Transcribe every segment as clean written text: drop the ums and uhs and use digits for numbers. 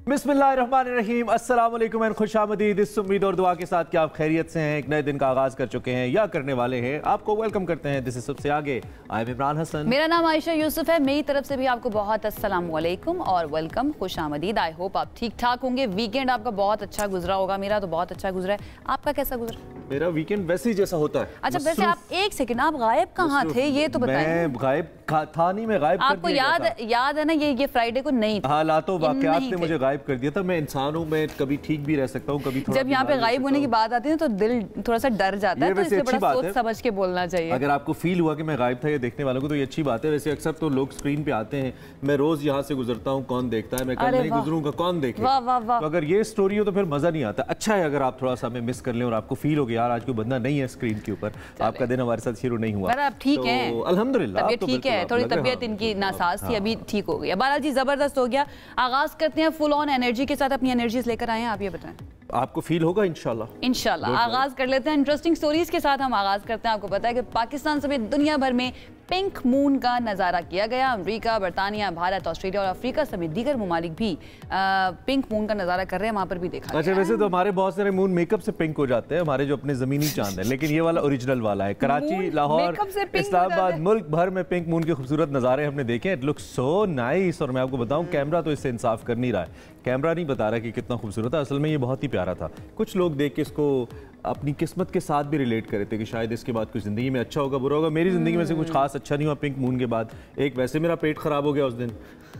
बिस्मिल्लाहिर्रहमानिर्रहीम, अस्सलाम वालेकुम एंड खुशामदीद। इस उम्मीद और दुआ के साथ कि आप खैरियत से हैं, एक नए दिन का आगाज़ कर चुके हैं या करने वाले हैं, आपको वेलकम करते हैं। दिस इज सबसे आगे, आई एम इमरान हसन। मेरा नाम आयशा यूसुफ है। मेरी तरफ से भी आपको बहुत अस्सलाम वालेकुम और वेलकम, खुशामदीद। आई होप आप ठीक ठाक होंगे। वीकेंड आपका बहुत अच्छा गुजरा होगा। मेरा तो बहुत अच्छा गुजरा है। आपका कैसा गुजरा? मेरा वीकेंड वैसे ही जैसा होता है। अच्छा, वैसे आप एक सेकंड, आप गायब कहाँ थे ये तो बताएं। मैं गायब था नहीं, मैं गायब आपको याद है ना, ये फ्राइडे को नहीं था। हालातों वाकयात ने मुझे गायब कर दिया था। मैं इंसान हूँ, मैं कभी ठीक भी रह सकता हूँ, कभी थोड़ा जब यहाँ पे गायब होने की बात आती है तो दिल थोड़ा सा डर जाता है, तो इसलिए बड़ा सोच समझ के बोलना चाहिए। अगर आपको फील हुआ कि मैं गायब था ये देखने वालों को तो ये अच्छी बात है। वैसे अक्सर तो लोग स्क्रीन पे आते हैं, मैं रोज यहाँ से गुजरता हूँ, कौन देखता है, मैं कल नहीं गुजरूंगा, कौन देखे। तो अगर ये स्टोरी हो तो फिर मजा नहीं आता। अच्छा है अगर आप थोड़ा सा हमें मिस कर लें और आपको फील हो गया यार आज कोई बंदा नहीं है स्क्रीन के ऊपर, आपका दिन हमारे साथ शुरू नहीं हुआ। आप ठीक है, अल्हम्दुलिल्लाह ठीक है। थोड़ी तबीयत इनकी नासाज थी, अभी ठीक हो गई। बहरहाल जी, जबरदस्त हो गया। आगाज करते हैं फुल ऑन एनर्जी के साथ। अपनी एनर्जीज लेकर आए हैं, आप ये बताएं। आपको फील होगा इंशाल्लाह। आगाज कर लेते हैं इंटरेस्टिंग स्टोरीज के साथ। हम आगाज करते हैं। आपको पता है कि पाकिस्तान समेत दुनिया भर में पिंक मून का नज़ारा किया गया। अमेरिका, बरतानिया, भारत, ऑस्ट्रेलिया और अफ्रीका समेत दीगर ममालिक भी पिंक मून का नज़ारा कर रहे हैं। वहाँ पर भी देखा। अच्छा, वैसे तो हमारे बहुत सारे मून मेकअप से पिंक हो जाते हैं, हमारे जो अपने जमीनी चांद है, लेकिन ये वाला ओरिजिनल वाला है। कराची, लाहौर, इस्लामाबाद, मुल्क भर में पिंक मून के खूबसूरत नज़ारे हमने देखे। It looks so nice. और मैं आपको बताऊं, कैमरा तो इससे इंसाफ कर नहीं रहा है। कैमरा नहीं बता रहा कि कितना खूबसूरत है, असल में ये बहुत ही प्यारा था। कुछ लोग देख के इसको अपनी किस्मत के साथ भी रिलेट करे थे कि शायद इसके बाद कुछ ज़िंदगी में अच्छा होगा, बुरा होगा। मेरी ज़िंदगी में से कुछ खास अच्छा नहीं हुआ पिंक मून के बाद। एक वैसे मेरा पेट खराब हो गया उस दिन,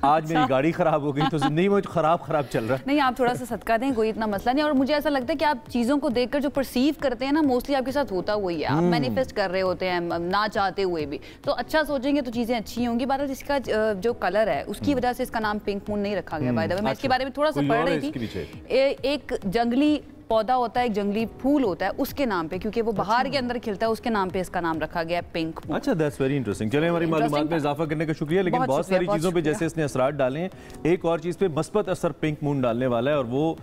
आज मेरी गाड़ी खराब हो गई, तो जिंदगी में खराब चल रहा है। नहीं, आप थोड़ा सा सदका दें, कोई इतना मसला नहीं। और मुझे ऐसा लगता है कि आप चीज़ों को देखकर जो परसीव करते हैं ना, मोस्टली आपके साथ होता वही है। आप मैनिफेस्ट कर रहे होते हैं ना चाहते हुए भी, तो अच्छा सोचेंगे तो चीज़ें अच्छी होंगी। बहरहाल इसका जो कलर है उसकी वजह से इसका नाम पिंक मून नहीं रखा गया। बाय द वे, मैं इसके बारे में थोड़ा सा पढ़ रही थी। एक जंगली पौधा होता है, एक जंगली फूल होता है, उसके नाम पे, क्योंकि वो बाहर के अंदर खिलता है, उसके नाम पे इसका नाम रखा गया है पिंक मून। अच्छा, दैट्स वेरी इंटरेस्टिंग। चलिए, हमारी मालूमात में इजाफा करने का शुक्रिया। लेकिन बहुत सारी चीज़ों पे जैसे इसने असरात डाले हैं, एक और चीज़ पे मस्बत असर पिंक मून डालने वाला है, और वो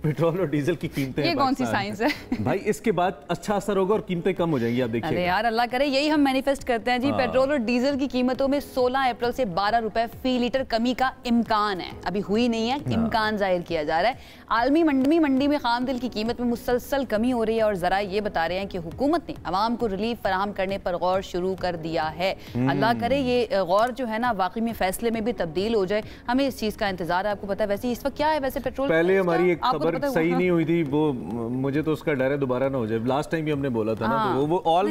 पेट्रोल और डीजल की कीमतें। ये कौन सी साइंस है भाई? इसके बाद अच्छा असर होगा और कीमतें कम हो जाएंगी, आप देखिए। अरे यार, अल्लाह करे यही हम मैनिफेस्ट करते हैं जी। पेट्रोल और डीजल की कीमतों में 16 अप्रैल से 12 रुपए फी लीटर कमी का इम्कान है। अभी हुई नहीं है, इम्कान जाहिर किया जा रहा है। आलमी मंडी में खाम तेल की कीमत में मुसलसल कमी हो रही है और जरा ये बता रहे हैं कि हुकूमत ने आवाम को रिलीफ फराहम करने पर गौर शुरू कर दिया है। अल्लाह करे ये गौर जो है ना वाकई में फैसले में भी तब्दील हो जाए। हमें इस चीज़ का इंतजार है। आपको पता है वैसे इस वक्त क्या है? वैसे पेट्रोल पहले हमारी एक खबर सही नहीं हुई थी, वो मुझे तो उसका डर है दोबारा ना हो जाए। लास्ट टाइम भी हमने बोला था ना, तो वो ऑल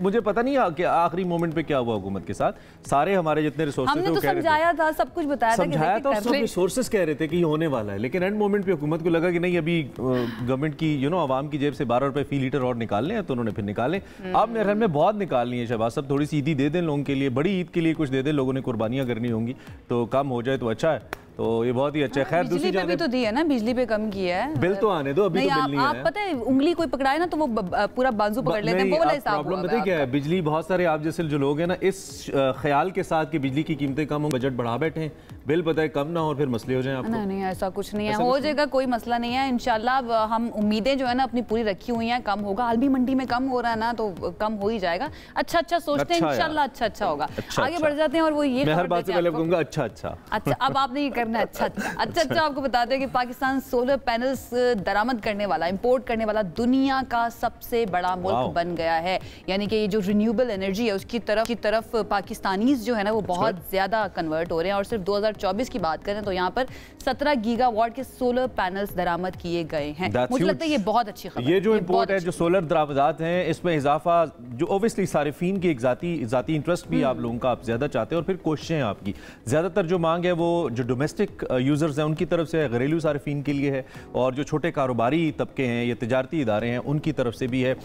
मुझे पता नहीं कि आखिरी मोमेंट पे क्या हुआ हुकूमत के साथ। सारे हमारे जितने रिसोर्सेज हमने तो समझाया था, सब कुछ बताया था, समझाया था, सब रिसोर्सेज कह रहे थे कि ये होने वाला है, लेकिन एंड मोमेंट पे हुकूमत को लगा कि नहीं, अभी गवर्नमेंट की आवाम की जेब से 12 रुपए फी लीटर और निकालने हैं, तो उन्होंने फिर निकाले। अब मेरे ख्याल में बहुत निकालनी है शहबाज साहब, थोड़ी सी ईदी दे दें लोगों के लिए, बड़ी ईद के लिए कुछ दे दें, लोगों ने कुर्बानियां करनी होंगी, तो कम हो जाए तो अच्छा है। तो ये बहुत ही अच्छा है। खैर, बिजली पे भी तो दी है ना, बिजली पे कम किया है। बिल तो आने दो, अभी नहीं, तो बिल नहीं आप पता है उंगली कोई पकड़ाए ना तो वो पूरा बाजू पकड़ लेते हैं, वो वाला हिसाब। प्रॉब्लम पता है क्या है? बिजली, बहुत सारे आप जैसे जो लोग हैं ना, इस ख्याल के साथ कि बिजली की कीमतें कम हो, बजट बढ़ा बैठे हैं, बिल पता है कम ना हो, फिर मसले हो जाए आपको। नहीं, ऐसा कुछ नहीं है, हो जाएगा, कोई मसला नहीं है इंशाल्लाह। हम उम्मीदें जो है ना अपनी पूरी रखी हुई हैं, कम होगा। आलमी मंडी में कम हो रहा है ना, तो कम हो ही जाएगा। अच्छा सोचते हैं इंशाल्लाह अच्छा होगा। आगे बढ़ जाते हैं और वो ये, मैं हर बात से पहले कहूंगा अच्छा। अब आपने ये करना है अच्छा। आपको बताते हैं कि पाकिस्तान सोलर पैनल्स दरामद करने वाला, इंपोर्ट करने वाला दुनिया का सबसे बड़ा मुल्क बन गया है। यानी कि ये जो रिन्यूएबल एनर्जी है उसकी तरफ पाकिस्तानीज जो है ना वो बहुत ज्यादा कन्वर्ट हो रहे हैं। और सिर्फ 2024 की बात करें तो यहाँ पर 17 गीगावाट के सोलर पैनल्स दरामद किए गए हैं। मुझे लगता है ये बहुत अच्छी खबर है। ये जो इंपोर्ट है, जो सोलर दरामदात हैं, इसमें इजाफा जो ओब्वियसली सारिफीन की एक जाती इंटरेस्ट भी आप लोगों का आप ज्यादा चाहते हैं, और फिर कोशिशें आपकी ज्यादातर जो मांग है वो जो डोमेस्टिक यूजर्स हैं उनकी तरफ से, घरेलू सारिफीन के लिए है, और जो छोटे कारोबारी तबके हैं या तिजारती इदारे हैं उनकी तरफ से भी है।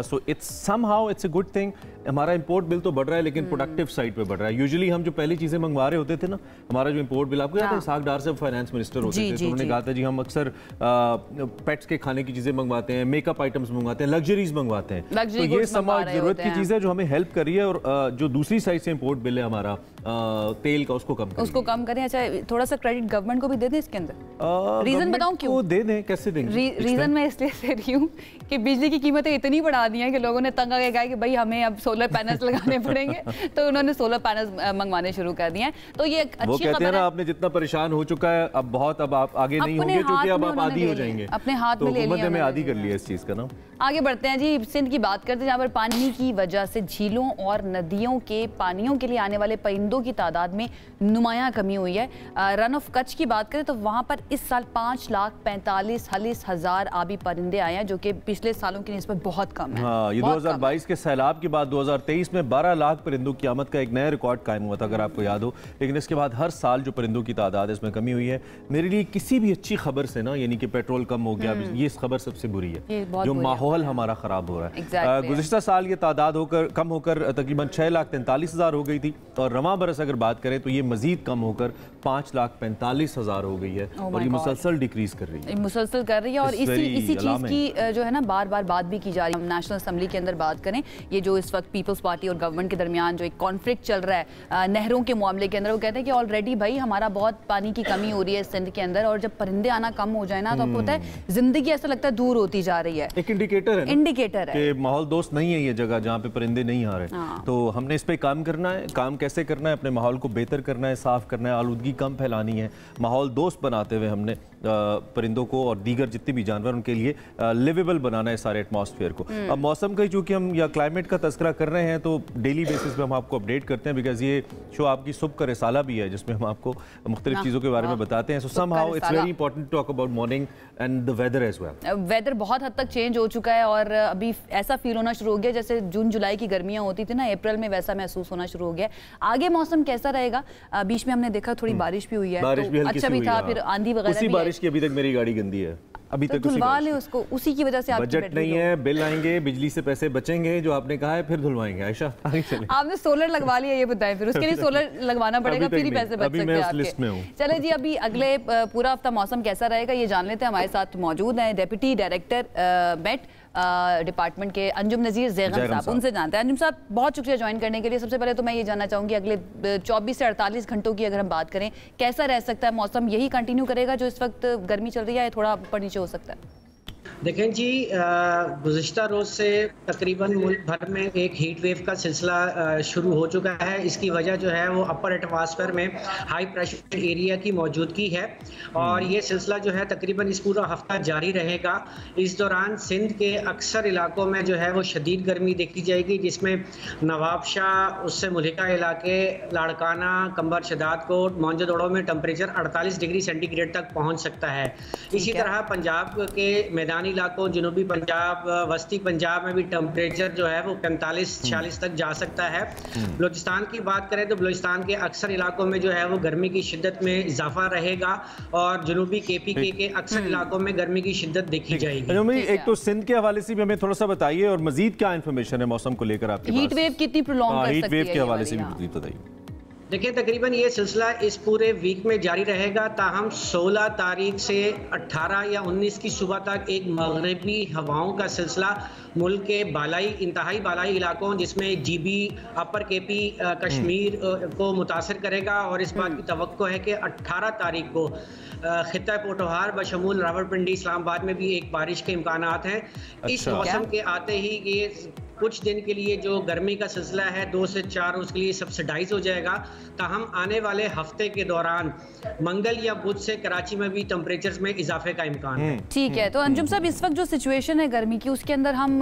So it's somehow it's a good thing. हमारा इंपोर्ट बिल तो बढ़ रहा है, लेकिन प्रोडक्टिव साइड पे बढ़ रहा है। यूजुअली हम जो पहली चीजें मंगवा रहे होते थे ना, हमारा जो इंपोर्ट बिल, आपको याद है इसाक डार से फाइनेंस मिनिस्टर होते थे, तो उन्होंने कहा था जी हम अक्सर पेट्स के खाने की चीजें मंगवाते हैं, मेकअप आइटम्स मंगवाते हैं, लग्जरीज मंगवाते हैं, तो ये समाज जरूरत की चीज है जो हमें हेल्प कर रही है। और जो दूसरी साइड से इंपोर्ट बिल है हमारा, तेल का उसको कम करें। अच्छा, थोड़ा सा क्रेडिट गवर्नमेंट को भी दे दें इसके अंदर। रीजन बताऊं क्यों दे दें, कैसे देंगे? रीजन मैं इसलिए दे रही हूँ कि बिजली की कीमतें इतनी बढ़ा दी हैं कि लोगों ने तंग आके कहा कि भाई हमें अब सोलर पैनल्स लगाने पड़ेंगे, तो उन्होंने सोलर पैनल्स मंगवाने शुरू कर दिए हैं। तो ये एक अच्छी खबर है। आपने जितना परेशान हो चुका है अब बहुत, अब आप आगे नहीं होंगे क्योंकि अब आप आदी हो जाएंगे, अपने हाथ में ले लिया, में आदी कर लिया इस चीज का ना। आगे बढ़ते हैं जी, सिंध की बात करते हैं जहाँ पर पानी की वजह से झीलों और नदियों के पानियों के लिए आने वाले परिंदों की तादाद में नुमायां कमी हुई है। रन ऑफ कच्छ की बात करें तो वहाँ पर इस साल 5,45,000 आबी परिंदे आए हैं, जो कि पिछले सालों की निस्बत बहुत कम है। हाँ, ये 2022 के सैलाब के बाद 2023 में 12 लाख परिंदों की आमद का एक नया रिकॉर्ड कायम हुआ था, अगर आपको याद हो। लेकिन इसके बाद हर साल जो परिंदों की तादाद है इसमें कमी हुई है। मेरे लिए किसी भी अच्छी खबर से ना, यानी कि पेट्रोल कम हो गया, ये इस खबर सबसे बुरी है, जो माहौल हमारा खराब हो रहा है। गुज़िश्ता साल ये तादाद कम होकर तकरीबन 6,43,000 हो गई थी, और रवां बरस अगर बात करें तो ये मजीद कम होकर 5,45,000 हो गई है। और ये मुसलसल डिक्रीज कर रही है, मुसलसल कर रही है। और इसी चीज़ की जो है ना बार बार बात भी की जा रही है। हम नेशनल असेंबली के अंदर बात करें, ये जो इस वक्त पीपल्स पार्टी और गवर्नमेंट के दरमियान जो एक कॉन्फ्लिक्ट चल रहा है नहरों के मामले के अंदर, वो कहते हैं कि ऑलरेडी भाई हमारा बहुत पानी की कमी हो रही है सिंध के अंदर, और जब परिंदे आना कम हो जाए ना तो आपको होता है जिंदगी ऐसा लगता है दूर होती जा रही है। एक इंडिकेटर है कि माहौल दोस्त नहीं है ये जगह जहाँ पे परिंदे नहीं आ रहे। तो हमने इस पे काम करना है। काम कैसे करना है? अपने माहौल को बेहतर करना है, साफ करना है, आलूदगी कम फैलानी है, माहौल दोस्त बनाते हुए हमने परिंदों को और दीगर जितने भी जानवर उनके लिए लिवेबल बनाना है सारे एटमॉस्फेयर को। अब मौसम का चूंकि हम या क्लाइमेट का तस्करा कर रहे हैं तो डेली बेसिस पे हम आपको अपडेट करते हैं, बिकॉज ये शो आपकी सुबह का रिसाला भी है जिसमें हम आपको मुख्तलिफ चीज़ों के बारे में बताते हैं। So somehow it's very important to talk about morning and the weather as well. Weather बहुत हद तक चेंज हो चुका है और अभी ऐसा फील होना शुरू हो गया जैसे जून जुलाई की गर्मियां होती थी ना, अप्रैल में वैसा महसूस होना शुरू हो गया। आगे मौसम कैसा रहेगा? बीच में हमने देखा थोड़ी बारिश भी हुई है, तो अच्छा भी था, फिर आंधी वगैरह भी। बारिश की अभी तक मेरी गाड़ी गंदी है, अभी तक धुलवा ले उसको, उसी की वजह से बजट नहीं है, बिल आएंगे, बिजली से पैसे बचेंगे जो आपने कहा है, फिर धुलवाएंगे। आयशा आपने सोलर लगवा लिया, ये बताएं फिर उसके लिए सोलर लगवाना पड़ेगा, फिर ही पैसे बच सकते हैं आपके। चले जी, अभी अगले पूरा हफ्ता मौसम कैसा रहेगा ये जान लेते हैं। हमारे साथ मौजूद हैं डेप्यूटी डायरेक्टर मेट डिपार्टमेंट के अंजुम नज़ीर ज़ैगम साहब, उनसे जानते हैं। अंजुम साहब, बहुत शुक्रिया ज्वाइन करने के लिए। सबसे पहले तो मैं ये जानना चाहूँगी अगले 24 से 48 घंटों की अगर हम बात करें, कैसा रह सकता है मौसम? यही कंटिन्यू करेगा जो इस वक्त गर्मी चल रही है, थोड़ा ऊपर नीचे हो सकता है? देखें जी, गुज़िश्ता रोज़ से तकरीबन मुल्क भर में एक हीट वेव का सिलसिला शुरू हो चुका है। इसकी वजह जो है वो अपर एटमॉस्फेयर में हाई प्रेशर एरिया की मौजूदगी है और ये सिलसिला जो है तकरीबन इस पूरा हफ्ता जारी रहेगा। इस दौरान सिंध के अक्सर इलाकों में जो है वो शदीद गर्मी देखी जाएगी, जिसमें नवाबशाह, उससे मुल्हिका इलाके, लाड़काना, कंबर शदाद कोट, मौजोदड़ों में टेम्परेचर 48 डिग्री सेंटीग्रेड तक पहुँच सकता है। इसी तरह पंजाब के मैदानी इलाकों, जनूबी पंजाब, वस्ती पंजाब में भी टेम्परेचर जो है वो 45-46 तक जा सकता है। बलूचिस्तान की बात करें तो बलूचिस्तान के अक्सर इलाकों में जो है वो गर्मी की शिद्दत में इजाफा रहेगा और जनूबी KPK के अक्सर इलाकों में गर्मी की शिद्दत देखी जाएगी। एक तो सिंध के हवाले से भी हमें थोड़ा सा बताइए और मजीद क्या इन्फॉर्मेशन है मौसम को लेकर आपके पास? हीट वेव कितनी प्रोलॉन्ग कर सकती है? हीट वेव के हवाले से भी बताइए। देखिए, तकरीबन ये सिलसिला इस पूरे वीक में जारी रहेगा, ताहम 16 तारीख से 18 या 19 की सुबह तक एक मगरबी हवाओं का सिलसिला मुल्क के इंतहाई बालाई इलाकों जिसमें GB, अपर KP, कश्मीर को मुतासर करेगा। और इस बात की तवक्को है कि 18 तारीख को खित्ता पोटोहार बशमूल रावलपिंडी, इस्लामाबाद में भी एक बारिश के इम्कानात हैं। इस मौसम के आते ही ये कुछ दिन के लिए जो गर्मी का सिलसिला है 2 से 4 रोज के लिए सब्सिडाइज हो जाएगा। ताहम आने वाले हफ्ते के दौरान मंगल या बुध से कराची में भी टेम्परेचर्स में इजाफे का इम्कान है। ठीक है, तो अंजुम साहब, इस वक्त जो सिचुएशन है गर्मी की, उसके अंदर हम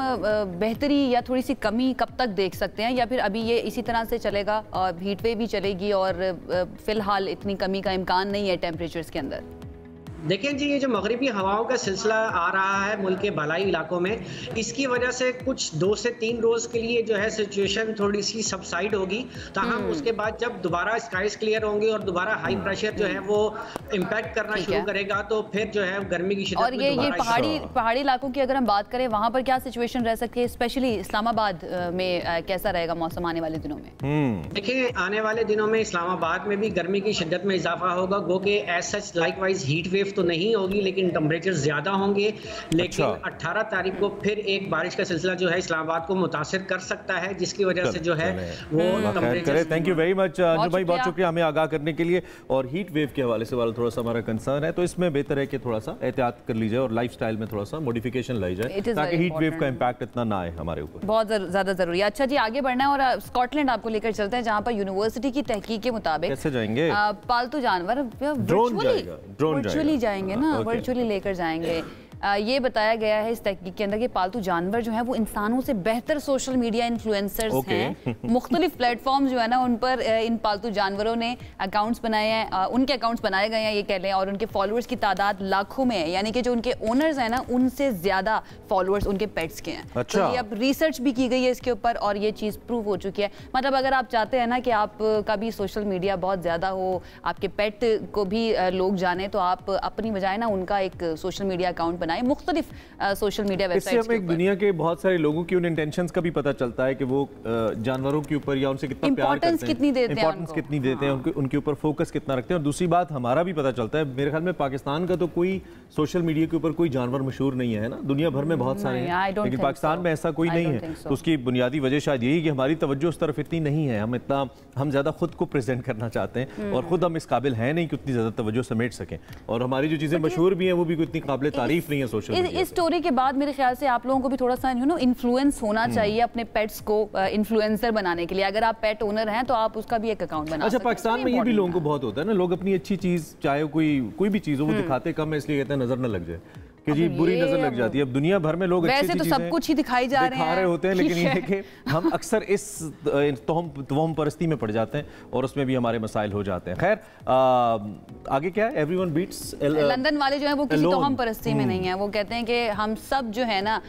बेहतरी या थोड़ी सी कमी कब तक देख सकते हैं, या फिर अभी ये इसी तरह से चलेगा और हीट वेव भी चलेगी और फिलहाल इतनी कमी का इम्कान नहीं है टेम्परेचर्स के अंदर? देखें जी, ये जो मगरिबी हवाओं का सिलसिला आ रहा है मुल्क के बालाई इलाकों में, इसकी वजह से कुछ 2 से 3 रोज के लिए जो है सिचुएशन थोड़ी सी सबसाइड होगी। ताहम उसके बाद जब दोबारा स्काइज क्लियर होंगी और दोबारा हाई प्रेशर जो है वो इम्पैक्ट करना शुरू करेगा, तो फिर जो है गर्मी की शिद्दत। और ये पहाड़ी इलाकों की अगर हम बात करें, वहाँ पर क्या सिचुएशन रह सकती है? स्पेशली इस्लामाबाद में कैसा रहेगा मौसम आने वाले दिनों में? देखिए, आने वाले दिनों में इस्लामाबाद में भी गर्मी की शिद्दत में इजाफा होगा, गो के as such likewise heat wave safe तो नहीं होगी, लेकिन टेम्परेचर ज्यादा होंगे। लेकिन 18 तारीख को फिर एक बारिश का सिलसिला जो है इस्लामाबाद को मुतासिर कर सकता है, जिसकी वजह से जो है वो temperature. Thank you very much Anjum भाई, बहुत शुक्रिया हमें आगाह करने के लिए। और हीट वेव के हवाले से वाला थोड़ा सा हमारा कंसर्न है, तो इसमें बेहतर है कि थोड़ा सा एहतियात कर लीजिए और लाइफस्टाइल में थोड़ा सा मॉडिफिकेशन लाई जाए ताकि हीट वेव का इम्पैक्ट इतना ना आए हमारे ऊपर। बहुत ज्यादा जरूरी है। अच्छा जी, आगे बढ़ना है और स्कॉटलैंड आपको लेकर चलते हैं, जहां पर यूनिवर्सिटी की तहकीक के मुताबिक कैसे जाएंगे पालतू जानवर वर्चुअली जाएंगे ना, वर्चुअली लेकर जाएंगे। ये बताया गया है इस तहकीक के अंदर कि पालतू जानवर जो हैं वो इंसानों से बेहतर सोशल मीडिया इन्फ्लुएंसर्स हैं। मुख्तलिफ प्लेटफॉर्म्स जो है ना उन पर इन पालतू जानवरों ने अकाउंट्स बनाए हैं, उनके अकाउंट्स बनाए गए हैं ये कह लें, और उनके फॉलोअर्स की तादाद लाखों में है, यानी कि जो उनके ओनर्स हैं ना उनसे ज्यादा फॉलोअर्स उनके पेट्स के हैं। अच्छा। तो ये अब रिसर्च भी की गई है इसके ऊपर और ये चीज़ प्रूव हो चुकी है। मतलब अगर आप चाहते हैं ना कि आपका भी सोशल मीडिया बहुत ज़्यादा हो, आपके पेट को भी लोग जाने, तो आप अपनी बजाय ना उनका एक सोशल मीडिया अकाउंट बनाएं, मुख्तलिफ सोशल मीडिया वेबसाइट्स के ऊपर। दुनिया के बहुत सारे लोगों की उन इंटेंशंस का भी पता चलता है कि वो जानवरों के ऊपर या उनसे कितना प्यार करते हैं, इंपॉर्टेंस कितनी देते हैं, उनके ऊपर फोकस कितना रखते हैं। और दूसरी बात हमारा भी पता चलता है, मेरे ख्याल में पाकिस्तान का तो कोई सोशल मीडिया के ऊपर कोई जानवर मशहूर नहीं है ना, दुनिया भर में बहुत सारे हैं लेकिन पाकिस्तान में ऐसा कोई नहीं है। तो उसकी बुनियादी वजह शायद यही कि हमारी तवज्जो उस तरफ इतनी नहीं है, हम ज्यादा खुद को प्रेजेंट करना चाहते हैं और खुद हम इस काबिल हैं नहीं कि उतनी ज्यादा तवज्जो समेट सकें, और हमारी जो चीजें मशहूर भी हैं वो भी इतनी काबिल तारीफ नहीं है सोशल मीडिया। इस स्टोरी के बाद मेरे ख्याल से आप लोगों को भी थोड़ा सा इन्फ्लुएंस होना चाहिए अपने पेट्स को इन्फ्लुएंसर बनाने के लिए। अगर आप पेट ओनर हैं तो आप उसका भी एक अकाउंट बना। अच्छा, पाकिस्तान में ये भी लोगों को बहुत होता है ना, लोग अपनी अच्छी चीज चाहे कोई भी चीज हो वो दिखाते कम है, इसलिए कहते हैं नजर न लग जाए कि जी बुरी नजर लग जाती है। अब दुनिया भर में लोग वैसे तो सब कुछ ही दिखाई जा रहे होते हैं, लेकिन ये है कि हम अक्सर इस तोहम परस्ती में पड़ जाते हैं और उसमें भी हमारे मसाइल हो जाते हैं। खैर आगे क्या है, एवरीवन बीट्स। लंदन वाले जो है वो किसी तोहम परस्ती में नहीं है, वो कहते हैं कि हम सब जो है ना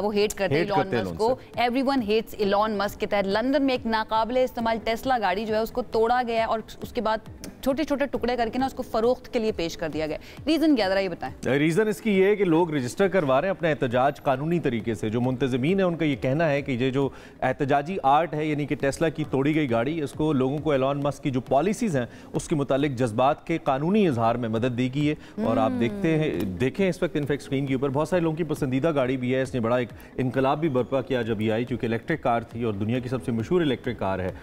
वो हेट करते हैं इलॉन मस्क को। एवरीवन हेट्स इलॉन मस्क के तहत लंदन में एक नाकाबिले इस्तेमाल टेस्ला गाड़ी जो है उसको तोड़ा गया और उसके बाद छोटे छोटे टुकड़े करके ना उसको फरोख्त के लिए पेश कर दिया गया। रीजन क्या, जरा ये बताएं। रीजन इसकी ये है कि लोग रजिस्टर करवा रहे हैं अपना एहतजाज कानूनी तरीके से। जो मुंतजमीन है उनका ये कहना है कि ये जो एहतजाजी आर्ट है, यानी कि टेस्ला की तोड़ी गई गाड़ी, इसको लोगों को एलॉन मस्क की जो पॉलिसीज हैं उसके मुतालिक जज्बात के कानूनी इजहार में मदद दी गई है। और आप देखें इस वक्त इनफैक्ट स्क्रीन के ऊपर बहुत सारे लोगों की पसंदीदा गाड़ी भी है। इसने बड़ा एक इनकलाब भी बर्पा किया जब ये आई, क्योंकि इलेक्ट्रिक कार थी और दुनिया की सबसे मशहूर इलेक्ट्रिक कार है।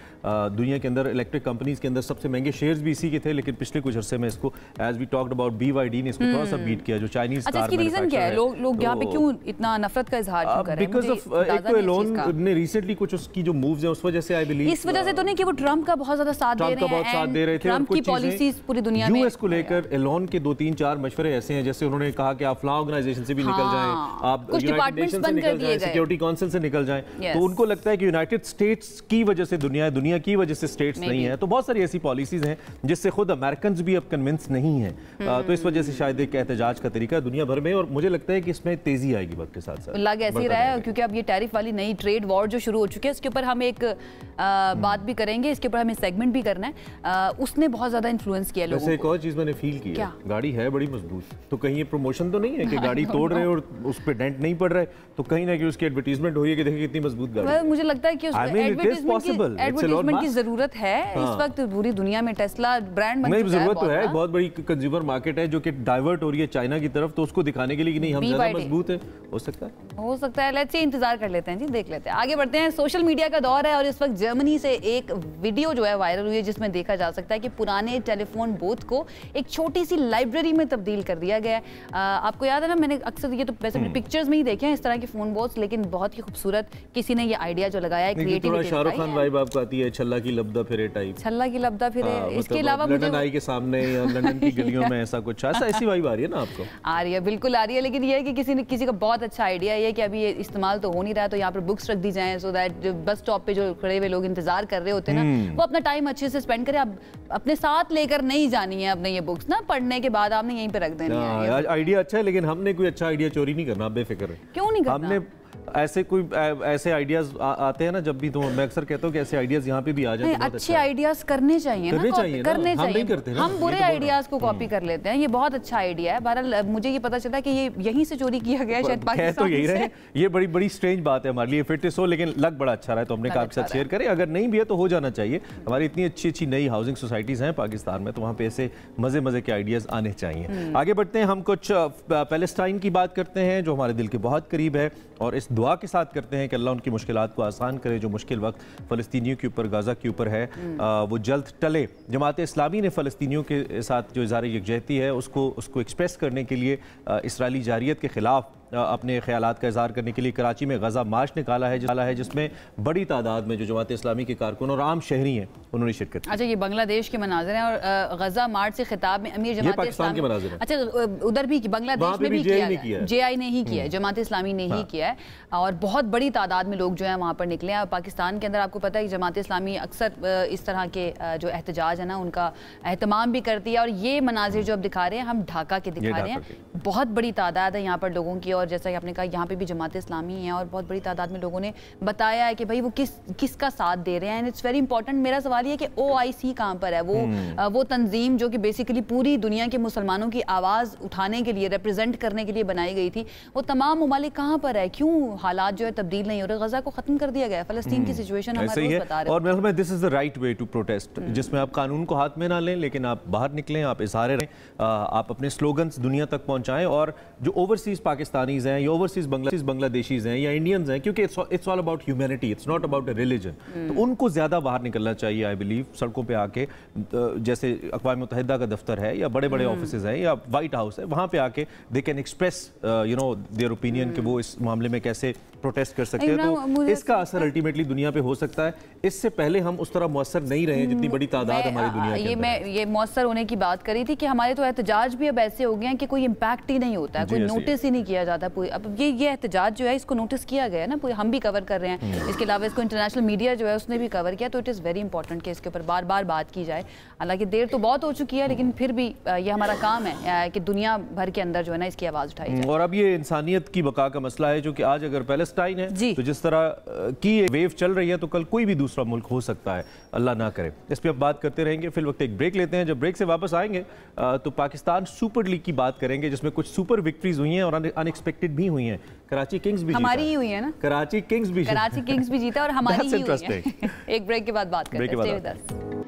दुनिया के अंदर इलेक्ट्रिक कंपनीज के अंदर सबसे महंगे शेयर्स भी इसी के थे, लेकिन पिछले कुछ अरसे में इसको as we talked about BYD ने इसको थोड़ा सा बीट किया, जो चाइनीज कार मैन्युफैक्चरर है। रीजन क्या है, लोग यहाँ पे क्यों इतना नफरत का इजहार क्यों कर रहे हैं? बिकॉज़ ऑफ एक तो एलोन ने रिसेंटली कुछ उसकी जो मूव्स हैं उस वजह से आई बिलीव, इस वजह से तो नहीं कि वो ट्रम्प का बहुत ज्यादा साथ दे रहे हैं, ट्रम्प की पॉलिसीज पूरी दुनिया में। यूएस को लेकर एलोन के 2-3-4 मशवरे ऐसे हैं, जैसे उन्होंने कहा कि आप फ्ला ऑर्गेनाइजेशन से भी निकल जाएं, आप यूनाइटेड नेशन से निकल जाएं, सिक्योरिटी काउंसिल से निकल जाएं। तो उनको लगता है कि यूनाइटेड स्टेट्स की वजह से दुनिया की वजह से स्टेट्स नहीं है। तो बहुत सारी ऐसी पॉलिसीज हैं जिससे खुद अमेरिकन भी अब कन्विंस नहीं है। तो इस वजह से शायद एक एहतजाज का तरीका दुनिया भर में, और मुझे लगता है कि इसमें तेजी आएगी वक्त के साथ साथ। लग ऐसे रहा है क्योंकि अब ये टैरिफ वाली नई ट्रेड वॉर जो शुरू हो चुकी है, इसके ऊपर हम एक बात भी करेंगे, इसके ऊपर हमें सेगमेंट भी करना है। उसने बहुत ज्यादा इन्फ्लुएंस किया लोगों को। एक और चीज मैंने फील की है, गाड़ी है बड़ी मजबूत, तो कहीं ये प्रमोशन तो नहीं है कि गाड़ी तोड़ रहे और उस पर डेंट नहीं पड़ रहा है, तो कहीं ना कहीं उसकी एडवर्टीजमेंट हो रही है कि देखिए कितनी मजबूत गाड़ी है। मुझे लगता है कि एडवर्टीजमेंट की जरूरत है इस वक्त पूरी दुनिया में। टेस्ला ब्रांड बन चुका है, जरूरत तो है, बहुत बड़ी कंज्यूमर मार्केट है जो कि डाइवर्ट हो रही है चाइना की तरफ, तो उसको दिखाने के लिए कि नहीं हम ज्यादा मजबूत है, हो सकता है। लेट्स सी, इंतजार कर लेते हैं जी, देख लेते हैं। आगे बढ़ते हैं। सोशल मीडिया का दौर है और इस वक्त जर्मनी से एक वीडियो जो है वायरल हुई है जिसमें देखा जा सकता है कि पुराने टेलीफोन बूथ को एक छोटी सी लाइब्रेरी में तब्दील कर दिया गया है। आपको याद है ना, मैंने अक्सर ये तो वैसे पिक्चर्स में ही देखे हैं इस तरह के फोन बूथ्स, लेकिन बहुत ही खूबसूरत किसी ने ये आइडिया जो लगाया है, क्रिएटिविटी। शाहरुख खान वाइब आपको आती है, छल्ला की लबदा फिरे टाइप, छल्ला की लबदा फिरे। इसके अलावा लंदन आई के सामने या लंदन की गलियों में ऐसा कुछ, ऐसी वाइब आ रही है ना आपको? आ रही है, बिल्कुल आ रही है। लेकिन ये है कि किसी का बहुत अच्छा आइडिया है कि अभी ये इस्तेमाल तो हो नहीं रहा, तो यहाँ पर बुक्स रख दी जाएं सो दैट जो बस स्टॉप पे जो खड़े हुए लोग इंतजार कर रहे होते हैं ना, वो अपना टाइम अच्छे से स्पेंड करें। अब अपने साथ लेकर नहीं जानी है अपने ये बुक्स ना, पढ़ने के बाद आपने यहीं पे रख देनी है। आइडिया अच्छा है, लेकिन हमने कोई अच्छा आइडिया चोरी नहीं करना, बेफिक्र है। क्यों नहीं करना? ऐसे कोई ऐसे आइडियाज आते हैं ना जब भी, तो मैं अक्सर कहता हूँ कि ऐसे आइडियाज यहाँ पे भी आ जाए तो अच्छे आइडियाज करने चाहिए ना, करने चाहिए। हम बुरे आइडियाज को कॉपी कर लेते हैं, ये बहुत अच्छा आइडिया है। बहरहाल मुझे ये पता चला कि ये यहीं से चोरी किया गया शायद पाकिस्तान तो यही रहे। ये बड़ी बड़ी स्ट्रेंज बात है हमारे लिए, फिटनेस हो लेकिन लग बड़ा अच्छा रहा है, तो हमने कहा आपके साथ शेयर करें। अगर नहीं भी है तो हो जाना चाहिए। हमारी इतनी अच्छी अच्छी नई हाउसिंग सोसाइटीज हैं पाकिस्तान में, तो वहाँ पे ऐसे मजे मजे के आइडियाज आने चाहिए। आगे बढ़ते हैं, हम कुछ पैलेस्टाइन की बात करते हैं जो हमारे दिल के बहुत करीब है, और इस दुआ के साथ करते हैं कि अल्लाह उनकी मुश्किलात को आसान करे। जो मुश्किल वक्त फ़लस्तीनियों के ऊपर, गाज़ा के ऊपर है, वो जल्द टले। जमात इस्लामी ने फ़लस्तीनियों के साथ जो इज़हार यकजहती है उसको एक्सप्रेस करने के लिए इसराइली जारियत के ख़िलाफ़ अपने ख्यालात का इज़हार करने के लिए कराची में गज़ा मार्च निकाला है, जिसमें बड़ी तादाद में जो जमात इस्लामी के कारकुन और आम शहरी हैं उन्होंने शिरकत की। अच्छा, ये बांग्लादेश के मनाज़िर हैं, और गज़ा मार्च से खिताब में अमीर जमात इस्लामी, अच्छा उधर भी बांग्लादेश में भी किया, JI ने ही किया है, जमात इस्लामी ने ही किया है, और बहुत बड़ी तादाद में लोग जो है वहाँ पर निकले हैं। पाकिस्तान के अंदर आपको पता है कि जमात इस्लामी अक्सर इस तरह के जो एहतजाज है ना उनका एहतमाम भी करती है, और ये मनाजिर जो अब दिखा रहे हैं हम ढाका के दिखा रहे हैं, बहुत बड़ी तादाद है यहाँ पर लोगों की। और जैसा कि आपने कहा यहाँ पे भी जमात इस्लामी है, और बहुत बड़ी तादाद में लोगों ने बताया है कि भाई वो किसका साथ दे रहे हैं। And it's very important. मेरा सवाल ये कि OIC कहाँ पर है? वो तंजीम जो कि बेसिकली पूरी दुनिया के मुसलमानों की आवाज़ उठाने के लिए, रिप्रेजेंट करने के लिए बनाई गई थी, वो तमाम ममालिक कहाँ पर है? क्यों हालात जो है तब्दील नहीं हो रहे? गजा को खत्म कर दिया गया है, फ़लस्तीन की सिचुएशन हमारे रोज़ बता रहे हैं। और मेरे ख्याल में this is the right way to protest, जिसमें आप कानून को हाथ में ना लें, लेकिन आप बाहर निकलें, आप इज़हार रहें, आप अपने स्लोगन्स दुनिया तक पहुँचाएं। और जो ओवरसीज़ पाकिस्तानीज़ हैं या ओवरसीज़ बांग्लादेशीज़ हैं या इंडियंस हैं, क्योंकि it's all about humanity, it's not about a religion, तो उनको ज़्यादा बाहर निकलना चाहिए। आई बिलीव सड़कों पे आके, जैसे अक़वाम मुत्तहिदा का दफ्तर है या बड़े बड़े ऑफिसेज हैं या वाइट हाउस है, वहाँ पे आके they can express their opinion कि वो इस मामले में कैसे प्रोटेस्ट कर सकते हैं। तो इसका असर अल्टीमेटली दुनिया पे हो सकता है। इससे पहले हम उस तरह मुअस्सर नहीं रहे जितनी बड़ी तादाद हमारी दुनिया के अंदर। ये मुअस्सर होने की बात करी थी कि हमारे तो एहतजाज भी अब ऐसे हो गए हैं कि कोई इम्पैक्ट ही नहीं होता है, कोई नोटिस ही नहीं किया जाता। अब ये एहतजाज जो है इसको नोटिस किया गया है ना, हम भी कवर कर रहे हैं, इसके अलावा इसको इंटरनेशनल मीडिया जो है उसने भी कवर किया। तो इट इज़ वेरी इंपॉर्टेंट कि इसके ऊपर बार बार बात की जाए। हालांकि देर तो बहुत हो चुकी है, लेकिन फिर भी ये हमारा काम है कि दुनिया भर के अंदर जो है ना इसकी आवाज़ उठाई जाए। और अब ये इंसानियत की बका का मसला है, जो कि आज अगर पैलेस्टाइन है तो जिस तरह की वेव चल रही है तो कल कोई भी दूसरा मुल्क हो सकता है, अल्लाह ना करे। इस पर अब बात करते रहेंगे। फिर वक्त एक ब्रेक लेते हैं। जब ब्रेक से वापस आएंगे तो पाकिस्तान सुपर लीग की बात करेंगे, जिसमें कुछ सुपर विक्ट्रीज हुई हैं और अनएक्सपेक्टेड भी हुई हैं। कराची किंग्स भी हमारी ही हुई है ना, कराची किंग्स भी जीता और हमारी ही हुई है। एक ब्रेक के बाद बात करते हैं।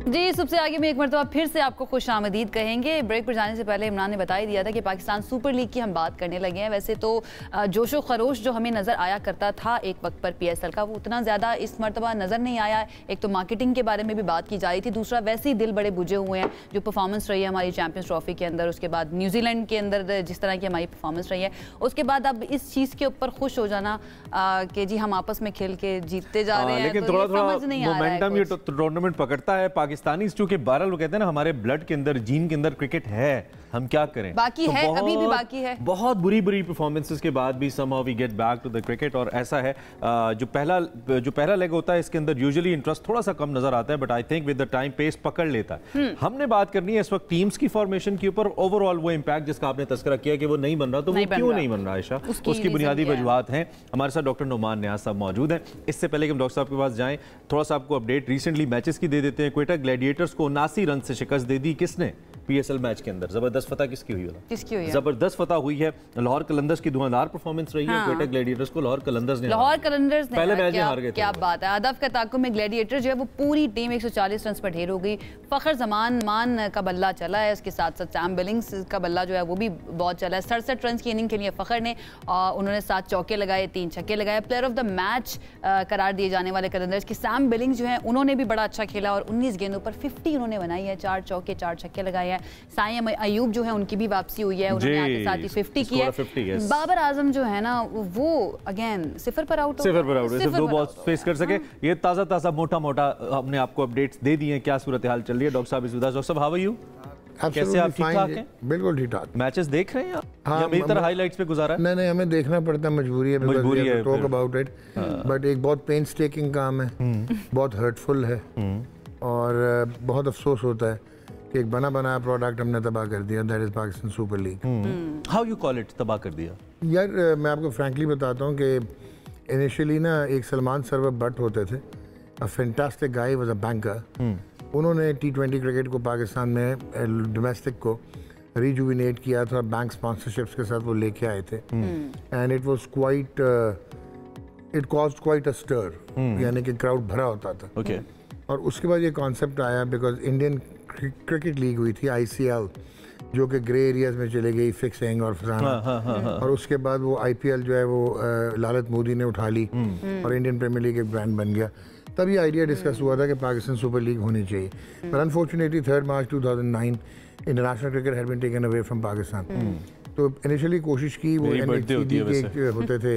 जी, सबसे आगे में एक मरतबा फिर से आपको खुश आमदीद कहेंगे। ब्रेक पर जाने से पहले इमरान ने बता ही दिया था कि पाकिस्तान सुपर लीग की हम बात करने लगे हैं। वैसे तो जोशो खरोश जो हमें नज़र आया करता था एक वक्त पर PSL का, वो उतना ज़्यादा इस मरतबा नज़र नहीं आया। एक तो मार्केटिंग के बारे में भी बात की जा रही थी, दूसरा वैसे ही दिल बड़े बुझे हुए हैं जो परफॉर्मेंस रही है हमारी चैंपियंस ट्रॉफी के अंदर, उसके बाद न्यूजीलैंड के अंदर जिस तरह की हमारी परफॉर्मेंस रही है, उसके बाद अब इस चीज़ के ऊपर खुश हो जाना कि जी हम आपस में खेल के जीतते जा रहे हैं। लेकिन थोड़ा मोमेंटम ये टूर्नामेंट पकड़ता है। पाकिस्तानी चूंकि बहरहाल वो कहते हैं ना हमारे ब्लड के अंदर, जीन के अंदर क्रिकेट है, हम क्या करें, बाकी तो है, अभी भी बाकी है। बहुत बुरी परफॉर्मेंसेस के बाद भी somehow we get back to the cricket. और ऐसा है जो पहला लेग होता है इसके अंदर यूजुअली इंटरेस्ट थोड़ा सा कम नजर आता है, but I think with the time pace पकड़ लेता है। हमने बात करनी है इस वक्त टीम्स की फॉर्मेशन के ऊपर। ओवरऑल वो इंपैक्ट जिसका आपने तस्करा किया कि वो नहीं बन रहा, तो वो क्यों नहीं बन रहा आयशा, उसकी बुनियादी वजूहात हैं। हमारे साथ डॉक्टर नुमान नियाज साहब मौजूद हैं। इससे पहले कि हम डॉक्टर साहब के पास जाएं, थोड़ा सा आपको अपडेट रिसेंटली मैचेस की दे देते हैं। क्वेटा ग्लैडिएटर्स को 79 रन से शिकस्त दे दी। किसने? PSL मैच के अंदर जबरदस्त फतह किसकी हुई है? जबरदस्त फतह हुई है। लाहौर कलंदर्स की धुआंधार परफॉर्मेंस रही है। क्वेटा ग्लैडिएटर्स को लाहौर कलंदर्स ने पहले मैच में हार गए थे। क्या बात है। हदफ का ताक़ुब में ग्लैडिएटर जो है वो पूरी टीम 140 रन पर ढेर हो गई। फखर जमान मान का बल्ला चला है, उसके साथ साथ सैम बिलिंग्स का बल्ला जो है वो भी बहुत चला है। 67 रन की इनिंग के लिए फखर ने, उन्होंने 7 चौके लगाए, 3 छक्के लगाए। प्लेयर ऑफ द मैच करार दिए जाने वाले कलंदर्स की सैम बिलिंग्स जो है उन्होंने भी बड़ा अच्छा खेला और 19 गेंदों पर 50 उन्होंने बनाई है, 4 चौके 4 छक्के लगाए हैं। साइम अयूब जो है उनकी भी वापसी हुई है, उन्होंने आगे साथ ही 50 की है। बाबर आजम जो है ना वो अगेन 0 पर आउट, सिर्फ 2 बॉल्स फेस कर सके। ये ताज़ा मोटा हमने आपको अपडेट्स दे दिए हैं क्या सूरत हाल चल रही है। डॉक्टर साहब इस डॉक्टर साहब हाउ आर यू? कैसे आप? ठीक ठाक हैं? बिल्कुल ठीक ठाक। मैचेस देख रहे हैं आप? हाँ, मेरी तरह हाइलाइट्स पे गुजारा? नहीं, हमें देखना पड़ता है, मजबूरी है टॉक अबाउट इट। बट एक बहुत पेन्सटेकिंग काम है, बहुत हर्टफुल है और बहुत अफसोस होता है कि एक बना बनाया प्रोडक्ट हमने तबाह कर दिया, that is Pakistan super league. How you call it तबाह कर दिया? यार मैं आपको फ्रैंकली बताता हूँ कि इनिशियली ना एक सलमान सरवर भट्ट होते थे, a fantastic guy, was a banker. उन्होंने T20 क्रिकेट को पाकिस्तान में डोमेस्टिक को रिजुविनेट किया था, बैंक स्पॉन्सरशिप्स के साथ वो लेके आए थे, and it was quite, it caused quite a stir, यानी कि क्राउड भरा होता था। Okay. और उसके बाद ये कॉन्सेप्ट आया बिकॉज इंडियन क्रिकेट लीग हुई थी ICL, जो कि ग्रे एरियाज में चले गई, फिक्सिंग और फसाना। और उसके बाद वो IPL जो है वो लालत मोदी ने उठा ली और इंडियन प्रीमियर लीग एक ब्रांड बन गया। तब ये आइडिया डिस्कस हुआ था कि पाकिस्तान सुपर लीग होनी चाहिए, पर unfortunately 3 March 2009 international cricket had been taken away from Pakistan. तो इनिशियली कोशिश की, वो NHCD के होते थे,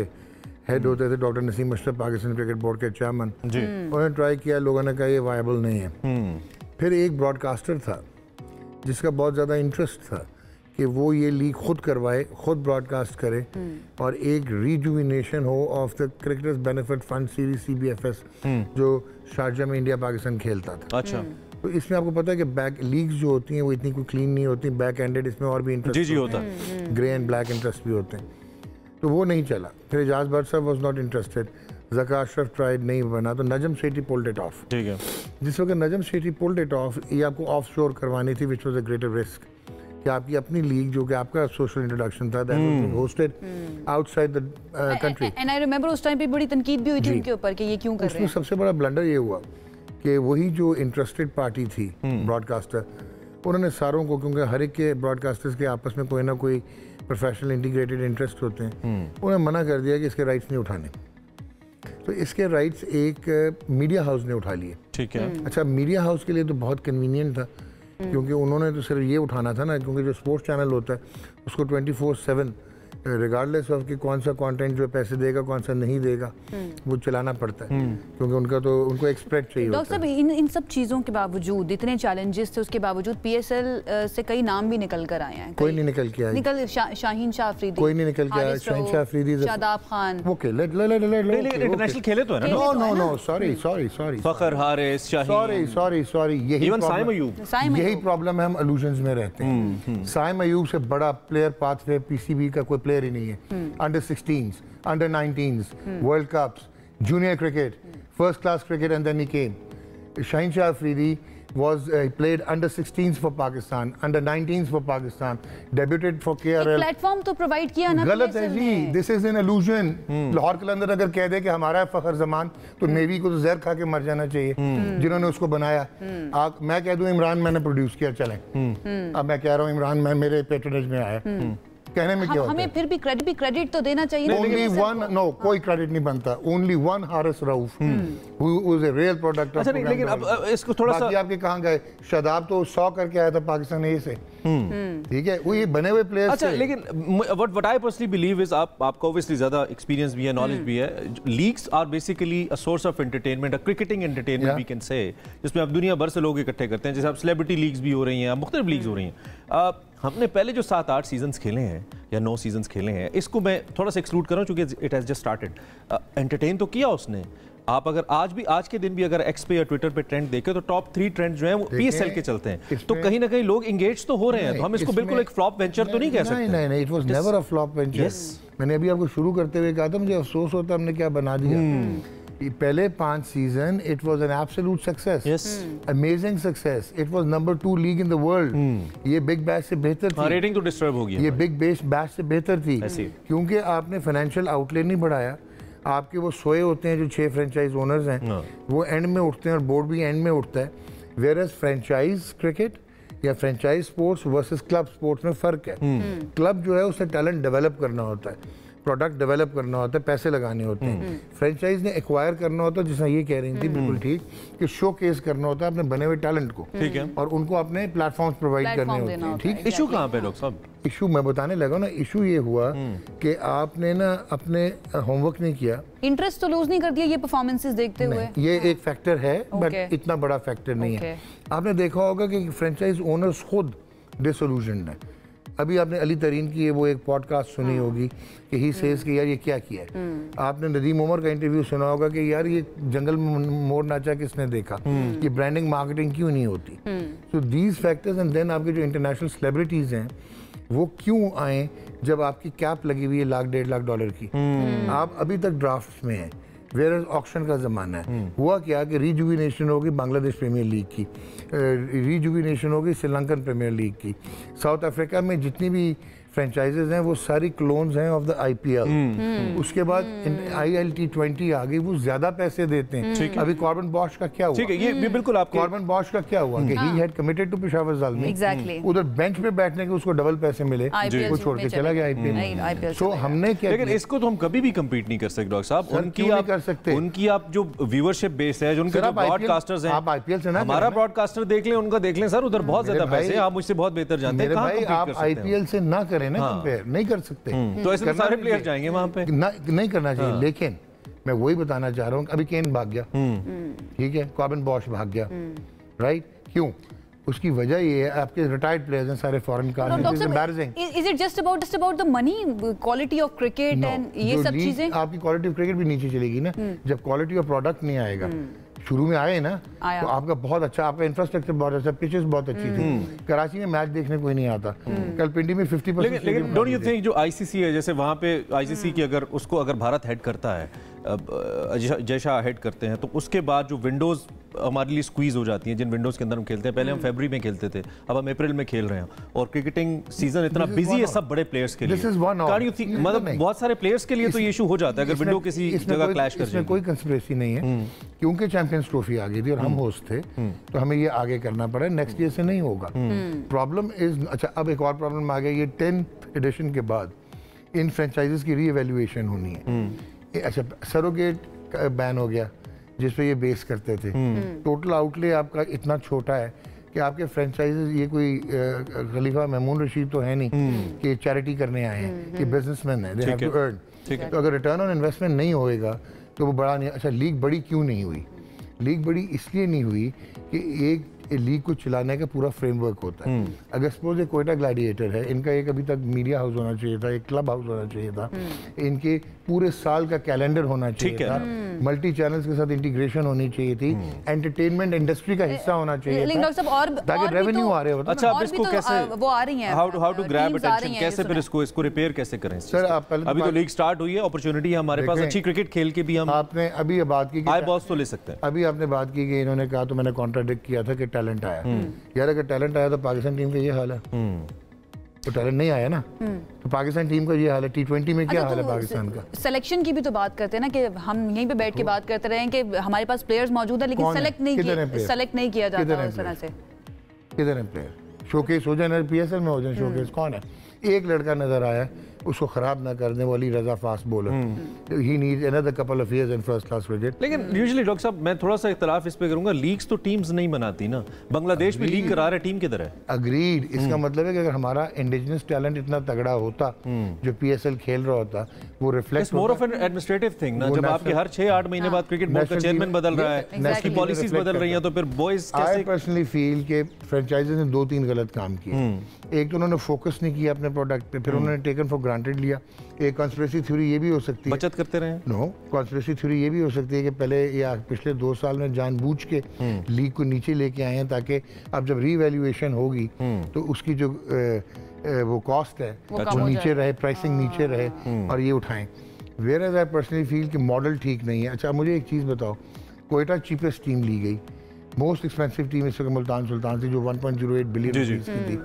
हेड होते थे doctor Naseem Ashraf, Pakistan cricket board के चेयरमैन, उन्होंने ट्राई किया, लोगों ने कहा ये वायबल नहीं है। फिर एक ब्रॉडकास्टर था जिसका बहुत ज़्यादा इंटरेस्ट था कि वो ये लीग खुद करवाए, खुद ब्रॉडकास्ट करे और एक रिजुविनेशन हो of the cricketers benefit fund series CBFS, जो शारजा में इंडिया पाकिस्तान खेलता था। अच्छा। तो इसमें आपको पता है कि बैक लीग्स जो होती हैं वो इतनी कोई क्लीन नहीं होती, बैक एंडेड, इसमें और भी इंटरेस्ट होता है, ग्रे एंड ब्लैक इंटरेस्ट भी होते हैं, तो वो नहीं चला। फिर एजाज भट्ट साहब was not interested, Zaka Ashraf tried, नहीं बना, तो Najam Sethi pulled it of. ठीक है। जिस वक्त Najam Sethi pulled it of, ये आपको ऑफ शोर करवानी थी, which was a greater risk, कि आपकी अपनी लीग जो कि आपका सोशल इंट्रोडक्शन था, that was hosted outside the country. And I remember उस टाइम पे बड़ी तनकीद भी हुई थी उनके ऊपर कि ये क्यों कर रहे हैं। सबसे बड़ा ब्लंडर ये हुआ कि वही जो इंटरेस्टेड पार्टी थी, ब्रॉडकास्टर, उन्होंने सारों को, क्योंकि हर एक के ब्रॉडकास्टर्स के आपस में कोई ना कोई प्रोफेशनल इंटीग्रेटेड इंटरेस्ट होते हैं, उन्होंने मना कर दिया कि इसके राइट्स नहीं उठाने। तो इसके राइट्स एक मीडिया हाउस ने उठा लिए। ठीक है। अच्छा, मीडिया हाउस के लिए तो बहुत कन्वीनियंट था, क्योंकि उन्होंने तो सिर्फ ये उठाना था ना, क्योंकि जो स्पोर्ट्स चैनल होता है उसको 24/7 रिगार्डलेस ऑफ कि कौन सा कंटेंट जो पैसे देगा कौन सा नहीं देगा, वो चलाना पड़ता है, क्योंकि उनको एक स्प्रेड चाहिए। डॉक्टर साहब, इन सब चीज़ों के बावजूद, इतने चैलेंजेस थे, उसके बावजूद PSL से कई नाम भी निकल कर आए हैं। कोई नहीं निकल के आया। शाहीन शाह अफरीदी, कोई नहीं निकल के आया। Shaheen Shah Afridi, Shadab Khan, okay, late international खेले तो है ना? No, sorry Fakhar Haris, Shaheen, sorry, यही प्रॉब्लम है, हम इल्यूजन्स में रहते हैं। साइम अयूब से बड़ा प्लेयर पाथवे PCB का कोई प्लेयर ही नहीं है। Under 16s, under 19s, world cups, junior cricket, first class cricket, and then he came. Shaheen Shah Afridi was played under 16s for Pakistan, under 19s for Pakistan, debuted for KRL। Platform तो provide किया ना, गलत है जी, this is an illusion. Lahore Qalandar अगर कह दे कि हमारा है फखर जमान, तो नेवी को तो जहर खा के मर जाना चाहिए जिन्होंने उसको बनाया। मैं कह दूं इमरान मैंने प्रोड्यूस किया, चलें। अब मैं कह रहा हूं इमरान मैं मेरे पेट्रोनेज में आया, कहने में क्या होता है? हमें फिर भी क्रेडिट तो देना चाहिए। Only one, no, कोई क्रेडिट नहीं बनता। Only one Haris Rauf, who was a real product of। अच्छा, लेकिन अब इसको थोड़ा सा, बाकी आपके कहाँ गए? शादाब तो 100 करके आया था पाकिस्तान ए से, ठीक है, वो ये बने हुए प्लेयर्स। अच्छा, लेकिन what I personally believe is आपको obviously ज़्यादा एक्सपीरियंस भी है, नॉलेज भी है। Leagues are basically a source of entertainment, a cricketing entertainment we can say, जिसमें अब दुनिया भर से लोग इकट्ठे करते हैं। जैसे अब सेलिब्रिटी लीग्स भी हो रही हैं, मुख्तलिफ लीग्स हो रही हैं। हमने पहले जो 7-8 सीजन्स खेले हैं या 9 सीजन्स खेले हैं, इसको मैं थोड़ा सा एक्सक्लूड कर रहा हूँ क्योंकि it has just started. Entertain तो किया उसने। आप अगर आज के दिन भी अगर एक्स पे या ट्विटर पे ट्रेंड देखें तो टॉप 3 ट्रेंड जो हैं वो PSL के चलते हैं, तो कहीं ना कहीं लोग इंगेज तो हो रहे हैं। तो हम इसको बिल्कुल एक फ्लॉप वेंचर तो नहीं कह सकते। नहीं, it was never a flop venture. मैंने अभी आपको शुरू करते हुए कहा था मुझे अफसोस होता हमने क्या बना दिया। पहले 5 season it was an absolute success, amazing success. It was number 2 league in the world. ये बिग बैश से बेहतर थी। रेटिंग तो डिस्टर्ब हो गई। ये बिग बैश से बेहतर थी, क्योंकि आपने फाइनेंशियल आउटलेट नहीं बढ़ाया। आपके वो सोए होते हैं जो 6 फ्रेंचाइज ओनर्स हैं, वो एंड में उठते हैं और बोर्ड भी एंड में उठता है। वेयरएज फ्रेंचाइज क्रिकेट या franchise sports versus club sports में फ़र्क है। क्लब जो है उसे टैलेंट डेवलप करना होता है, प्रोडक्ट डेवलप करना होता है, पैसे लगाने होते हैं। फ्रेंचाइज ने एक्वायर करना होता है, जैसा ये कह रही थी बिल्कुल ठीक, कि शो केस करना होता है अपने बने हुए टैलेंट को, ठीक है, और उनको अपने प्लेटफॉर्म्स प्रोवाइड करने होते हैं। ठीक, इशू कहाँ पे डॉक्टर साहब? इशू मैं बताने लगा ना, इशू ये हुआ कि आपने ना अपने होमवर्क नहीं किया, इंटरेस्ट तो लूज नहीं कर दिया ये परफॉर्मेंसेस देखते हुए। ये एक फैक्टर है, बट इतना बड़ा फैक्टर नहीं है। आपने देखा होगा कि फ्रेंचाइज ओनर्स खुद डिसोल्यूशन्ड है। अभी आपने अली तरीन की वो एक पॉडकास्ट सुनी होगी कि ही सेज कि यार ये क्या किया है। आपने नदीम उमर का इंटरव्यू सुना होगा कि यार ये जंगल में मोर नाचा किसने देखा, ये ब्रांडिंग मार्केटिंग क्यों नहीं होती। So these factors and then आपके जो इंटरनेशनल सेलिब्रिटीज़ हैं वो क्यों आए जब आपकी कैप लगी हुई है $1 1.5 लाख की। आप अभी तक ड्राफ्ट में हैं, वेयर ऑक्शन का ज़माना है। हुआ क्या कि रीजुविनेशन होगी बांग्लादेश प्रीमियर लीग की, रीजुविनेशन होगी श्रीलंकन प्रीमियर लीग की, साउथ अफ्रीका में जितनी भी फ्रेंचाइजेज हैं वो सारी क्लोन्स हैं ऑफ द IPL। उसके बाद ILT20 आ गई, वो ज्यादा पैसे देते हैं। अभी कॉर्बन बॉश का क्या हुआ? ठीक है, ये बिल्कुल आपके कॉर्बन बॉश का क्या हुआ कि he had committed to Peshawar Zalmi, उधर बेंच पे बैठने के उसको डबल पैसे मिले, वो छोड़ के चला गया IPL। सो हमने क्या, लेकिन इसको तो हम कभी भी कम्पीट नहीं कर सकते डॉक्टर साहब। उनकी आप जो व्यूअरशिप बेस है, जो उनके ब्रॉडकास्टर्स हैं, आप IPL से ना, हमारा ब्रॉडकास्टर देख लें, उनका देख लें सर, उधर बहुत ज्यादा पैसे हैं। आप मुझसे बहुत बेहतर जानते हैं। भाई आप IPL से ना करें ना, कंपेयर नहीं कर सकते। तो ऐसे सारे प्लेयर जाएंगे वहां पे, नहीं करना चाहिए। लेकिन मैं वही बताना चाह रहा हूँ, अभी केन भाग गया, ठीक है, कॉर्बन बॉश भाग गया, राइट? क्यों? उसकी वजह ये है, आपके रिटायर्ड प्लेयर्स हैं सारे फॉरेन का। Is it just about the money, quality of cricket and ये सब चीजें? आपकी क्वालिटी ऑफ क्रिकेट भी नीचे चलेगी ना जब क्वालिटी ऑफ प्रोडक्ट नहीं आएगा। शुरू में आए ना तो आपका बहुत अच्छा, आपका इंफ्रास्ट्रक्चर बहुत अच्छा, पिचेस बहुत अच्छी थी। कराची में मैच देखने कोई नहीं आता, कल पिंडी में 50%। लेकिन डोंट यू थिंक जो ICC है, जैसे वहाँ पे ICC की अगर भारत हेड करता है, जय शाह हेड करते हैं, तो उसके बाद जो विंडोज हमारे लिए स्क्वीज हो जाती हैं, जिन विंडोज के अंदर हम खेलते हैं, पहले हम फरवरी में खेलते थे, अब हम अप्रैल में खेल रहे हैं, और क्रिकेटिंग सीजन इतना बिजी है सब बड़े प्लेयर्स के लिए। मतलब बहुत सारे प्लेयर्स के लिए तो ये इशू हो जाता है अगर विंडो किसी जगह क्लैश कर जाए। इसमें कोई कंस्पिरेसी नहीं है, क्योंकि चैंपियंस ट्रॉफी आ गई थी और हम होस्ट थे, तो हमें ये आगे करना पड़ा। नेक्स्ट ईयर से नहीं होगा। प्रॉब्लम इज, अच्छा अब एक और प्रॉब्लम आ गई, ये 10th एडिशन के बाद इन फ्रेंचाइजेस की रीएवैल्यूएशन होनी है। अच्छा, सरोगेट बैन हो गया जिस पे ये बेस करते थे। टोटल आउटले आपका इतना छोटा है कि आपके फ्रेंचाइजेस, ये कोई खलीफा महमूद रशीद तो है नहीं कि चैरिटी करने आए हैं, ये बिजनेसमैन है, दे हैव टू अर्न। तो अगर रिटर्न ऑन इन्वेस्टमेंट नहीं होएगा तो वो बड़ा नहीं। अच्छा, लीग बड़ी क्यों नहीं हुई? लीग बड़ी इसलिए नहीं हुई कि एक लीग को चलाने का पूरा फ्रेमवर्क होता है। अगर सपोज एक कोयटा ग्लैडिएटर है, इनका एक अभी तक मीडिया हाउस होना चाहिए था, एक क्लब हाउस होना चाहिए था, इनके पूरे साल का कैलेंडर होना चाहिए था, मल्टी चैनल्स के साथ इंटीग्रेशन होनी चाहिए थी, एंटरटेनमेंट इंडस्ट्री का हिस्सा होना चाहिए था, ताकि रेवेन्यू आ रहे होते। अच्छा, अब इसको कैसे, वो आ रही हैं, हाउ टू ग्रैब अटेंशन, कैसे फिर इसको रिपेयर कैसे करें? सर आप पहले, अभी तो लीग स्टार्ट हुई है, अपॉर्चुनिटी है हमारे पास, अच्छी क्रिकेट खेल के भी हम, आपने अभी बात की आई बॉस तो ले सकते हैं। अभी आपने बात की कि इन्होंने कहा, तो मैंने कॉन्ट्राडिक्ट किया था कि टैलेंट आया। यार अगर टैलेंट आया तो पाकिस्तान टीम का ये हाल है, तो टैलेंट नहीं आया ना, तो पाकिस्तान टीम का ये हाल है। T20 में क्या हाल है पाकिस्तान का? सिलेक्शन की भी तो बात करते हैं ना, कि हम यहीं पे बैठ के बात करते रहे हैं कि हमारे पास प्लेयर्स मौजूद है, लेकिन सेलेक्ट नहीं किया जाता उस तरह से। किधर है प्लेयर? शोकेस हो जाए, PSL में हो जाए शोकेस, कौन है? एक लड़का नजर आया, उसको खराब ना कर दें, वो Ali Raza fast bowler, he needs another couple of years in first class cricket. लेकिन यूजुअली डॉक्टर साहब मैं थोड़ा सा इख्तलाफ इस पे करूंगा, लीग्स तो टीम्स नहीं बनाती ना, बांग्लादेश भी लीग करा रहा है, टीम किधर है? अग्रीड। इसका मतलब है कि अगर हमारा इंडिजिनस टैलेंट इतना तगड़ा होता जो PSL खेल रहा होता, वो reflect more of N administrative thing ना, जब आपके हर 6-8 महीने बाद क्रिकेट बोर्ड का चेयरमैन बदल रहा है, उसकी पॉलिसीज बदल रही हैं, तो फिर बॉयज कैसे? आई पर्सनली फील के फ्रेंचाइजीज ने 2-3 गलत काम किए। एक तो उन्होंने फोकस नहीं किया अपने प्रोडक्ट पे, फिर उन्होंने टेकन फॉर ग्रांटेड लिया। एक कॉन्स्पिरेसी थ्योरी ये भी हो सकती है, बचत करते रहे। नो, कॉन्स्पिरेसी थ्योरी ये भी हो सकती है कि पहले या पिछले 2 साल में जानबूझ के लीग को नीचे लेके आए हैं, ताकि अब जब रीवैल्यूएशन होगी तो उसकी जो वो कॉस्ट है वो नीचे रहे, प्राइसिंग नीचे रहे और ये उठाएं। Whereas I personally feel कि मॉडल ठीक नहीं है। अच्छा मुझे एक चीज़ बताओ, कोयटा चीपेस्ट टीम ली गई, मोस्ट एक्सपेंसिव टीम इस वक्त मुल्तान सुल्तान से जो 1.08 बिलियन की थी,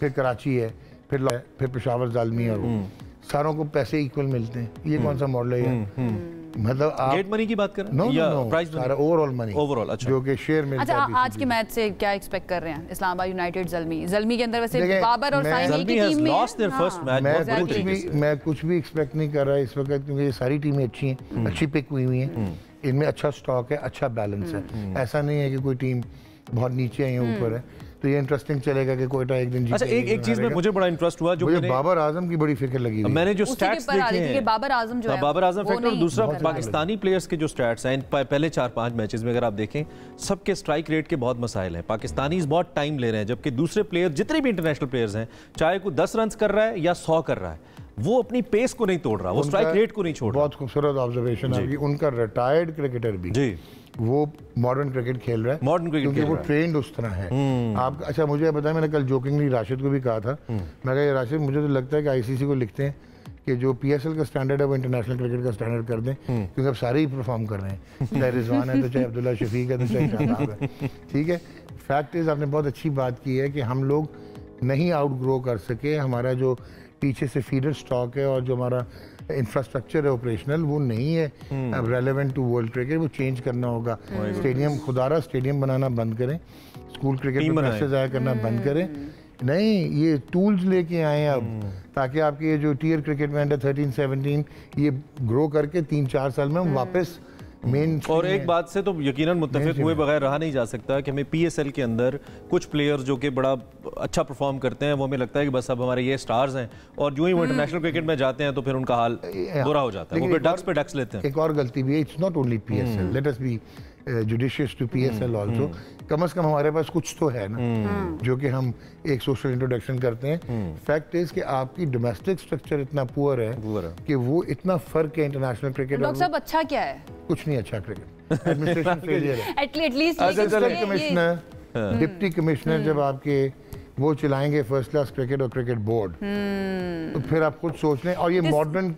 फिर कराची है, फिर पेशावर ज़ालमी है, वो सारों को पैसे इक्वल मिलते हैं। ये कौन सा मॉडल है? मतलब आप गेट मनी की बात कर रहे हैं या प्राइस सारा ओवरऑल मनी? ओवरऑल, अच्छा, जो कि शेयर में। अच्छा, आज के मैच से क्या एक्सपेक्ट कर रहे हैं? इस्लामाबाद यूनाइटेड जल्मी के अंदर वैसे बाबर और साइनी की टीम में मैं कुछ भी एक्सपेक्ट नहीं कर रहा इस वक्त, क्योंकि ये सारी टीमें अच्छी हैं, अच्छी पिक हुई हुई हैं, इनमें अच्छा स्टॉक है, अच्छा बैलेंस है। ऐसा नहीं है कि कोई टीम बहुत नीचे है या ऊपर है, तो ये इंटरेस्टिंग चलेगा कि कोयटा एक दिन जीतेगा। अच्छा, एक चीज में मुझे बड़ा इंटरेस्ट हुआ, जो मुझे बाबर आजम की बड़ी फिक्र लगी, मैंने जो स्टैट्स देखे हैं, बाबर आजम जो है, बाबर आजम फैक्टर, और दूसरा पाकिस्तानी प्लेयर्स के जो स्टैट्स हैं पहले 4-5 मैचेस में अगर आप देखें, सबके स्ट्राइक रेट के बहुत मसाइल हैं। पाकिस्तानीज बहुत टाइम ले रहे हैं, जबकि दूसरे प्लेयर जितने भी इंटरनेशनल प्लेयर्स हैं, चाहे कोई 10 रन कर रहा है या 100 कर रहा है, वो अपनी पेस को नहीं तोड़ रहा, वो स्ट्राइक रेट को नहीं छोड़ रहा। बहुत खूबसूरत ऑब्जर्वेशन है। उनका रिटायर्ड क्रिकेटर भी वो मॉडर्न क्रिकेट खेल रहा है, मॉडर्न क्रिकेट क्योंकि वो ट्रेंड उस तरह है। आप अच्छा मुझे बताया, मैंने कल जोकिंगली राशिद को भी कहा था, मैं कहा राशिद मुझे तो लगता है कि आईसीसी को लिखते हैं कि जो पीएसएल का स्टैंडर्ड है वो इंटरनेशनल क्रिकेट का स्टैंडर्ड कर दें, क्योंकि अब सारे ही परफॉर्म कर रहे हैं, चाहे रिजवान है तो चाहे अब्दुल्ला शफीक है तो चाहे शादाब है, ठीक है। फैक्ट इज़ आपने बहुत अच्छी बात की है कि हम लोग नहीं आउट ग्रो कर सके, हमारा जो पीछे से फीडर स्टॉक है और जो हमारा इंफ्रास्ट्रक्चर है ऑपरेशनल वो नहीं है अब रेलेवेंट टू वर्ल्ड क्रिकेट, वो चेंज करना होगा। स्टेडियम खुदारा स्टेडियम बनाना बंद करें, स्कूल क्रिकेट में पैसे ज़ाया करना बंद करें, नहीं ये टूल्स लेके आए अब, ताकि आपके ये जो टीयर क्रिकेट में अंडर 13-17 ये ग्रो करके 3-4 साल में हम वापस मेन। और एक बात से तो यकीनन मुत्तफिक हुए बगैर रहा नहीं जा सकता कि हमें पीएसएल के अंदर कुछ प्लेयर जो कि बड़ा अच्छा परफॉर्म करते हैं, वो हमें लगता है कि बस अब हमारे ये स्टार्स हैं, और जो ही वो इंटरनेशनल क्रिकेट में जाते हैं तो फिर उनका हाल बुरा हो जाता है, वो फिर डक्स पे डक्स लेते हैं। एक और गलती भी है, it's not only PSL, let us be judicious to PSL also, कम से कम हमारे पास कुछ तो है ना जो कि हम एक सोशल इंट्रोडक्शन करते हैं। फैक्ट इज कि आपकी डोमेस्टिक स्ट्रक्चर इतना पुअर है कि वो इतना फर्क है इंटरनेशनल क्रिकेट। डॉक्टर साहब अच्छा क्या है? कुछ नहीं अच्छा क्रिकेट, एडमिनिस्ट्रेशन फेलियर है। एटलीस्ट कमिश्नर, डिप्टी कमिश्नर जब आपके वो चलाएंगे फर्स्ट क्लास क्रिकेट और क्रिकेट बोर्ड, तो फिर आप खुद सोच लें। और ये मॉडर्न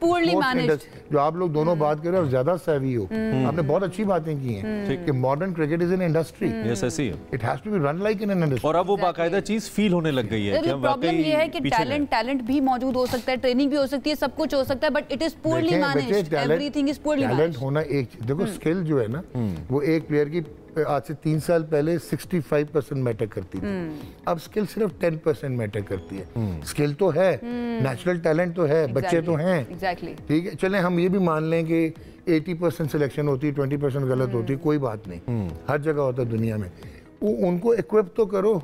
जो आप लोग दोनों बात कर रहे हो और ज्यादा सैवी हो, आपने बहुत अच्छी बातें की हैं कि modern cricket is an industry, it has to be run like in an industry, और अब वो बाकायदा चीज फील होने लग गई है। प्रॉब्लम ये है कि टैलेंट भी मौजूद हो सकता है, ट्रेनिंग भी हो सकती है, सब कुछ हो सकता है, but it is poorly managed, everything is poorly managed. Talent होना एक चीज, देखो स्किल जो है ना वो एक प्लेयर की आज से 3 साल पहले 65% मैटर करती थी, अब स्किल सिर्फ 10% मैटर करती है। स्किल तो है, नेचुरल टैलेंट तो है, बच्चे तो हैं, ठीक है, चलें हम ये भी मान लें कि 80% सिलेक्शन होती है, 20% गलत होती है, कोई बात नहीं, हर जगह होता है दुनिया में। उनको इक्विप तो करो।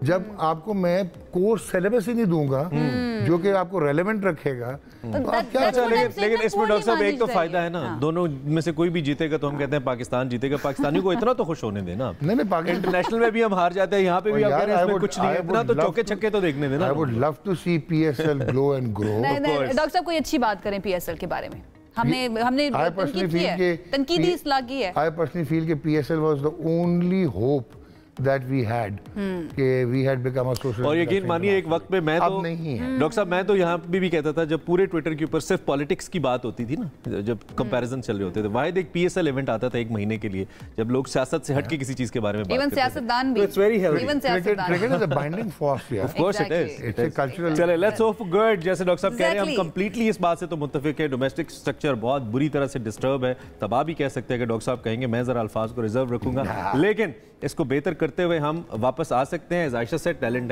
जब आपको मैं कोर्स सिलेबस ही नहीं दूंगा जो कि आपको रेलेवेंट रखेगा, तो आप क्या। लेकिन इसमें डॉक्टर साहब एक तो फायदा है ना, दोनों में से कोई भी जीतेगा तो हम कहते हैं पाकिस्तान जीतेगा, पाकिस्तानियों को इतना तो खुश होने देना। नहीं इंटरनेशनल में भी हम हार जाते हैं, यहाँ पे भी आप कह रहे हैं इसमें कुछ नहीं है, इतना तो चौके छक्के तो देखने देना। I would love to see PSL grow and grow. Doctor साहब कोई अच्छी बात करें पीएसएल के बारे में, हमने तनकीदी इस्लाह की है। आई पर्सनली फील कि PSL was the only hope that we had कि we had become a social। और यकीन मानिए एक वक्त पे मैं तो नहीं है डॉक्टर साहब, मैं तो यहाँ पे भी कहता था जब पूरे ट्विटर के ऊपर सिर्फ पॉलिटिक्स की बात होती थी ना, जब कंपैरिजन चल रहे होते थे, वाहिद एक पीएसएल इवेंट आता था 1 महीने के लिए, जब लोग सियासत से हट के किसी चीज के बारे में बात करते थे। सियासतदान भी, it's very healthy. Cricket is a binding force यार, of course it is, it's a cultural. चले लेट्स होप फॉर गुड। जैसे डॉक्टर साहब कह रहे हैं, हम कंप्लीटली इस बात से तो मुत्तफिक है, डोमेस्टिक स्ट्रक्चर बहुत बुरी तरह से डिस्टर्ब है, तबाह भी कह सकते हैं कि डॉक्टर साहब कहेंगे, मैं जरा अल्फाज को रिजर्व रखूंगा, लेकिन इसको बेहतर करते हुए हम वापस आ सकते हैं। आयशा से टैलेंट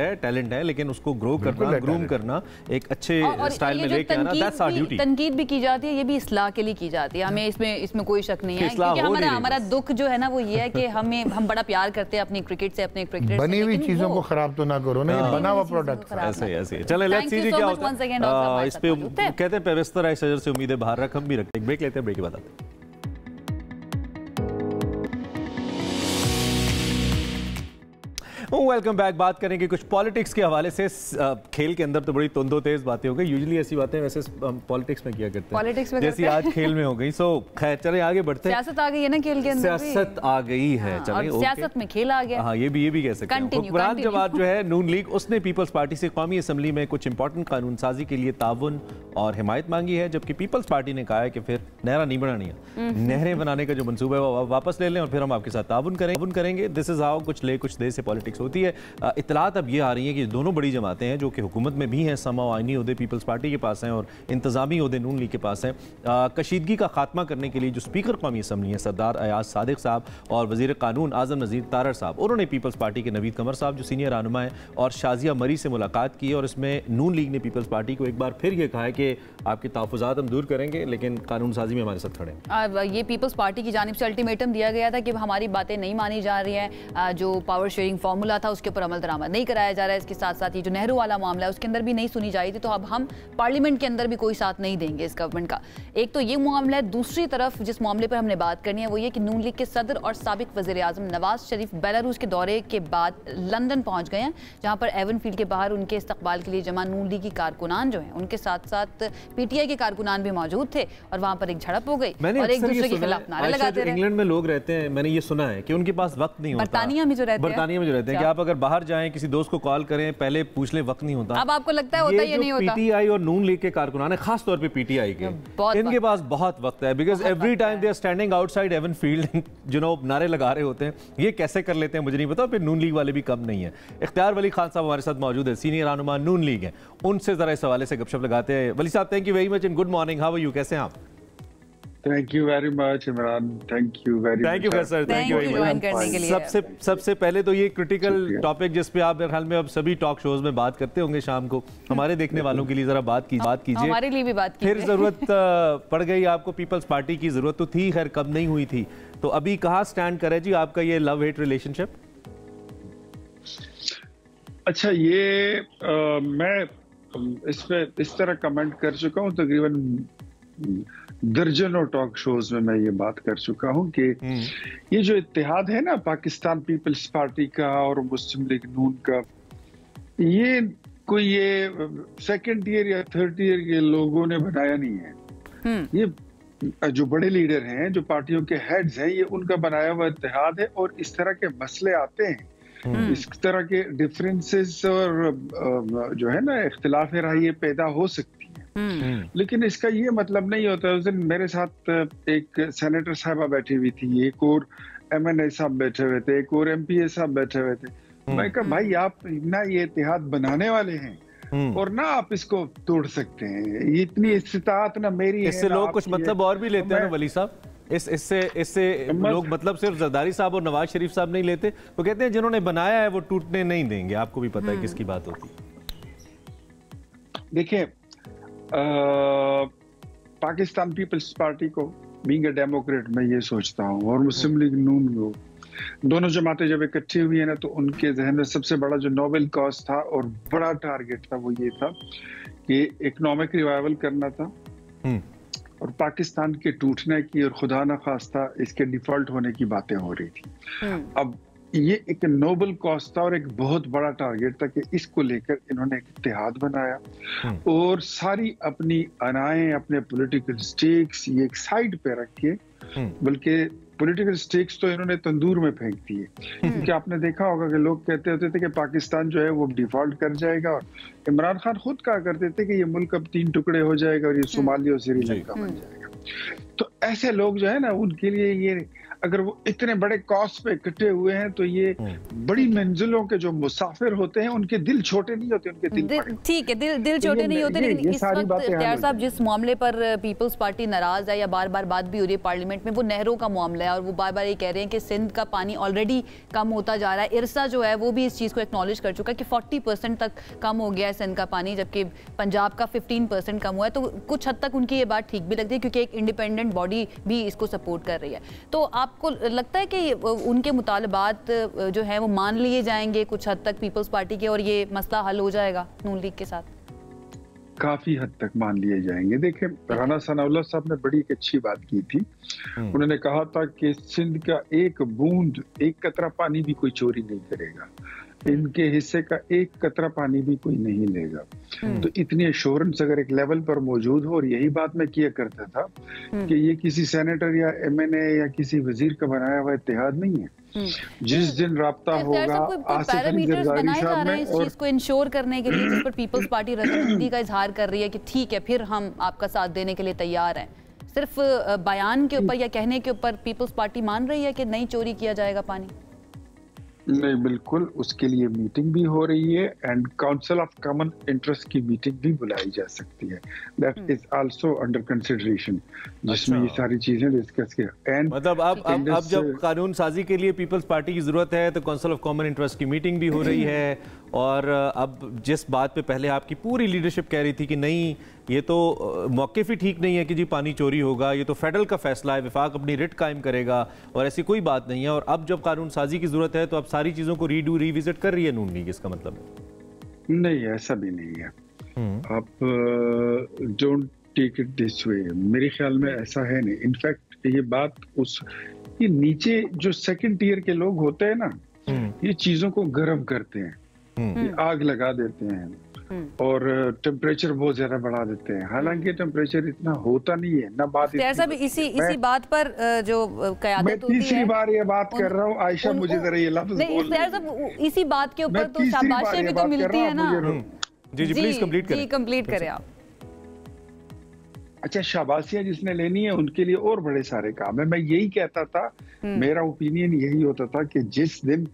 है, लेकिन उसको ग्रो करना, ग्रूम करना, एक अच्छे स्टाइल में लेके आना, दैट्स आवर ड्यूटी। तनकीद भी की जाती है, ये भी इस्लाह के लिए की जाती है, हमें इसमें कोई शक नहीं है, क्योंकि हमारा दुख जो है ना वो ये है कि हम बड़ा प्यार करते हैं अपनी क्रिकेट से, अपने क्रिकेटर से, बनी हुई चीजों को खराब तो ना करो ना, ये बना हुआ प्रोडक्ट ऐसे। चले लेट्स सी क्या होता है इस पे। कहते हैं पेवेस्तर है शजर से उम्मीदें बाहर रख, हम भी रखते हैं। ब्रेक लेते हैं, ब्रेक के बाद आते हैं। Welcome back. बात करेंगे कुछ पॉलिटिक्स के हवाले से। खेल के अंदर तो बड़ी तंदो तेज बातें हो गई, यूजुअली ऐसी बातें वैसे पॉलिटिक्स में किया करते हैं, पॉलिटिक्स में जैसी आज खेल में हो गई। सो खैर चले आगे बढ़ते हैं। सियासत आ गई है ना खेल के अंदर, सियासत आ गई है, चलिए सियासत में खेल आ गया। हाँ, ये भी कह सकते हैं। हुक्मरान जमात जो है नून लीग, उसने पीपल्स पार्टी से कौमी असम्बली में कुछ इंपॉर्टेंट कानून साजी के लिए ताउन और हिमायत मांगी है, जबकि पीपल्स पार्टी ने कहा है कि फिर नहरा नहीं बनानी है, नहरें बनाने का जो मनसूबा है वो वापस ले लें और फिर हम आपके साथ ताउन करेंगे। दिस इज हाउ कुछ ले कुछ दे से पॉलिटिक्स होती है। इतलात अब ये आ रही है कि दोनों बड़ी जमातें हैं जो कि हुकूमत में भी हैं, समा आइनी ओहदे पीपल्स पार्टी के पास हैं और इंतजामी ओहदे नून लीग के पास हैं, कशीदगी का खात्मा करने के लिए जो स्पीकर कौमी असम्बली हैं सरदार अयाज सादिक साहब और वज़ीर कानून आज़म नज़ीर तारर साहब, उन्होंने पीपल्स पार्टी के नवीद कमर साहब जो सीनियर रहनुमा हैं और शाजिया मरी से मुलाकात की, और इसमें नून लीग ने पीपल्स पार्टी को एक बार फिर ये कहा है कि आपके तहफ़्फ़ुज़ात हम दूर करेंगे लेकिन कानून साजी में हमारे साथ खड़े हैं। ये पीपल्स पार्टी की जानिब से अल्टीमेटम दिया गया था कि हमारी बातें नहीं मानी जा रही हैं, जो पावर शेयरिंग फार्मूला बोला था उसके ऊपर अमल दरामद नहीं कराया जा रहा है। इसके साथ साथ ये जो नेहरू वाला मामला है उसके अंदर भी नहीं सुनी जा रही थी, तो अब हम पार्लियामेंट के अंदर भी कोई साथ नहीं देंगे इस गवर्नमेंट का। एक तो ये मामला है। दूसरी तरफ जिस मामले पर हमने बात करनी है वो ये कि नून लीग के सदर और साबिक वज़ीर आज़म नवाज शरीफ बेलारूस के दौरे के बाद लंदन पहुंच गए हैं, जहां पर एवन फील्ड के बाहर उनके इस्तकबाल के लिए जमा नून लीग की कारकुनान जो हैं, उनके साथ साथ पीटीआई के कारकुनान भी मौजूद थे और वहां पर एक झड़प हो गई और एक दूसरे के खिलाफ नारे लगाते रहे। इंग्लैंड में लोग रहते हैं, मैंने ये सुना है कि उनके पास वक्त नहीं होता। बरतानिया में जो रहते हैं कि आप अगर बाहर जाएं, किसी दोस्त को कॉल करें, पहले पूछ ले, वक्त नहीं होता। अब आपको लगता है होता ये नहीं होता। पीटीआई और नून लीग के कारकुनान, खास तौर पे पीटीआई के, इनके पास बहुत वक्त है, because every time they are standing outside even field, नारे लगा रहे होते हैं। ये कैसे कर लेते हैं मुझे नहीं पता। फिर नून लीग वाले भी कम नहीं है। इख्तियार वली खान साहब हमारे साथ मौजूद है, सीनियर रहनुमा नून लीग है, उनसे जरा इस हवाले से गपशप लगाते हैं। वली साहब, thank you very much and good morning, how are you, कैसे हैं आप? Thank you very much Imran, thank you very much sir, thank you very much. सबसे पहले तो ये क्रिटिकल टॉपिक जिस पे आप मेरे ख्याल में अब सभी टॉक शोज में बात करते होंगे शाम को, हमारे देखने वालों के लिए जरा बात कीजिए। हमारे लिए भी बात कीजिए। फिर जरूरत पड़ गई आपको, पीपल्स पार्टी की जरूरत तो थी, खैर कब नहीं हुई थी, तो अभी कहाँ स्टैंड करे जी आपका ये लव हेट रिलेशनशिप? अच्छा, ये मैं इस पे इस तरह कमेंट कर चुका हूँ, तकरीबन दर्जनों टॉक शोज में मैं ये बात कर चुका हूँ कि ये जो इत्तेहाद है ना पाकिस्तान पीपल्स पार्टी का और मुस्लिम लीग नून का, ये कोई ये सेकंड ईयर या थर्ड ईयर के लोगों ने बनाया नहीं है। ये जो बड़े लीडर हैं, जो पार्टियों के हेड्स हैं, ये उनका बनाया हुआ इत्तेहाद है। और इस तरह के मसले आते हैं, इस तरह के डिफरेंसेस और जो है ना इख्तिलाफ राय पैदा हो सकती है, लेकिन इसका ये मतलब नहीं होता। उस दिन मेरे साथ एक सेनेटर साहबा बैठी हुई थी, एक और MNA साहब बैठे हुए थे, एक और MPA साहब बैठे हुए थे। मैं कहा भाई, आप ना ये इत्तेहाद बनाने वाले हैं और ना आप इसको तोड़ सकते हैं, ये इतनी इस्तिताअत ना मेरी है। इससे लोग कुछ मतलब और भी लेते हैं ना वली साहब, इससे लोग मतलब सिर्फ जरदारी साहब और नवाज शरीफ साहब नहीं लेते, वो कहते हैं जिन्होंने बनाया है वो टूटने नहीं देंगे। आपको भी पता है किसकी बात होती है। देखिए, पाकिस्तान पीपल्स पार्टी को बीइंग अ डेमोक्रेट मैं ये सोचता हूँ, और मुस्लिम लीग नून को, दोनों जमातें जब इकट्ठी हुई है ना, तो उनके जहन में सबसे बड़ा जो नोबेल कॉज था और बड़ा टारगेट था वो ये था कि इकोनॉमिक रिवाइवल करना था और पाकिस्तान के टूटने की और खुदा न खास्ता इसके डिफॉल्ट होने की बातें हो रही थी। अब ये एक नोबल कॉज था और एक बहुत बड़ा टारगेट था कि इसको लेकर इन्होंने एक इत्तेहाद बनाया और सारी अपनी अनाएं, अपने पॉलिटिकल स्टेक्स ये एक साइड पे रख के, बल्कि पॉलिटिकल स्टेक्स तो इन्होंने तंदूर में फेंक दिए। क्योंकि आपने देखा होगा कि लोग कहते होते थे कि पाकिस्तान जो है वो डिफॉल्ट कर जाएगा, और इमरान खान खुद कहा करते थे कि ये मुल्क अब 3 टुकड़े हो जाएगा और ये सोमालिया और श्रीलंका बन जाएगा। तो ऐसे लोग जो है ना, उनके लिए ये, अगर वो इतने बड़े कॉस्ट पे इकट्ठे हुए हैं, तो ये बड़ी मंजिलों के जो मुसाफिर होते हैं उनके दिल छोटे नहीं होते, उनके दिल ठीक है, दिल छोटे नहीं होते। लेकिन इस वक्त इख्तियार साहब जिस मामले पर पीपल्स पार्टी नाराज है या बार बार बात भी हो रही है पार्लियामेंट में, वो नहरों का मामला है, और वो बार बार ये कह रहे हैं कि सिंध का पानी ऑलरेडी कम होता जा रहा है। इरसा जो है वो भी इस चीज़ को एक्नॉलेज कर चुका है कि 40% तक कम हो गया है सिंध का पानी, जबकि पंजाब का 15% कम हुआ है। तो कुछ हद तक उनकी ये बात ठीक भी लगती है, क्योंकि एक इंडिपेंडेंट बॉडी भी इसको सपोर्ट कर रही है। तो आपको लगता है कि उनके मुतालबात जो है वो मान लिए जाएंगे कुछ हद तक पीपल्स पार्टी के, और ये मसला हल हो जाएगा नून लीग के साथ? काफी हद तक मान लिए जाएंगे। देखिए, राना सनाउल्लाह साहब ने बड़ी एक अच्छी बात की थी। उन्होंने कहा था कि सिंध का एक बूंद, एक कतरा पानी भी कोई चोरी नहीं करेगा, इनके हिस्से का एक कतरा पानी भी कोई नहीं लेगा। तो इतनी एश्योरेंस अगर एक लेवल पर मौजूद हो, और यही बात मैं किया करता था कि ये किसी सेनेटर या MNA या किसी वजीर का बनाया हुआ इत्तेहाद नहीं है। जिस दिन राब्ता होगा आसिफ अली जरदारी साहब में, इस चीज को इंश्योर करने के लिए, जिस पर पीपल्स पार्टी रजामंदी का इजहार कर रही है कि ठीक है फिर हम आपका साथ देने के लिए तैयार हैं, सिर्फ बयान के ऊपर या कहने के ऊपर पीपल्स पार्टी मान रही है कि नहीं चोरी किया जाएगा पानी? नहीं, बिल्कुल उसके लिए मीटिंग भी हो रही है, and council of common interest की मीटिंग भी बुलाई जा सकती है। That is also under consideration, जिसमें ये सारी चीजें डिस्कस किया। एंड मतलब अब जब कानून साजी के लिए पीपल्स पार्टी की जरूरत है, तो काउंसिल ऑफ कॉमन इंटरेस्ट की मीटिंग भी हो रही है। और अब जिस बात पे पहले आपकी पूरी लीडरशिप कह रही थी कि नहीं ये तो मौक़िफ़ ही ठीक नहीं है कि जी पानी चोरी होगा, ये तो फेडरल का फैसला है, वफाक अपनी रिट कायम करेगा और ऐसी कोई बात नहीं है। और अब जब कानून साजी की ज़रूरत है तो अब सारी चीज़ों को रिविजिट कर रही है नून लीग, इसका मतलब है? नहीं, ऐसा भी नहीं है। आप don't take it this way, मेरे ख्याल में ऐसा है नहीं। इनफैक्ट ये बात ये नीचे जो सेकंड टियर के लोग होते हैं ना, ये चीजों को गर्म करते हैं, ये आग लगा देते हैं और टेम्परेचर बहुत ज्यादा बढ़ा देते हैं। हालांकि टेम्परेचर इतना होता नहीं है ना। बात इसी बात पर जो क़यादत होती है, तीसरी बार ये बात कर रहा हूँ आयशा, मुझे जरा ये लफ्ज़ बोल, इसी बात के ऊपर तो शाबाशी भी तो मिलती है ना। जी प्लीज कंप्लीट करें आप। अच्छा, शाबाशियां जिसने लेनी है उनके लिए और बड़े सारे काम है। मैं यही कहता था, मेरा ओपिनियन यही होता था कि जिस दिन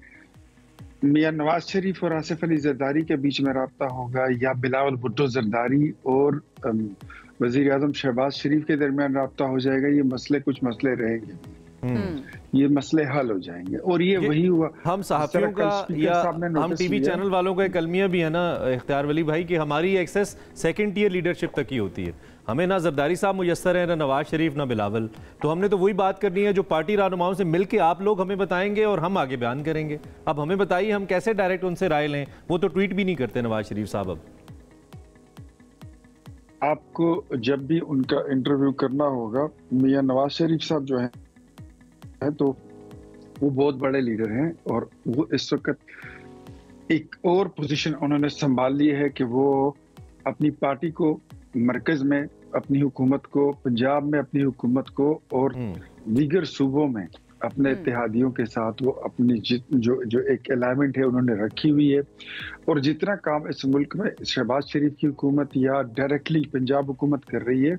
मियां नवाज शरीफ और आसिफ अली जरदारी के बीच में राब्ता होगा, या बिलावल भुट्टो जरदारी और वजीर आजम शहबाज शरीफ के दरमियान राब्ता हो जाएगा, ये मसले कुछ मसले रहेंगे, ये मसले हल हो जाएंगे। और ये वही हुआ। हम सहाफ़ियों का या हम टीवी चैनल वालों का एक अलमिया भी है ना इख्तियार वली भाई, कि हमारी एक्सेस सेकंड टियर लीडरशिप तक ही होती है। हमें ना जरदारी साहब मुयस्सर है, ना नवाज शरीफ, ना बिलावल। तो हमने तो वही बात करनी है जो पार्टी रहनुमाओं से मिल के आप लोग हमें बताएंगे और हम आगे बयान करेंगे। अब हमें बताइए हम कैसे डायरेक्ट उनसे राय लें? वो तो ट्वीट भी नहीं करते नवाज शरीफ साहब। अब आपको जब भी उनका इंटरव्यू करना होगा, मियां नवाज शरीफ साहब जो है तो वो बहुत बड़े लीडर हैं और वो इस वक्त एक और पोजीशन उन्होंने संभाल ली है कि वो अपनी पार्टी को मरकज में, अपनी हुकूमत को पंजाब में, अपनी हुकूमत को और दीगर सूबों में अपने इत्तेहादियों के साथ वो अपनी जो एक अलाइनमेंट है उन्होंने रखी हुई है। और जितना काम इस मुल्क में शहबाज शरीफ की हुकूमत या डायरेक्टली पंजाब हुकूमत कर रही है,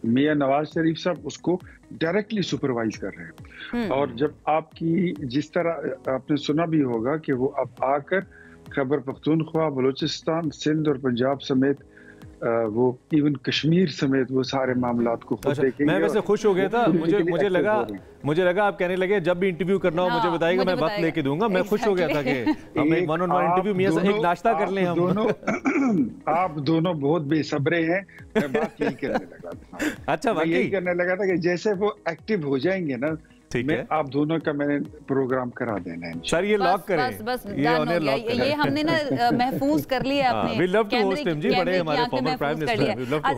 मियां नवाज शरीफ साहब उसको डायरेक्टली सुपरवाइज कर रहे हैं। और जब आपकी जिस तरह आपने सुना भी होगा कि वो अब आकर खैबर पख्तूनख्वा, बलूचिस्तान, सिंध और पंजाब समेत वो इवन कश्मीर समेत वो सारे मामलात को खुद देखेंगे। मैं वैसे खुश हो गया था, मुझे लगा आप कहने लगे जब भी इंटरव्यू करना हो मुझे बताइएगा, मैं वक्त लेके दूंगा। मैं खुश हो गया था कि हम एक वन ऑन वन इंटरव्यू में एक नाश्ता कर लें हम दोनों। आप दोनों बहुत बेसब्रे हैं, मैं बात यही करने लगा था। अच्छा, मैं यही करने लगा था कि जैसे वो एक्टिव हो जाएंगे ना, ठीक है, आप दोनों का मैंने प्रोग्राम करा देना है सर। ये लॉक करें, बस ये हमने ना महफूज कर लिया अपने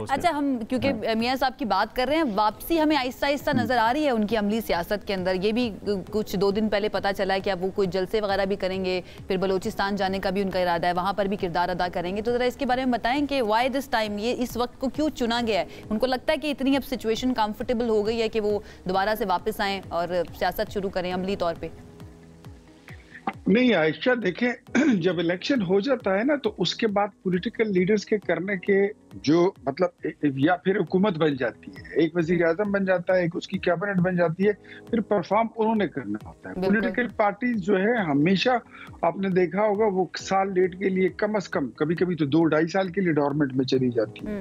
अच्छा, हम क्योंकि मियां साहब की बात कर रहे हैं, वापसी हमें आहिस्ता आहिस्ता नजर आ रही है उनकी अमली सियासत के अंदर। ये भी कुछ 2 दिन पहले पता चला है कि अब वो कोई जलसे वगैरह भी करेंगे, फिर बलूचिस्तान जाने का भी उनका इरादा है, वहां पर भी किरदार अदा करेंगे। तो जरा इसके बारे में बताएं कि व्हाई दिस टाइम, ये इस वक्त को क्यों चुना गया है? उनको लगता है कि इतनी अब सिचुएशन कंफर्टेबल हो गई है कि वो दोबारा से वापस आए और सियासत शुरू करें अमली तौर पे? नहीं आयशा, देखें, जब इलेक्शन हो जाता है ना तो उसके बाद पॉलिटिकल लीडर्स के करने के जो मतलब या फिर हुकूमत बन जाती है, एक वजीर आजम बन जाता है, एक उसकी कैबिनेट बन जाती है, फिर परफॉर्म उन्होंने करना होता है। पॉलिटिकल पार्टी जो है हमेशा आपने देखा होगा वो साल डेढ़ के लिए कम से कम, कभी कभी तो 2-2.5 साल के लिए डॉर्मेंट में चली जाती है।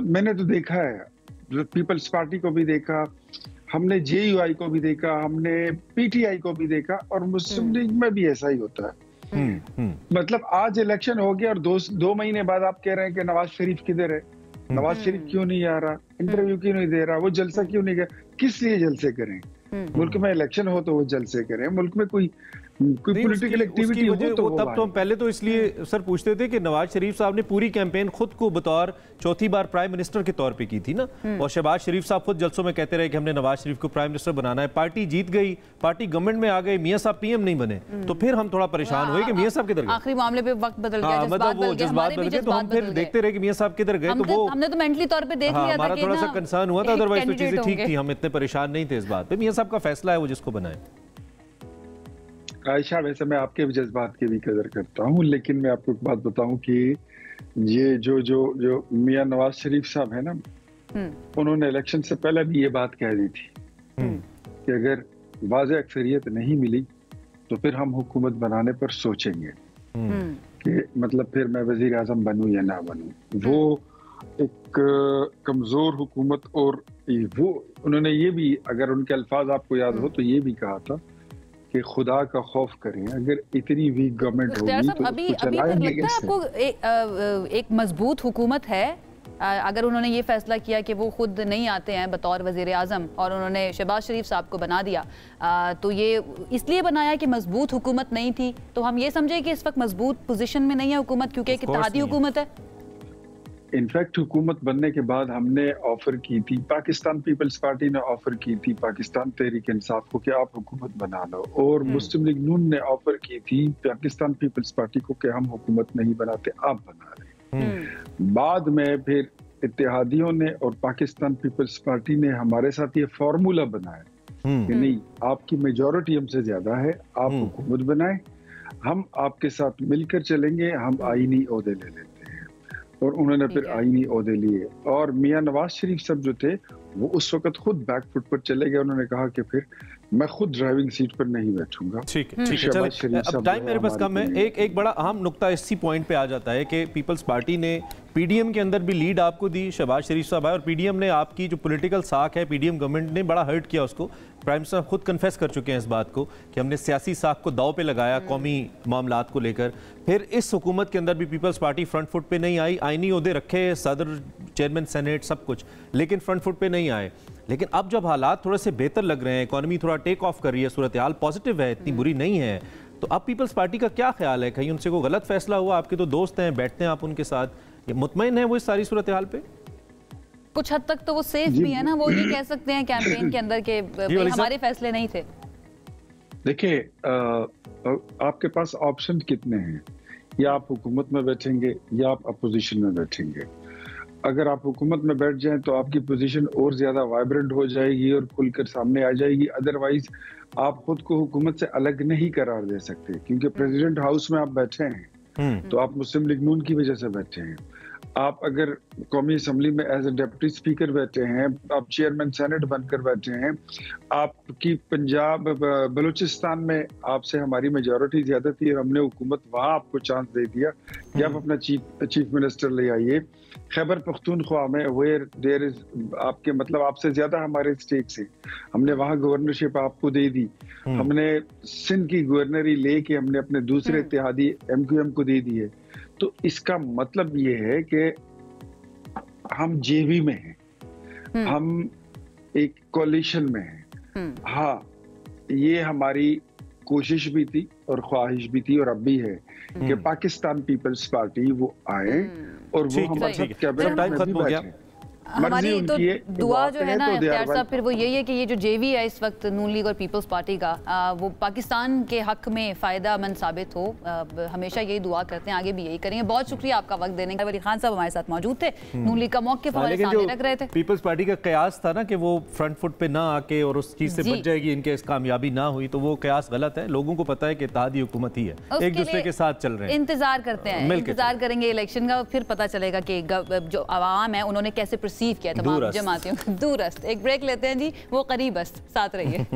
मैंने तो देखा है, पीपल्स पार्टी को भी देखा, हमने जेयूआई को भी देखा, हमने पीटीआई को भी देखा, और मुस्लिम लीग में भी ऐसा ही होता है। मतलब आज इलेक्शन हो गया और 2 महीने बाद आप कह रहे हैं कि नवाज शरीफ किधर है, नवाज शरीफ क्यों नहीं आ रहा, इंटरव्यू क्यों नहीं दे रहा, वो जलसा क्यों नहीं कर, किस लिए जलसे करें? मुल्क में इलेक्शन हो तो वो जलसे करें, मुल्क में कोई पॉलिटिकल एक्टिविटी हो तो तब तो हम पहले तो इसलिए सर पूछते थे कि नवाज शरीफ साहब ने पूरी कैंपेन खुद को बतौर चौथी बार प्राइम मिनिस्टर के तौर पे की थी ना, और शहबाज शरीफ साहब खुद जलसों में कहते रहे कि हमने नवाज शरीफ को प्राइम मिनिस्टर बनाना है। पार्टी जीत गई, पार्टी गवर्नमेंट में आ गई, मियां साहब पीएम नहीं बने, तो फिर हम थोड़ा परेशान हुए कि मियां साहब किधर गए। आखिरी मामले पे वक्त बदल गया, मतलब वो जज्बात बदल गए, तो हम फिर देखते रहे कि मियां साहब किधर गए। तो वो हमने तो मेंटली तौर पे देख लिया था, हमारा थोड़ा सा कंसर्न हुआ था, अदरवाइज तो चीजें ठीक थी, हम इतने परेशान नहीं थे इस बात पे। मियां साहब का फैसला है वो जिसको बनाए। आयशा, वैसे मैं आपके जज्बात की भी कदर करता हूँ, लेकिन मैं आपको एक बात बताऊं कि ये जो मियां नवाज शरीफ साहब है ना, उन्होंने इलेक्शन से पहले भी ये बात कह दी थी कि अगर वाज़ेह अक्सरियत नहीं मिली तो फिर हम हुकूमत बनाने पर सोचेंगे कि मतलब फिर मैं वजीर आजम बनूं या ना बनूं। वो एक कमजोर हुकूमत, और वो उन्होंने ये भी, अगर उनके अल्फाज आपको याद हो तो ये भी कहा था कि खुदा का खौफ करें। अगर इतनी वीक गवर्नमेंट होगी तो अभी लगता है आपको एक मजबूत हुकूमत है, अगर उन्होंने ये फैसला किया कि वो खुद नहीं आते हैं बतौर वज़ीर आज़म और उन्होंने शहबाज शरीफ साहब को बना दिया, तो ये इसलिए बनाया कि मजबूत हुकूमत नहीं थी, तो हम ये समझे कि इस वक्त मजबूत पोजीशन में नहीं है हुकूमत क्योंकि एक इत्तेहादी हुकूमत है। इनफैक्ट हुकूमत बनने के बाद हमने ऑफर की थी, पाकिस्तान पीपल्स पार्टी ने ऑफर की थी पाकिस्तान तहरीक इंसाफ को कि आप हुकूमत बना लो, और मुस्लिम लीग नून ने ऑफर की थी पाकिस्तान पीपल्स पार्टी को कि हम हुकूमत नहीं बनाते, आप बना रहे। बाद में फिर इत्तेहादियों ने और पाकिस्तान पीपल्स पार्टी ने हमारे साथ ये फार्मूला बनाया कि नहीं, आपकी मेजॉरिटी हमसे ज्यादा है, आप हुकूमत बनाएं, हम आपके साथ मिलकर चलेंगे, हम आईनी ओहदे ले लेते हैं। और उन्होंने फिर आईनी ओहदे लिए, और मियां नवाज शरीफ साहब जो थे वो उस वक्त खुद बैकफुट पर चले गए। उन्होंने कहा कि फिर मैं खुद ड्राइविंग सीट पर नहीं बैठूंगा। ठीक है, चलिए अब टाइम मेरे पास कम है। एक बड़ा अहम नुक्ता इसी पॉइंट पे आ जाता है कि पीपल्स पार्टी ने पीडीएम के अंदर भी लीड आपको दी, शहबाज शरीफ साहब आए और पीडीएम ने आपकी जो पॉलिटिकल साख है, पीडीएम गवर्नमेंट ने बड़ा हर्ट किया उसको। प्राइम मिनिस्टर खुद कन्फेस कर चुके हैं इस बात को कि हमने सियासी साख को दाव पे लगाया कौमी मामलात को लेकर। फिर इस हुकूमत के अंदर भी पीपल्स पार्टी फ्रंट फुट पे नहीं आई, आईनी ओहदे रखे, सदर, चेयरमैन सेनेट, सब कुछ, लेकिन फ्रंट फुट पे नहीं आए। लेकिन अब जब हालात थोड़े से बेहतर लग रहे हैं, इकोनॉमी थोड़ा टेक ऑफ कर रही है, सूरत हाल पॉजिटिव है, इतनी बुरी नहीं है, तो अब पीपल्स पार्टी का क्या ख्याल है? कहीं उनसे कोई गलत फैसला हुआ? आपके तो दोस्त हैं, बैठते हैं आप उनके साथ, ये मुतमईन है वो इस सारी सूरत हाल पे? कुछ हद तक तो वो सेफ भी है ना, वो ये कह सकते हैं कैंपेन के अंदर के हमारे फैसले नहीं थे। देखिए, आपके पास ऑप्शन कितने हैं, या आप हुकूमत में बैठेंगे या आप अपोजिशन में बैठेंगे। अगर आप हुकूमत में बैठ जाएं तो आपकी पोजीशन और ज्यादा वाइब्रेंट हो जाएगी और खुलकर सामने आ जाएगी। अदरवाइज आप खुद को हुकूमत से अलग नहीं करार दे सकते, क्योंकि प्रेसिडेंट हाउस में आप बैठे हैं तो आप मुस्लिम लीग नून की वजह से बैठे हैं। आप अगर कौमी असम्बली में एज ए डिप्टी स्पीकर बैठे हैं, आप चेयरमैन सेनेट बनकर बैठे हैं, आपकी पंजाब बलूचिस्तान में आपसे हमारी मेजॉरिटी ज्यादा थी और हमने हुकूमत वहां आपको चांस दे दिया कि आप अपना चीफ मिनिस्टर ले आइए। खैबर पख्तूनख्वा में वेयर देयर इज आपके मतलब आपसे ज्यादा हमारे स्टेक्स हैं, हमने वहां गवर्नरशिप आपको दे दी। हमने सिंध की गवर्नरी लेके हमने अपने दूसरे इत्तेहादी एमक्यूएम को दे दी है। तो इसका मतलब ये है कि हम जेवी में हैं, हम एक कोalition में हैं। हाँ, ये हमारी कोशिश भी थी और ख्वाहिश भी थी और अब भी है कि पाकिस्तान पीपल्स पार्टी वो आए और वो हमारे साथ कैबिनेट में भी बैठे। हमारी तो दुआ जो है ना इख्तियार साहब, फिर वो यही है कि ये जो जेवी है इस वक्त नून लीग और पीपल्स पार्टी का, वो पाकिस्तान के हक में फ़ायदा मंद साबित हो। हमेशा यही दुआ करते हैं, आगे भी यही करेंगे। बहुत शुक्रिया आपका वक्त देने का। वली खान साहब हमारे साथ मौजूद थे, नून लीग का मौक़िफ़ हमारे सामने रख रहे थे। पीपल्स पार्टी का कयास था ना कि वो फ्रंट फुट पे ना आके और उस चीज़ से बच जाएगी, इनके इस कामयाबी ना हुई, तो वो कयास गलत है। लोगों को पता है कि इत्तेहादी हुकूमत ही है, एक दूसरे के साथ चल रहे हैं। इंतजार करते हैं, इंतजार करेंगे इलेक्शन का, फिर पता चलेगा कि जो आवाम है उन्होंने कैसे परसीव किया तमाम जमातियों को। दूरस्त एक ब्रेक लेते हैं जी, वो करीबस्त साथ रहिए।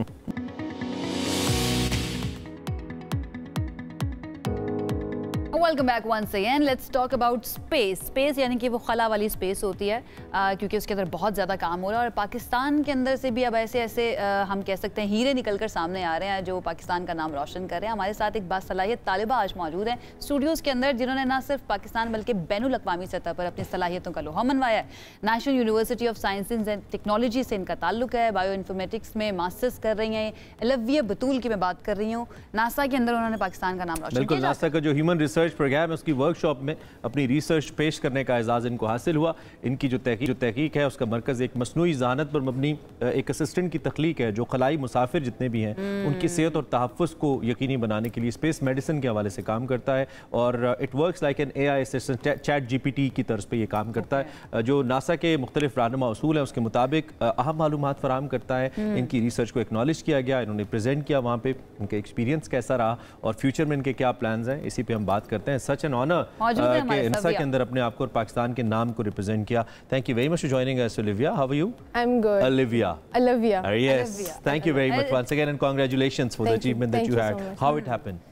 Welcome back once again. Let's talk about space. Space यानी कि वो खला वाली स्पेस होती है, क्योंकि उसके अंदर बहुत ज़्यादा काम हो रहा है और पाकिस्तान के अंदर से भी अब ऐसे ऐसे हम कह सकते हैं हीरे निकलकर सामने आ रहे हैं जो पाकिस्तान का नाम रोशन कर रहे हैं। हमारे साथ एक बासलाहियत तालिबा आज मौजूद है स्टूडियोज़ के अंदर, जिन्होंने ना सिर्फ पाकिस्तान बल्कि बैनुल-अक़वामी सतह पर अपनी सलाहियतों का लोहा मनवाया है। National university of sciences and technology से इनका ताल्लुक है, बायो इन्फॉर्मेटिक्स में मास्टर्स कर रही हैं। अलविया बतूल की मैं बात कर रही हूँ, नासा के अंदर उन्होंने पाकिस्तान का नाम रोशन किया। नासा का जो ह्यूमन रिसर्च प्रोग्राम है उसकी वर्कशॉप में अपनी रिसर्च पेश करने का एजाज़ इनको हासिल हुआ। इनकी जो तहकीक है उसका मरकज़ एक मसनूई ज़हानत पर मबनी एक असिस्टेंट की तख्लीक है जो खलाई मुसाफिर जितने भी हैं उनकी सेहत और तहफ़्फ़ुज़ को यकीनी बनाने के लिए स्पेस मेडिसिन के हवाले से काम करता है और it works like an AI assistant, chat GPT की तर्ज पर यह काम करता है। जो नासा के मुख्तलिफ रहनुमा उसूल हैं उसके मुताबिक अहम मालूमात फराहम करता है। इनकी रिसर्च को एक्नॉलेज किया गया, इन्होंने प्रेजेंट किया वहाँ पर, उनका एक्सपीरियंस कैसा रहा और फ्यूचर में इनके क्या प्लान्स हैं, इसी पर हम बात करते हैं। सच एन ऑनर कि नासा के अंदर अपने आप को और पाकिस्तान के नाम को रिप्रेजेंट किया। Thank you very much for joining us, Olivia. How are you? I'm good. Olivia. Yes. Olivia. Thank you very much once again and congratulations for the achievement that you had. How it happened?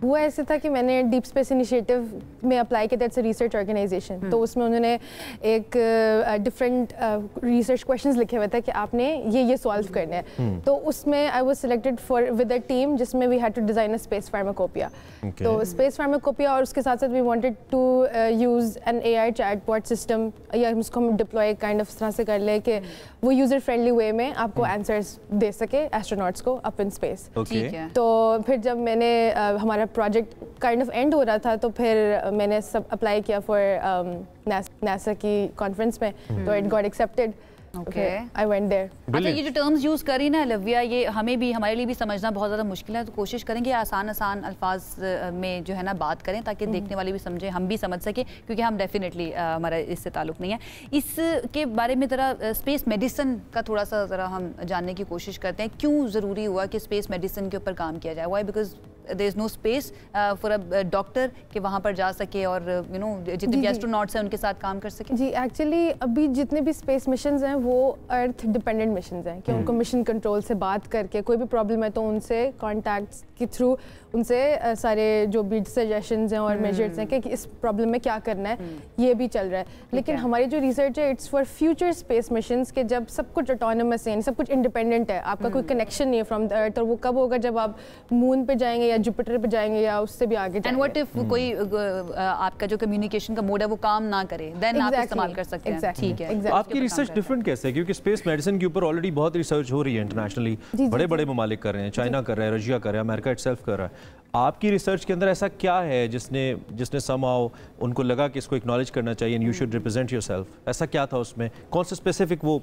हुआ ऐसे था कि मैंने deep space initiative में apply किया, that's a research organisation. तो उसमें उन्होंने एक डिफरेंट रिसर्च क्वेश्चंस लिखे हुए थे कि आपने ये सॉल्व करने हैं। तो उसमें I was selected for with a team जिसमें we had to design a space pharmacopoeia. तो स्पेस फार्माकोपिया और उसके साथ साथ we wanted to use an AI chatbot system, या उसको हम डिप्लॉय काइंड ऑफ तरह से कर ले कि वो यूज़र फ्रेंडली वे में आपको आंसर्स दे सके एस्ट्रोनॉट्स को अप इन स्पेस। तो फिर जब मैंने हमारा प्रोजेक्ट काइंड ऑफ एंड हो रहा था तो फिर मैंने सब अप्लाई किया फॉर नासा की कॉन्फ्रेंस में, तो it got accepted. I went there. अच्छा, ये जो टर्म्स यूज करी ना लव्या, ये हमें भी, हमारे लिए भी समझना बहुत ज़्यादा मुश्किल है, तो कोशिश करेंगे आसान अल्फाज में जो है ना बात करें ताकि देखने वाले भी समझें, हम भी समझ सके, क्योंकि हम डेफिनेटली हमारा इससे ताल्लुक नहीं है। इसके बारे में ज़रा स्पेस मेडिसिन का थोड़ा सा ज़रा हम जानने की कोशिश करते हैं, क्यों ज़रूरी हुआ कि स्पेस मेडिसिन के ऊपर काम किया जाए? Why? Because there is no space for a doctor कि वहाँ पर जा सके और जितने भी एस्ट्रोनॉट्स हैं उनके साथ काम कर सके। जी, एक्चुअली अभी जितने भी स्पेस मिशंस हैं वो अर्थ डिपेंडेंट मिशंस हैं कि उनको मिशन कंट्रोल से बात करके कोई भी प्रॉब्लम है तो उनसे कॉन्टैक्ट्स के थ्रू उनसे सारे जो भी सजेशंस हैं और मेजर्स हैं कि इस प्रॉब्लम में क्या करना है, ये भी चल रहा है। लेकिन हमारी जो रिसर्च है it's for future space missions के जब सब कुछ ऑटोनमस है, सब कुछ इंडिपेंडेंट है, आपका कोई कनेक्शन नहीं है फ्रॉम द अर्थ, और वो कब होगा जब आप मून पे जाएंगे या जुपिटर पे जाएंगे या उससे भी आगे जाएंगे। एंड व्हाट इफ कोई आपका जो कम्युनिकेशन का मोड है वो काम ना करे, देन आप इस्तेमाल कर सकते हैं। ठीक है, आपकी रिसर्च डिफरेंट कैसे है? क्योंकि स्पेस मेडिसिन के ऊपर ऑलरेडी बहुत रिसर्च हो रही है इंटरनेशनली, बड़े बड़े ममालिक कर रहे हैं, चाइना कर रहा है, रशिया कर रहा है, अमेरिका इटसेल्फ कर रहा है। आपकी रिसर्च के अंदर ऐसा क्या है जिसने समहाउ उनको लगा कि इसको एक्नॉलेज करना चाहिए and you should represent yourself? ऐसा क्या था उसमें? कौन सा स्पेसिफिक वो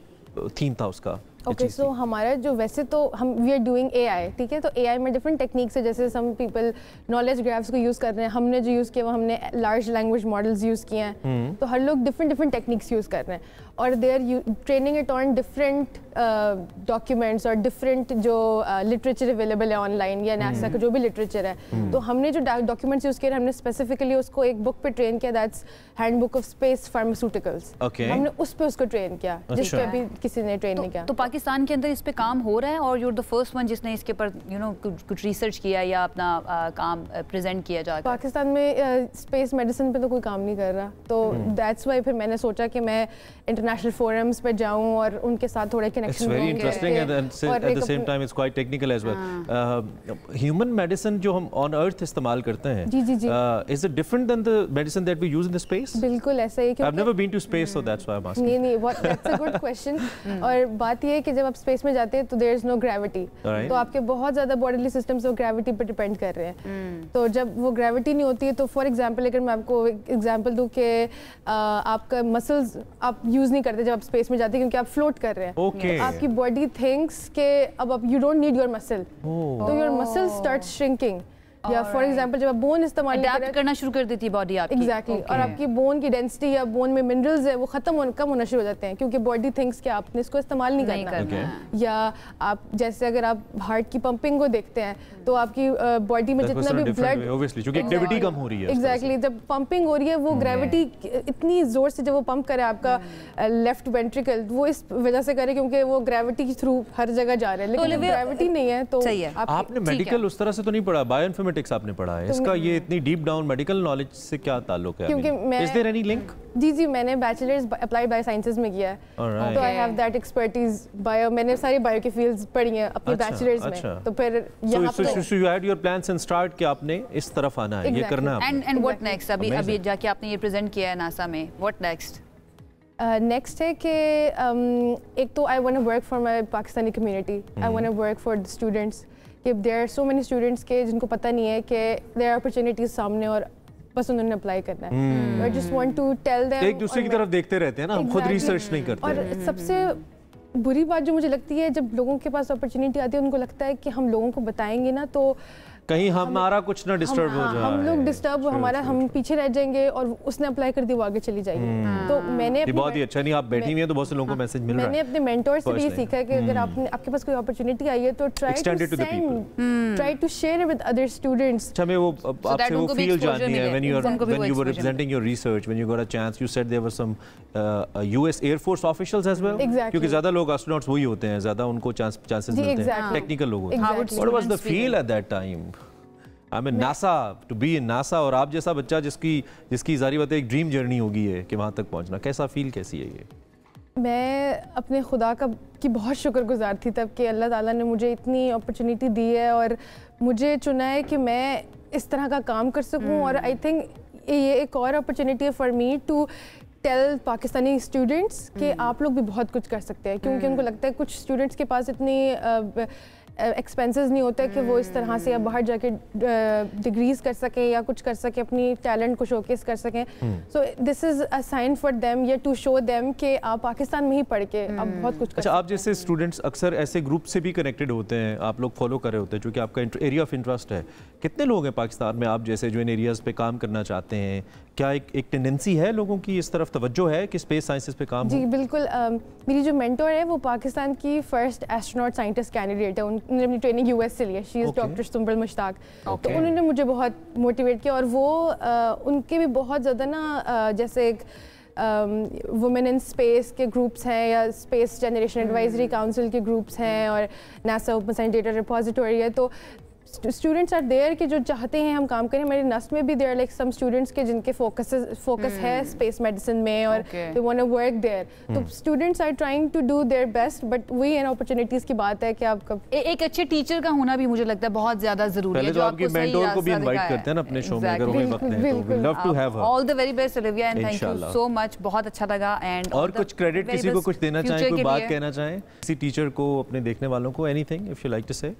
थीम था उसका? ओके, सो हमारा जो वैसे तो हम वी आर डूइंग AI, ठीक है, तो AI में डिफरेंट टेक्निक्स है, जैसे सम पीपल नॉलेज ग्राफ्स को यूज़ कर रहे हैं, हमने जो यूज़ किया वो हमने लार्ज लैंग्वेज मॉडल्स यूज़ किए हैं। तो हर लोग डिफरेंट टेक्निक्स यूज़ कर रहे हैं और they are training it on different documents और डिफरेंट जो लिटरेचर अवेलेबल है ऑनलाइन या नासा का जो भी लिटरेचर है। तो हमने जो डॉक्यूमेंट्स यूज़ किए हमने स्पेसिफिकली उसको एक बुक पे ट्रेन किया, that's handbook of space pharmaceuticals. हमने उस पे उसको ट्रेन किया जिस पे अभी किसी ने ट्रेन नहीं किया। तो पाकिस्तान के अंदर इस पे काम हो रहा है और you are the first one जिसने इसके ऊपर कुछ रिसर्च किया या अपना काम प्रेजेंट किया जाकर? पाकिस्तान में स्पेस मेडिसिन पे तो कोई काम नहीं कर रहा, तो दैट्स वाई फिर मैंने सोचा कि मैं इंटरनेशनल फोरम्स पे जाऊं और उनके साथ थोड़ा connection. It's very interesting and at the same time it's quite technical as well. Human medicine जो हम on Earth इस्तेमाल करते हैं, is it different than the medicine that we use in the space? बिल्कुल ऐसा ही। I've never been to space, so that's why I'm asking. नहीं, that's a good question. और बात ये है कि जब आप स्पेस में जाते हैं तो there is no gravity, तो आपके बहुत ज़्यादा bodily systems वो ग्रेविटी पर डिपेंड कर रहे हैं। तो जब वो ग्रेविटी नहीं होती है तो फॉर एग्जाम्पल अगर मैं आपको एग्जाम्पल दूँ कि आपका मसल्स आप यूज़ नहीं करते जब आप स्पेस में जाते हैं क्योंकि आप फ्लोट कर रहे हैं। आपकी बॉडी थिंक्स के अब आप you don't need your muscle, तो योर मसल स्टार्ट श्रिंकिंग। या फॉर एग्जांपल जब आप बोन इस्तेमाल करना शुरू कर देती है बॉडी आपकी। एग्जैक्टली, और आपकी बोन की डेंसिटी या बोन में मिनरल्स है वो कम होना शुरू हो जाते हैं क्योंकि बॉडी थिंक्स कि आपने इसको इस्तेमाल नहीं करना। या आप जैसे अगर आप हार्ट की पंपिंग को देखते हैं तो आपकी बॉडी में जितना भी ब्लड ऑब्वियसली क्योंकि एक्टिविटी कम हो रही है। एग्जैक्टली, जब पंपिंग हो रही है वो ग्रेविटी इतनी जोर से जब वो पंप करे आपका लेफ्ट वेंट्रिकल, वो इस वजह से करे क्योंकि वो ग्रेविटी के थ्रू हर जगह जा रहे हैं, लेकिन ग्रेविटी नहीं है। तो आपने मेडिकल उस तरह से तो नहीं पढ़ा, बायोइन्फॉर्मेटिक्स आपने पढ़ा है, इसका ये इतनी डीप डाउन मेडिकल नॉलेज से क्या ताल्लुक है? क्योंकि मैं इज देयर एनी लिंक? जी, मैंने बैचलर्स अप्लाइड बायो साइंसेज में किया है, तो I have that expertise bio, मैंने सारी बायो की फील्ड्स पढ़ी हैं अपने बैचलर्स में। तो फिर यहां पे so you had your plans and start कि आपने इस तरफ आना है, ये करना है। And what next? अभी जाके आपने ये प्रेजेंट किया है नासा में, व्हाट नेक्स्ट? नेक्स्ट है कि एक तो I want to work for my Pakistani community, I want to work for the students. There are so many students के जिनको पता नहीं है कि देयर आर अपॉर्चुनिटीज सामने और बस उन्होंने अप्लाई करना है। I just want to tell them, एक दूसरे की तरफ देखते रहते हैं ना, हम खुद रिसर्च नहीं करते। और सबसे बुरी बात जो मुझे लगती है जब लोगों के पास अपॉर्चुनिटी आती है उनको लगता है कि हम लोगों को बताएंगे ना तो कहीं हमारा कुछ ना डिस्टर्ब हो जाए, हम लोग डिस्टर्ब हमारा हम पीछे रह जाएंगे और उसने अप्लाई कर दी वो आगे चली जाएगी। तो मैंने बहुत ही अच्छा, नहीं आप बैठी हुई हैं तो बहुत से लोगों को मैसेज मिल रहा है। मैंने अपने मेंटोर से भी सीखा है कि अगर आपके पास कोई अपॉर्चुनिटी आई है तो try to share with other students. अच्छा, मैं वो आपसे वो फील जाननी है when you were representing your research, when you got a chance, you said there were some US Air Force officials as well, क्योंकि ज्यादा लोग एस्ट्रोनॉट्स वही होते हैं, ज्यादा उनको चांसेस मिलते हैं, टेक्निकल लोग होते हैं। What was the feel at that time? I mean NASA, to be in NASA, और आप जैसा बच्चा जिसकी जारी बात है एक ड्रीम जर्नी होगी है कि वहाँ तक पहुँचना, कैसा फील, कैसी है ये? मैं अपने खुदा की बहुत शुक्रगुजार थी तब कि अल्लाह ताला ने मुझे इतनी अपॉर्चुनिटी दी है और मुझे चुना है कि मैं इस तरह का काम कर सकूं। और आई थिंक ये एक और अपॉर्चुनिटी है for me to tell Pakistani students कि आप लोग भी बहुत कुछ कर सकते हैं, क्योंकि उनको लगता है कुछ स्टूडेंट्स के पास इतनी एक्सपेंसेस नहीं होते कि वो इस तरह से या बाहर जाके डिग्रीज कर सकें या कुछ कर सकें, अपनी टैलेंट को शोकेस कर सकें। So this is a sign for them या टू शो देम कि आप पाकिस्तान में ही पढ़ के आप बहुत कुछ कर अच्छा, आप जैसे स्टूडेंट्स अक्सर ऐसे ग्रुप से भी कनेक्टेड होते हैं, आप लोग फॉलो कर रहे होते हैं जो कि आपका एरिया ऑफ इंटरेस्ट है। कितने लोग हैं पाकिस्तान में आप जैसे जो इन एरियाज़ पे काम करना चाहते हैं? क्या एक टेंडेंसी है लोगों की इस तरफ तवज्जो है कि स्पेस साइंसेस पे काम हो? जी बिल्कुल। मेरी जो मेंटोर है वो पाकिस्तान की फर्स्ट एस्ट्रोनॉट साइंटिस्ट कैंडिडेट है। उन्होंने अपनी ट्रेनिंग यूएस से ली है। She is doctor Sumbal Mushtaq. तो उन्होंने मुझे बहुत मोटिवेट किया और वो उनके भी बहुत ज़्यादा ना जैसे एक वुमेन इन स्पेस के ग्रुप्स हैं या स्पेस जनरेशन एडवाइजरी काउंसिल के ग्रुप्स हैं और NASA open science data repository है। तो स्टूडेंट्स आर देयर कि जो चाहते हैं हम काम करें। हमारे नस्ट में भी देयर लाइक सम स्टूडेंट्स के जिनके फोकस है स्पेस मेडिसिन में और they want to work there. तो students are trying to do their best, but वही एन अपॉर्चुनिटीज की बात है कि आप कब एक अच्छे टीचर का होना भी मुझे लगता है बहुत ज्यादा जरूरी है। जो आपकी मेंटोर को भी इनवाइट करते हैं ना अपने शो में, अगर उन्हें वक्त है तो we love to have her. All the very best Olivia and thank you so much, बहुत अच्छा लगा। एंड और कुछ क्रेडिट किसी को कुछ देना चाहें, कोई बात कहना चाहें किसी टीचर को, अपने देखने वालों को, anything if you like to say?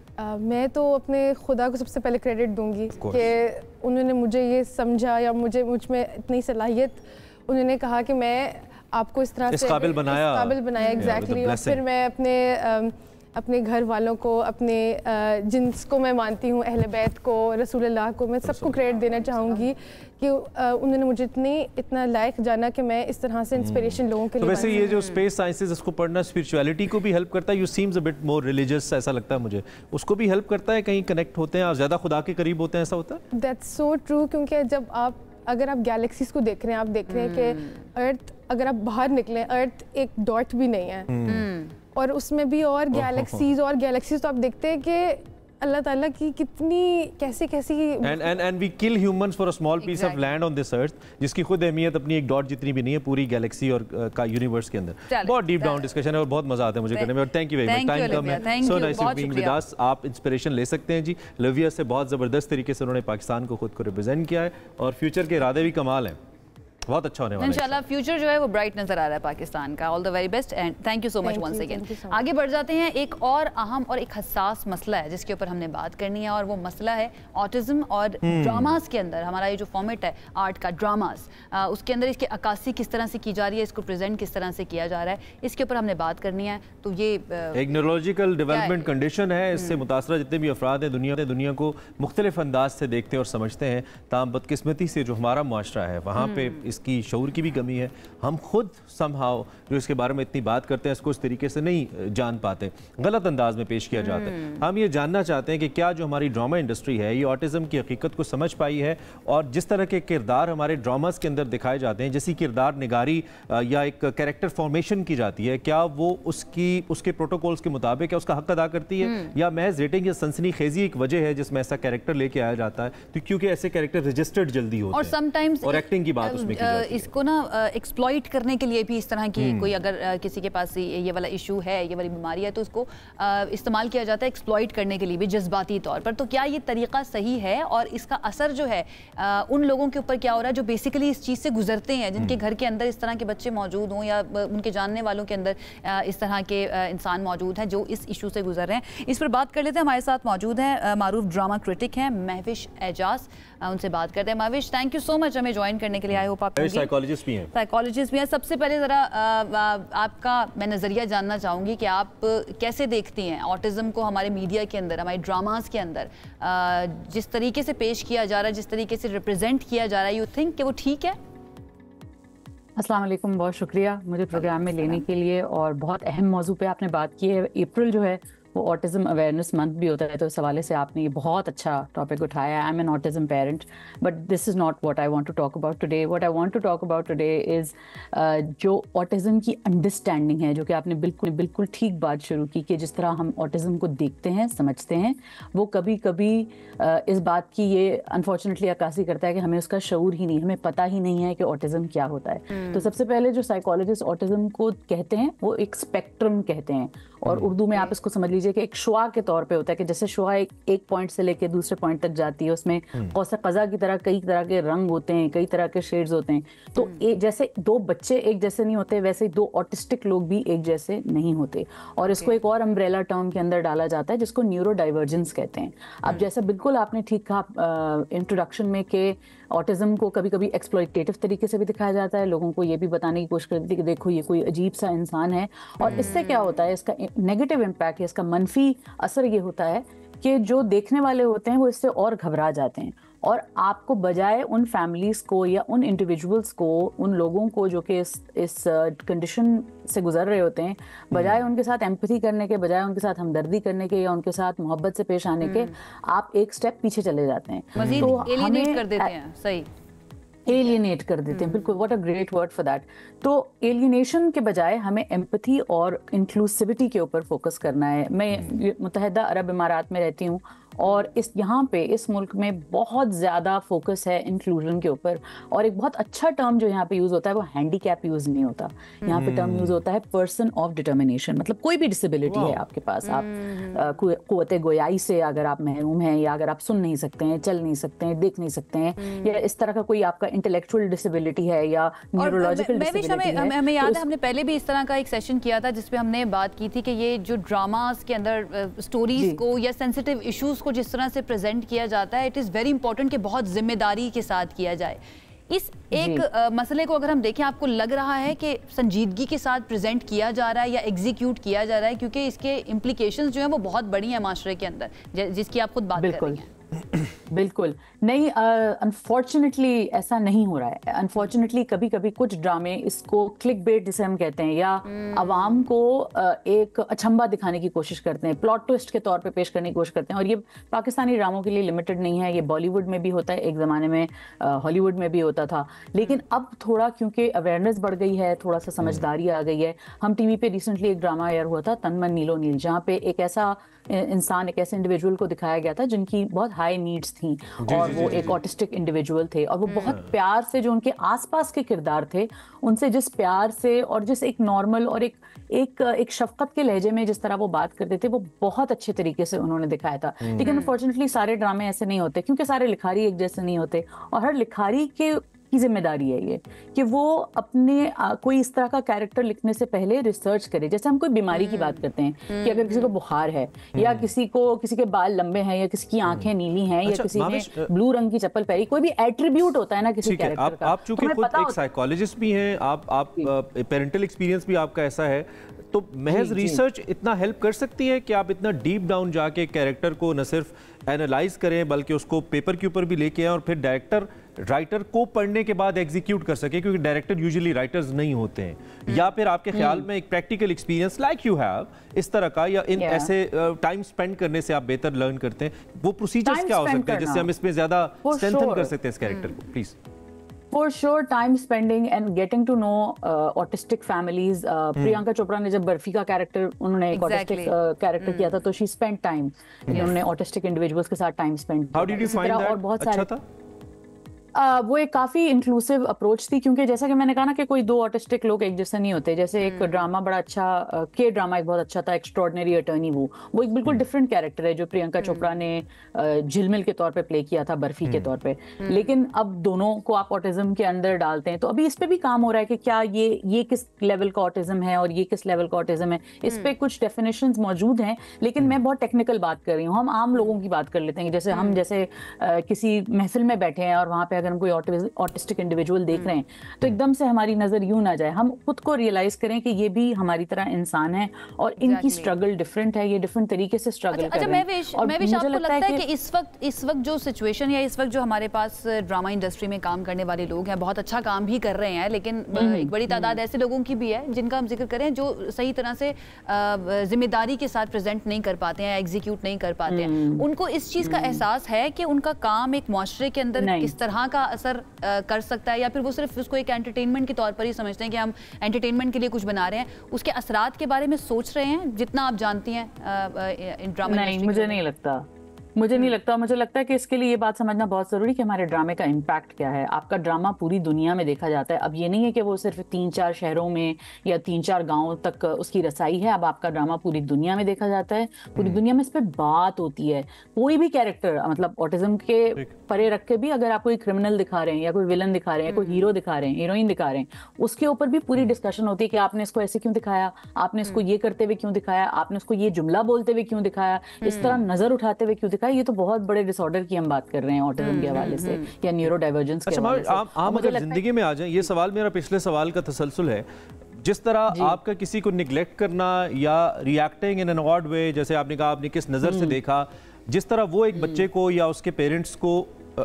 मैं तो अपने खुदा को सबसे पहले क्रेडिट दूंगी कि उन्होंने मुझे ये समझा या मुझ में इतनी सलाहियत, उन्होंने कहा कि मैं आपको इस तरह से काबिल बनाया एग्जैक्टली। और फिर मैं अपने घर वालों को, अपने जिनको मैं मानती हूँ, अहले बैत को, रसूल अल्लाह को, मैं सबको क्रेडिट देना चाहूँगी कि उन्होंने मुझे इतना लायक जाना कि मैं इस तरह से इंस्पिरेशन लोगों के लिए। तो वैसे ये जो स्पेस साइंसेस इसको पढ़ना स्पिरिचुअलिटी को भी हेल्प करता है? You seems a bit more religious, ऐसा लगता है मुझे। उसको भी हेल्प करता है, कहीं कनेक्ट होते हैं, आप ज़्यादा खुदा के करीब होते हैं, ऐसा होता है? दैट्स सो ट्रू, क्योंकि जब अगर आप गैलेक्सीज को देख रहे हैं, आप देख रहे हैं कि अर्थ, अगर आप बाहर निकले, अर्थ एक डॉट भी नहीं है और उसमें भी और गैलेक्सीज तो आप देखते हैं कि अल्लाह ताला की कितनी कैसी and we kill humans for a small piece of land on this earth, जिसकी खुद अहमियत अपनी एक डॉट जितनी भी नहीं है पूरी गैलेक्सी और का यूनिवर्स के अंदर। बहुत डीप डाउन डिस्कशन है और बहुत मजा आता है मुझे करने में। और thank you very much, time कम है, so nice to being with us. आप इंस्पिरेशन ले सकते हैं जी। ओलिविया से बहुत ज़बरदस्त तरीके से उन्होंने पाकिस्तान को खुद को रिप्रेजेंट किया है और फ्यूचर के इरादे भी कमाल हैं, बहुत अच्छा होने वाला है इंशाल्लाह। फ्यूचर जो है वो ब्राइट नजर आ रहा है पाकिस्तान का। All the very best and thank you so much once again. आगे बढ़ जाते हैं। एक और अहम और एक हसास मसला है जिसके ऊपर हमने बात करनी है और वो मसला है ऑटिज्म और ड्रामास के अंदर। हमारा ये जो फॉर्मेट है आर्ट का, ड्रामास, उसके अंदर इसकी अक्कासी किस तरह से की जा रही है, इसको प्रेजेंट किस तरह से किया जा रहा है, इसके ऊपर हमने बात करनी है। तो ये एक न्यूरोलॉजिकल डेवलपमेंट कंडीशन है। इससे मुतासरा जितने भी अफराद हैं दुनिया को मुख्तलिफ अंदाज से देखते और समझते हैं। ताम बदकिस्मती से जो हमारा मुआशरा है वहाँ पे इसकी शऊर की भी कमी है। हम खुद समहाउ जो इसके बारे में इतनी बात करते हैं इसको इस तरीके से नहीं जान पाते, गलत अंदाज में पेश किया जाता है। हम ये जानना चाहते हैं कि क्या जो हमारी ड्रामा इंडस्ट्री है ये ऑटिज्म की हकीकत को समझ पाई है और जिस तरह के किरदार हमारे ड्रामास के अंदर दिखाए जाते हैं, जैसी किरदार निगारी या एक कैरेक्टर फॉर्मेशन की जाती है, क्या वो उसके प्रोटोकॉल्स के मुताबिक है, उसका हक अदा करती है या महज रेटिंग या सनसनीखेजी एक वजह है जिसमें ऐसा कैरेक्टर लेके आया जाता है? तो क्योंकि ऐसे कैरेक्टर रजिस्टर्ड जल्दी होते हैं और समटाइम्स और एक्टिंग की बात उसमें की जाती है। इसको ना एक्सप्लॉइट करने के लिए भी इस तरह की कोई अगर किसी के पास ये वाला इशू है, ये वाली बीमारी है, तो उसको इस्तेमाल किया जाता है एक्सप्लॉइट करने के लिए भी जज्बाती तौर पर। तो क्या ये तरीका सही है और इसका असर जो है उन लोगों के ऊपर क्या हो रहा है जो बेसिकली इस चीज़ से गुजरते हैं, जिनके घर के अंदर इस तरह के बच्चे मौजूद हों या उनके जानने वालों के अंदर इस तरह के इंसान मौजूद हैं जो इस इशू से गुजर रहे हैं? इस पर बात कर लेते हैं। हमारे साथ मौजूद हैं मारूफ ड्रामा क्रिटिक हैं महविश एजाज, उनसे बात करते हैं। Mahvish, thank you so much हमें ज्वाइन करने के लिए। आई होप आप साइकोलॉजिस्ट भी हैं। सबसे पहले ज़रा आपका मैं नज़रिया जानना चाहूँगी कि आप कैसे देखती हैं ऑटिज़म को हमारे मीडिया के अंदर, हमारे ड्रामास के अंदर, जिस तरीके से पेश किया जा रहा है, जिस तरीके से रिप्रेजेंट किया जा रहा है, यू थिंक कि वो ठीक है? अस्सलाम वालेकुम, बहुत शुक्रिया मुझे प्रोग्राम में लेने के लिए और बहुत अहम मौजू पे आपने बात की है। अप्रैल जो है वो ऑटिज्म अवेयरनेस मंथ भी होता है, तो इस हवाले से आपने ये बहुत अच्छा टॉपिक उठाया। I am an autism parent, but this is not what I want to talk about today. What I want to talk about today is जो ऑटिज्म की अंडरस्टैंडिंग है, जो कि आपने बिल्कुल ठीक बात शुरू की कि जिस तरह हम ऑटिज्म को देखते हैं, समझते हैं, वो कभी कभी इस बात की ये अनफॉर्चुनेटली अक्कासी करता है कि हमें उसका शऊर ही नहीं, हमें पता ही नहीं है कि ऑटिज्म क्या होता है। तो सबसे पहले जो साइकोलॉजिस्ट ऑटिज्म को कहते हैं वो एक स्पेक्ट्रम कहते हैं, और उर्दू में आप इसको समझ लीजिए कि एक शुआ के तौर पे होता है कि जैसे शुआ एक पॉइंट से लेके दूसरे पॉइंट तक जाती है, उसमें कौसा कज़ा की तरह कई तरह के रंग होते हैं, कई तरह के शेड्स होते हैं। तो जैसे दो बच्चे एक जैसे नहीं होते, वैसे ही दो ऑटिस्टिक लोग भी एक जैसे नहीं होते। और इसको एक और अम्ब्रेला टर्म के अंदर डाला जाता है जिसको न्यूरो डाइवर्जेंस कहते हैं। अब जैसा बिल्कुल आपने ठीक कहा इंट्रोडक्शन में कि ऑटिज्म को कभी कभी एक्सप्लॉइटेटिव तरीके से भी दिखाया जाता है, लोगों को ये भी बताने की कोशिश करती है कि देखो ये कोई अजीब सा इंसान है। और इससे क्या होता है, इसका नेगेटिव इम्पैक्ट है, इसका मनफी असर ये होता है कि जो देखने वाले होते हैं वो इससे और घबरा जाते हैं, और आपको बजाय उन फैमिलीज को या उन इंडिविजुअल्स को, उन लोगों को जो कि इस कंडीशन से गुजर रहे होते हैं, बजाय उनके साथ एम्पैथी करने के, बजाय उनके साथ हमदर्दी करने के या उनके साथ मोहब्बत से पेश आने के, आप एक स्टेप पीछे चले जाते हैं, मजीद एलिनेट कर देते हैं। सही, एलियनेट कर देते हैं, बिल्कुल, what a great word for that. तो एलियनेशन के बजाय हमें एम्पैथी और इंक्लूसिविटी के ऊपर फोकस करना है। मैं मुत्तहदा अरब इमारात में रहती हूँ, और यहाँ पे इस मुल्क में बहुत ज़्यादा फोकस है इंक्लूजन के ऊपर, और एक बहुत अच्छा टर्म जो यहाँ पे यूज़ होता है वो हैंडीकैप यूज़ नहीं होता, यहाँ पे टर्म यूज़ होता है पर्सन ऑफ डिटर्मिनेशन। मतलब कोई भी डिसेबिलिटी है आपके पास, आप कुव्वते गोयाई से अगर आप महरूम हैं, या अगर आप सुन नहीं सकते हैं, चल नहीं सकते हैं, देख नहीं सकते हैं, या इस तरह का कोई आपका इंटेलेक्चुअल डिसेबिलिटी है या न्यूरोलॉजिकल डिसेबिलिटी है। हमें याद है हमने पहले भी इस तरह का एक सेशन किया था जिसपे हमने बात की थी कि ये जो ड्रामास के अंदर स्टोरीज को या सेंसिटिव इश्यूज को जिस तरह से प्रेजेंट किया जाता है, इट इज़ वेरी इंपॉर्टेंट कि बहुत जिम्मेदारी के साथ किया जाए। इस एक मसले को अगर हम देखें, आपको लग रहा है कि संजीदगी के साथ प्रेजेंट किया जा रहा है या एग्जीक्यूट किया जा रहा है, क्योंकि इसके इम्प्लीकेशंस जो हैं वो बहुत बड़ी हैं माशरे के अंदर, जिसकी आप खुद बात कर रही हैं। बिल्कुल नहीं, अनफॉर्चुनेटली ऐसा नहीं हो रहा है। अनफॉर्चुनेटली कभी कभी कुछ ड्रामे इसको क्लिक बेट जिसे हम कहते हैं, या अवाम को एक अचंभा दिखाने की कोशिश करते हैं, प्लॉट ट्विस्ट के तौर पे पेश करने की कोशिश करते हैं। और ये पाकिस्तानी ड्रामों के लिए लिमिटेड नहीं है, ये बॉलीवुड में भी होता है, एक ज़माने में हॉलीवुड में भी होता था। लेकिन अब थोड़ा क्योंकि अवेयरनेस बढ़ गई है, थोड़ा सा समझदारी आ गई है। हम टीवी पे रिसेंटली एक ड्रामा एयर हुआ था, तन मन नीलो नील, जहाँ पे एक ऐसा इंसान, एक ऐसे इंडिविजुअल को दिखाया गया था जिनकी बहुत हाई नीड्स थी, और वो एक ऑटिस्टिक इंडिविजुअल थे, और वो बहुत प्यार से, जो उनके आसपास के किरदार थे उनसे जिस प्यार से और जिस एक नॉर्मल और एक शफकत के लहजे में जिस तरह वो बात करते थे, वो बहुत अच्छे तरीके से उन्होंने दिखाया था। लेकिन अनफॉर्चुनेटली सारे ड्रामे ऐसे नहीं होते, क्योंकि सारे लिखारी एक जैसे नहीं होते, और हर लिखारी की जिम्मेदारी है ये कि वो अपने कोई इस तरह का कैरेक्टर लिखने से पहले रिसर्च करे। जैसे हम कोई बीमारी की बात करते हैं कि अगर किसी को बुखार है, या किसी के बाल लंबे हैं, या किसी की आंखें नीली हैं, या किसी ने ब्लू रंग की चप्पल पहनी, कोई भी एट्रीब्यूट होता है ना किसी कैरेक्टर का। आप चूंकि खुद एक साइकोलॉजिस्ट भी हैं, आप पेरेंटल एक्सपीरियंस भी आपका ऐसा है, तो महज रिसर्च इतना हेल्प कर सकती है कि आप इतना डीप डाउन जाके कैरेक्टर को न सिर्फ एनालाइज करें बल्कि उसको पेपर के ऊपर भी लेके आए, और फिर डायरेक्टर राइटर को पढ़ने के बाद एग्जीक्यूट कर सके, क्योंकि डायरेक्टर यूजुअली राइटर्स नहीं होते हैं। या फिर आपके ख्याल में एक practical experience like you have इस तरह का, या इन ऐसे टाइम स्पेंड करने से आप बेहतर लर्न करते हैं, वो प्रोसीजर्स क्या हो सकते हैं जिससे हम इसमें ज्यादा स्ट्रेंथन कर सकते हैं इस कैरेक्टर को? Please. For sure, time spending and getting to know autistic families. Priyanka Chopra ने जब बर्फी का कैरेक्टर, उन्होंने एक ऑटिस्टिक कैरेक्टर किया था, तो she spent time, उन्होंने ऑटिस्टिक इंडिविजुअल्स के साथ टाइम स्पेंड किया। How did you find that? और बहुत अच्छा सारे था? वो एक काफ़ी इंक्लूसिव अप्रोच थी, क्योंकि जैसा कि मैंने कहा ना कि कोई दो ऑटिस्टिक लोग एक जैसे नहीं होते। जैसे एक ड्रामा बड़ा अच्छा, के ड्रामा एक बहुत अच्छा था, एक्स्ट्रॉर्डिनरी अटर्नी, वो एक बिल्कुल डिफरेंट कैरेक्टर है जो प्रियंका चोपड़ा ने झिलमिल के तौर पे प्ले किया था, बर्फी के तौर पे। लेकिन अब दोनों को आप ऑटिज्म के अंदर डालते हैं, तो अभी इस पे भी काम हो रहा है कि क्या ये किस लेवल का ऑटिज्म है और ये किस लेवल का ऑटिज्म है। इस पे कुछ डेफिनेशंस मौजूद हैं, लेकिन मैं बहुत टेक्निकल बात कर रही हूँ। हम आम लोगों की बात कर लेते हैं, जैसे हम किसी महफिल में बैठे हैं और वहाँ पे अगर हम कोई ऑटिस्टिक इंडिविजुअल देख रहे हैं तो एकदम से हमारी नजर यूं ना जाए, हम खुद को रियलाइज करें कि ये भी हमारी तरह इंसान है और इनकी स्ट्रगल डिफरेंट है, ये डिफरेंट तरीके से स्ट्रगल कर रहे हैं। और मुझे लगता है कि इस वक्त जो सिचुएशन या इस वक्त जो हमारे पास ड्रामा इंडस्ट्री में काम करने वाले लोग हैं, बहुत अच्छा काम भी कर रहे हैं, लेकिन एक बड़ी तादाद ऐसे लोगों की भी है जिनका हम जिक्र करें जो सही तरह से जिम्मेदारी के साथ प्रेजेंट नहीं कर पाते हैं, एग्जीक्यूट नहीं कर पाते हैं। उनको इस चीज का एहसास है कि उनका काम एक मुआशरे के अंदर किस तरह का असर कर सकता है, या फिर वो सिर्फ उसको एक एंटरटेनमेंट के तौर पर ही समझते हैं कि हम एंटरटेनमेंट के लिए कुछ बना रहे हैं, उसके असरात के बारे में सोच रहे हैं जितना आप जानती हैं ड्रामा? नहीं, मुझे नहीं लगता। मुझे लगता है कि इसके लिए ये बात समझना बहुत जरूरी कि हमारे ड्रामे का इम्पैक्ट क्या है। आपका ड्रामा पूरी दुनिया में देखा जाता है। अब ये नहीं है कि वो सिर्फ 3-4 शहरों में या 3-4 गांवों तक उसकी रसाई है। अब आपका ड्रामा पूरी दुनिया में देखा जाता है, पूरी दुनिया में इस पर बात होती है। कोई भी कैरेक्टर, मतलब ऑटिज्म के परे रख के भी अगर आप कोई क्रिमिनल दिखा रहे हैं या कोई विलन दिखा रहे हैं, कोई हीरो दिखा रहे हैं, हीरोइन दिखा रहे हैं, उसके ऊपर भी पूरी डिस्कशन होती है कि आपने इसको ऐसे क्यों दिखाया, आपने इसको ये करते हुए क्यों दिखाया, आपने उसको ये जुमला बोलते हुए क्यों दिखाया, इस तरह नजर उठाते हुए क्यों दिखाया। ये तो बहुत बड़े डिसऑर्डर की हम बात कर रहे हैं ऑटिज्म के हवाले से या न्यूरो डाइवर्जेंस के हवाले से। आम अगर जिंदगी में आ जाए, ये सवाल मेरा पिछले सवाल का तसलसल है, जिस तरह आपका किसी को निगलेक्ट करना या रिएक्टिंग इन एन ऑड वे, जैसे आपने कहा आपने किस नजर से देखा, जिस तरह वो एक बच्चे को या उसके पेरेंट्स को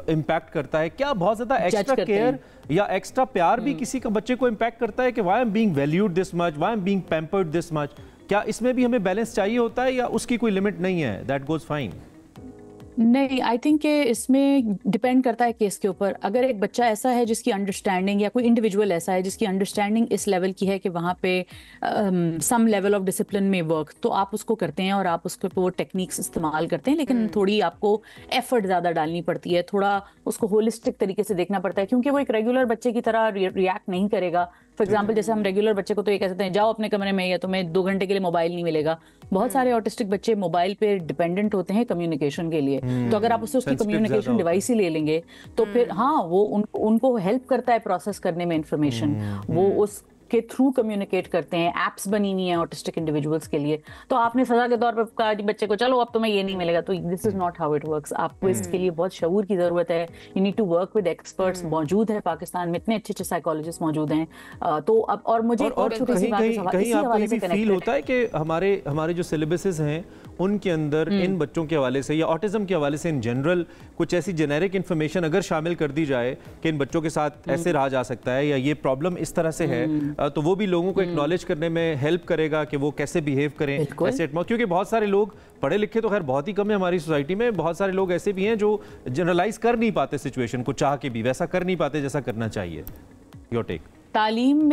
इम्पैक्ट करता है, क्या बहुत ज्यादा एक्स्ट्रा केयर या एक्स्ट्रा प्यार भी किसी का बच्चे को इम्पैक्ट करता है कि why I am being valued this much, why I am being pampered this much? क्या इसमें भी हमें बैलेंस चाहिए होता है या उसकी कोई लिमिट नहीं है, दैट गोज फाइन? नहीं, आई थिंक कि इसमें डिपेंड करता है केस के ऊपर। अगर एक बच्चा ऐसा है जिसकी अंडरस्टैंडिंग या कोई इंडिविजुअल ऐसा है जिसकी अंडरस्टैंडिंग इस लेवल की है कि वहाँ पे सम लेवल ऑफ डिसिप्लिन में वर्क, तो आप उसको करते हैं और आप उसके ऊपर वो टेक्निक्स इस्तेमाल करते हैं, लेकिन थोड़ी आपको एफर्ट ज़्यादा डालनी पड़ती है, थोड़ा उसको होलिस्टिक तरीके से देखना पड़ता है, क्योंकि वो एक रेगुलर बच्चे की तरह रिएक्ट नहीं करेगा। फॉर एग्जाम्पल, जैसे हम रेगुलर बच्चे को तो ये कह सकते हैं जाओ अपने कमरे में या तुम्हें 2 घंटे के लिए मोबाइल नहीं मिलेगा। बहुत सारे ऑटिस्टिक बच्चे मोबाइल पे डिपेंडेंट होते हैं कम्युनिकेशन के लिए, तो अगर आप उससे उसकी कम्युनिकेशन डिवाइस ही ले लेंगे तो फिर हाँ, वो उनको हेल्प करता है प्रोसेस करने में इंफॉर्मेशन, वो उस के थ्रू कम्युनिकेट करते हैं। एप्स बनी हुई हैं ऑटिस्टिक इंडिविजुअल्स के लिए, तो आपने सजा के तौर पर कहा बच्चे को चलो अब तुम्हें ये नहीं मिलेगा, तो this is not how it works. आपको इसके लिए बहुत शऊर की जरूरत है। You need to work with experts. मौजूद है पाकिस्तान में, इतने अच्छे साइकोलॉजिस्ट मौजूद हैं। तो अब और मुझे और छोटी सी बात कहीं आपको ये भी फील होता है कि हमारे जो सिलेबसेस हैं उनके अंदर इन बच्चों के हवाले से या ऑटिज्म के हवाले से इन जनरल कुछ ऐसी जेनेरिक इन्फॉर्मेशन अगर शामिल कर दी जाए कि इन बच्चों के साथ ऐसे रहा जा सकता है या ये प्रॉब्लम इस तरह से है, तो वो भी लोगों को एक्नॉलेज करने में हेल्प करेगा कि वो कैसे बिहेव करें ऐसे। क्योंकि बहुत सारे लोग पढ़े लिखे तो खैर बहुत ही कम है हमारी सोसाइटी में, बहुत सारे लोग ऐसे भी हैं जो जनरलाइज कर नहीं पाते सिचुएशन को, चाह के भी वैसा कर नहीं पाते जैसा करना चाहिए। Your take? तालीम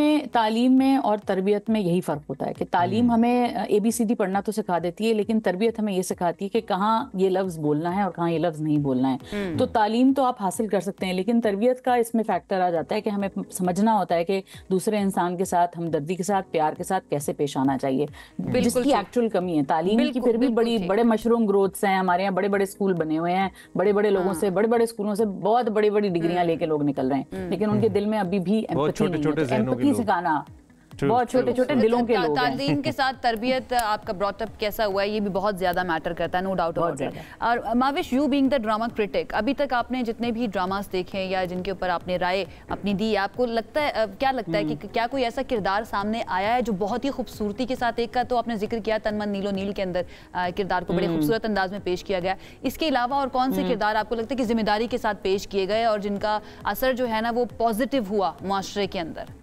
में और तरबियत में यही फ़र्क होता है कि तालीम हमें ABCD पढ़ना तो सिखा देती है, लेकिन तरबियत हमें ये सिखाती है कि कहाँ ये लफ्ज़ बोलना है और कहाँ ये लफ्ज़ नहीं बोलना है। तो तालीम तो आप हासिल कर सकते हैं, लेकिन तरबियत का इसमें फैक्टर आ जाता है कि हमें समझना होता है कि दूसरे इंसान के साथ हमदर्दी के साथ, प्यार के साथ कैसे पेश आना चाहिए, जिसकी एक्चुअल कमी है तालीम की। फिर भी बड़े मशरूम ग्रोथ्स हैं हमारे यहाँ, बड़े बड़े स्कूल बने हुए हैं, बड़े बड़े लोगों से, बड़े बड़े स्कूलों से बहुत बड़ी बड़ी डिग्रियां लेके लोग निकल रहे हैं, लेकिन उनके दिल में अभी भी एम्पैथी सिखाना, बहुत छोटे छोटे दिलों के लोग हैं। तालीम के साथ तरबियत, आपका ब्रॉटअप कैसा हुआ है, ये भी बहुत ज्यादा मैटर करता है, नो डाउट अबाउट इट। और Mawish, you being the drama critic, अभी तक आपने जितने भी ड्रामास देखे या जिनके ऊपर आपने राय अपनी दी, आपको लगता है क्या लगता है कि क्या कोई ऐसा किरदार सामने आया है जो बहुत ही खूबसूरती के साथ, एक का तो आपने जिक्र किया तन मन नीलो नील के अंदर किरदार को बड़े खूबसूरत अंदाज में पेश किया गया, इसके अलावा और कौन से किरदार आपको लगता है कि जिम्मेदारी के साथ पेश किए गए और जिनका असर जो है ना वो पॉजिटिव हुआ मुआशरे के अंदर?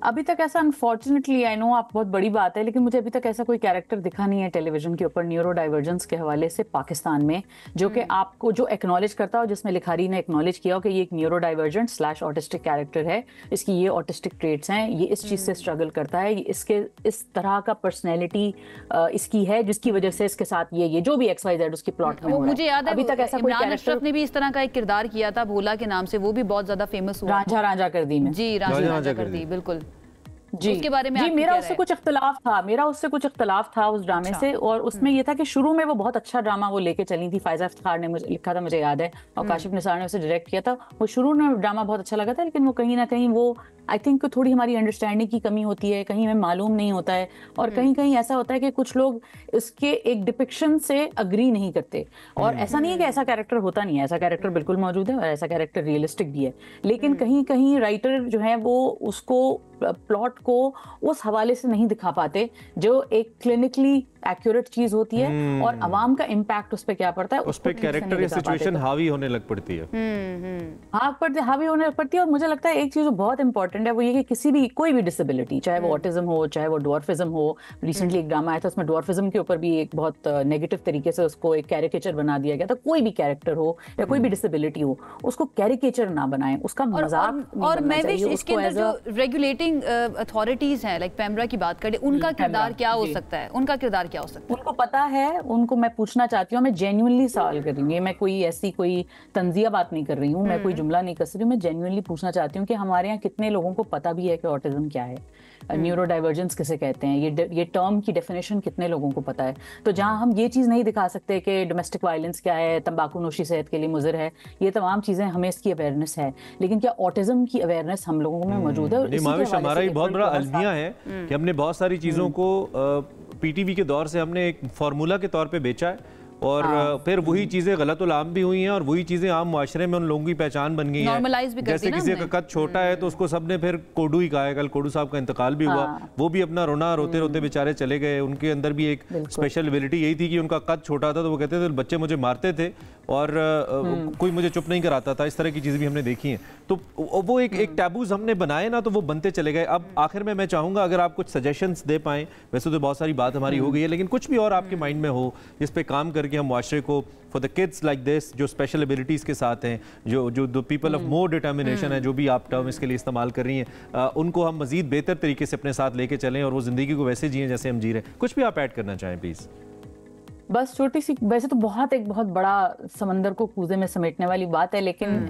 अभी तक ऐसा अनफॉर्चुनेटली, आई नो आप बहुत बड़ी बात है, लेकिन मुझे अभी तक ऐसा कोई कैरेक्टर दिखा नहीं है टेलीविजन के ऊपर न्यूरो डाइवर्जेंस के हवाले से पाकिस्तान में, जो कि आपको जो एक्नॉलेज करता हो, जिसमें लिखारी ने एक्नॉलेज किया हो कि ये एक न्यूरो डाइवर्जेंट / ऑटिस्टिक कैरेक्टर है, इसकी ये ऑटिस्टिक ट्रेट्स हैं, ये इस चीज़ से स्ट्रगल करता है, इसके इस तरह का पर्सनैलिटी इसकी है जिसकी वजह से इसके साथ ये जो भी XYZ उसकी प्लॉट में मुझे याद है अभी तक ऐसा कोई कैरेक्टर ने भी इस तरह का एक किरदार किया था भोला के नाम से, वो भी बहुत ज्यादा फेमस हुआ, रांझा कर दी में। जी, रांझा कर दी, बिल्कुल। जी उसके बारे में जी, मेरा उससे कुछ इख्तलाफ था उस ड्रामे से, और उसमें ये था कि शुरू में वो बहुत अच्छा ड्रामा वो लेके चली थी, फायजा इफ्तिखार ने मुझे लिखा था, मुझे याद है, और काशिफ निसार ने उसे डायरेक्ट किया था। वो शुरू में ड्रामा बहुत अच्छा लगा था, लेकिन वो कहीं ना कहीं वो आई थिंक थोड़ी हमारी अंडरस्टैंडिंग की कमी होती है, कहीं हमें मालूम नहीं होता है, और कहीं कहीं ऐसा होता है कि कुछ लोग इसके एक डिपिक्शन से अग्री नहीं करते। और ऐसा नहीं है कि ऐसा कैरेक्टर होता नहीं है, ऐसा कैरेक्टर बिल्कुल मौजूद है और ऐसा कैरेक्टर रियलिस्टिक भी है, लेकिन कहीं कहीं राइटर जो है वो उसको प्लॉट को उस हवाले से नहीं दिखा पाते जो एक क्लिनिकली एक्यूरेट चीज होती है, और अवाम का इम्पैक्ट उस पर क्या पड़ता है, उस पे कैरेक्टर या सिचुएशन हावी होने लग पड़ती है, हावी होने लग पड़ती है। और मुझे लगता है एक चीज जो बहुत इंपॉर्टेंट है वो ये कि कोई भी डिसेबिलिटी, चाहे वो ऑटिज्म हो, चाहे वो डॉर्फिज्म हो, रिसेंटली एक ड्रामा आया था उसमें डॉर्फिज्म के ऊपर भी एक बहुत नेगेटिव तरीके से उसको एक कैरिकेचर बना दिया गया था। कोई भी कैरेक्टर हो या कोई भी डिसेबिलिटी हो, उसको कैरिकेचर ना बनाएं, उसका मजाक। और मैं भी इसके अंदर जो रेगुलेटिंग अथॉरिटीज हैं, लाइक पेमरा की बात करें, उनका किरदार क्या हो सकता है, उनको पता है, उनको मैं पूछना चाहती हूँ, मैं जेन्युइनली सवाल कर रही हूँ, मैं कोई ऐसी कोई तंजिया बात नहीं कर रही हूँ, मैं कोई जुमला नहीं कस रही हूँ, मैं जेन्युइनली पूछना चाहती हूँ कि हमारे यहाँ कितने लोगों को पता भी है कि ऑटिज्म क्या है, न्यूरो डाइवर्जेंस किसे कहते हैं, ये टर्म की डेफिनेशन कितने लोगों को पता है। तो जहाँ हम ये चीज़ नहीं दिखा सकते कि डोमेस्टिक वायलेंस क्या है, तंबाकू नोशी सेहत के लिए मुज़र है, ये तमाम चीज़ें हमें इसकी अवेयरनेस है, लेकिन क्या ऑटिज्म की अवेयरनेस हम लोगों में मौजूद है? हमारा ही बहुत बड़ा अलमिया है कि हमने बहुत सारी चीज़ों को पीटीवी के दौर से हमने एक फार्मूला के तौर पे बेचा है, और फिर वही चीजें गलत आम भी हुई हैं, और वही चीजें आम मुआशरे में उन लोगों की पहचान बन गई है। जैसे किसी का कद छोटा है तो उसको सबने फिर कोडू ही कहा है, कल कोडू साहब का इंतकाल भी हुआ, वो भी अपना रोना रोते रोते बेचारे चले गए। उनके अंदर भी एक स्पेशल एबिलिटी यही थी कि उनका कद छोटा था, तो वो कहते थे बच्चे मुझे मारते थे और कोई मुझे चुप नहीं कराता था। इस तरह की चीजें भी हमने देखी हैं। तो वो एक टैबूज हमने बनाए ना, तो वो बनते चले गए। अब आखिर में मैं चाहूंगा अगर आप कुछ सजेशंस दे पाएं, वैसे तो बहुत सारी बात हमारी हो गई है, लेकिन कुछ भी और आपके माइंड में हो जिस पे काम करके हम मुआशरे को for the kids like this, जो स्पेशल एबिलिटीज के साथ हैं, जो पीपल ऑफ मोर डिटर्मिनेशन है, जो भी आप टर्म इसके लिए इस्तेमाल कर रही हैं, उनको हम मजीद बेहतर तरीके से अपने साथ लेके चलें और वो जिंदगी को वैसे जिएं जैसे हम जी रहे हैं। कुछ भी आप ऐड करना चाहें प्लीज। बस छोटी सी, वैसे तो एक बहुत बड़ा समंदर को कूजे में समेटने वाली बात है, लेकिन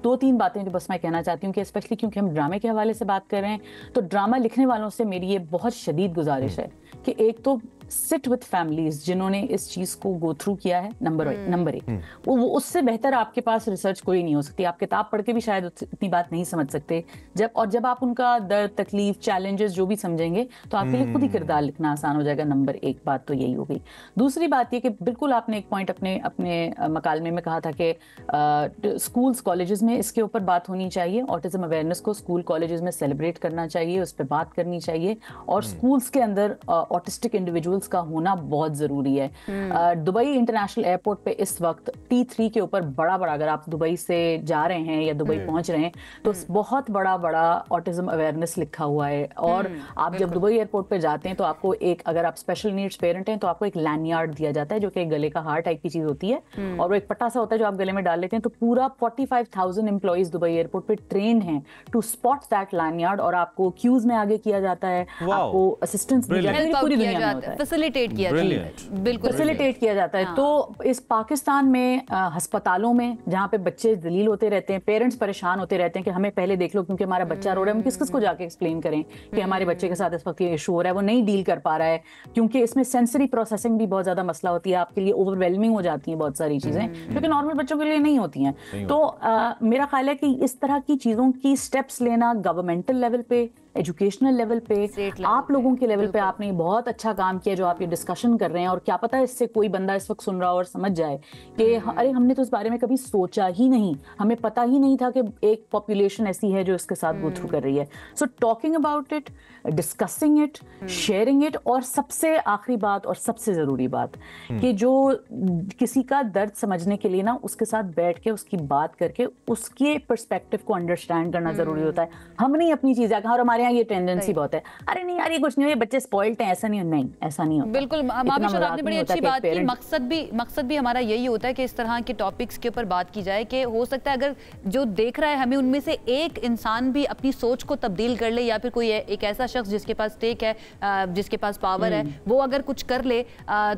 2-3 बातें जो बस मैं कहना चाहती हूँ कि स्पेशली क्योंकि हम ड्रामे के हवाले से बात कर रहे हैं, तो ड्रामा लिखने वालों से मेरी ये बहुत शदीद गुजारिश है कि एक तो सिट विद फैमिलीज जिन्होंने इस चीज को गो थ्रू किया है, नंबर एक। वो उससे बेहतर आपके पास रिसर्च कोई नहीं हो सकती। आप किताब पढ़ के भी शायद इतनी बात नहीं समझ सकते। जब आप उनका दर्द, तकलीफ, चैलेंजेस जो भी समझेंगे, तो आपके लिए खुद ही किरदार लिखना आसान हो जाएगा। नंबर 1 बात तो यही हो गई। दूसरी बात ये कि बिल्कुल आपने एक पॉइंट अपने मकालमे में कहा था कि स्कूल्स, कॉलेजेस में इसके ऊपर बात होनी चाहिए। ऑटिज्म अवेयरनेस को स्कूल, कॉलेजेस में सेलिब्रेट करना चाहिए, उस पर बात करनी चाहिए, और स्कूल्स के अंदर ऑटिस्टिक इंडिविजुअल्स का होना बहुत जरूरी है। दुबई इंटरनेशनल एयरपोर्ट पे इस वक्त T3 के ऊपर बड़ा अगर आप दुबई से जा रहे हैं या दुबई पहुंच रहे हैं, तो बहुत बड़ा ऑटिज्म अवेयरनेस लिखा हुआ है। और आप जब दुबई एयरपोर्ट पे जाते हैं तो आपको अगर आप स्पेशल नीड्स पेरेंट हैं तो आपको एक लैंडयार्ड दिया जाता है, जो कि गले का हार टाइप की चीज होती है, और वो एक पट्टा सा होता है जो आप गले में डाल लेते हैं। तो पूरा 45,000 एम्प्लॉइज दुबई एयरपोर्ट पे ट्रेन हैं टू स्पॉट दैट लैंडयार्ड, और आपको क्यूज में आगे किया जाता है, आपको असिस्टेंस दी जाती है, पूरी दुनिया में होता है, फैसिलिटेट किया जाता है। तो इस पाकिस्तान में अस्पतालों में जहाँ पे बच्चे जलील होते रहते हैं, पेरेंट्स परेशान होते रहते हैं कि हमें पहले देख लो क्योंकि हमारा बच्चा रो रहा है, हम किस को जाके एक्सप्लेन करें कि हमारे बच्चे के साथ इस वक्त ये इशू हो रहा है, वो नहीं डील कर पा रहा है, क्योंकि इसमें सेंसरी प्रोसेसिंग भी बहुत ज्यादा मसला होती है, आपके लिए ओवरवेलमिंग हो जाती है बहुत सारी चीजें, जो कि नॉर्मल बच्चों के लिए नहीं होती हैं। तो मेरा ख्याल है कि इस तरह की चीजों की स्टेप्स लेना गवर्नमेंटल लेवल पे, एजुकेशनल लेवल पे, आप लोगों के लेवल पे आपने बहुत अच्छा काम किया जो आप ये डिस्कशन कर रहे हैं। और क्या पता इससे कोई बंदा इस वक्त सुन रहा हो और समझ जाए कि अरे हमने तो इस बारे में कभी सोचा ही नहीं, हमें पता ही नहीं था कि एक पॉपुलेशन ऐसी है जो इसके साथ गो थ्रू कर रही है। So talking about it, discussing it, sharing it, और सबसे आखिरी बात और सबसे जरूरी बात कि जो किसी का दर्द समझने के लिए ना उसके साथ बैठ के उसकी बात करके उसके पर्सपेक्टिव को अंडरस्टैंड करना जरूरी होता है। हम नहीं अपनी चीजें, और हमारे यहाँ ये टेंडेंसी बहुत है, अरे नहीं यार ये कुछ नहीं है, बच्चे स्पॉइल्ड हैं, ऐसा नहीं, ऐसा नहीं होता। बिल्कुल, आपने बड़ी अच्छी बात की। मकसद भी हमारा यही होता है कि इस तरह के टॉपिक्स के ऊपर बात की जाए कि हो सकता है अगर जो देख रहा है हमें उनमें से एक इंसान भी अपनी सोच को तब्दील कर ले, या फिर कोई एक ऐसा शख्स जिसके पास स्टेक है, जिसके पास पावर है, वो अगर कुछ कर ले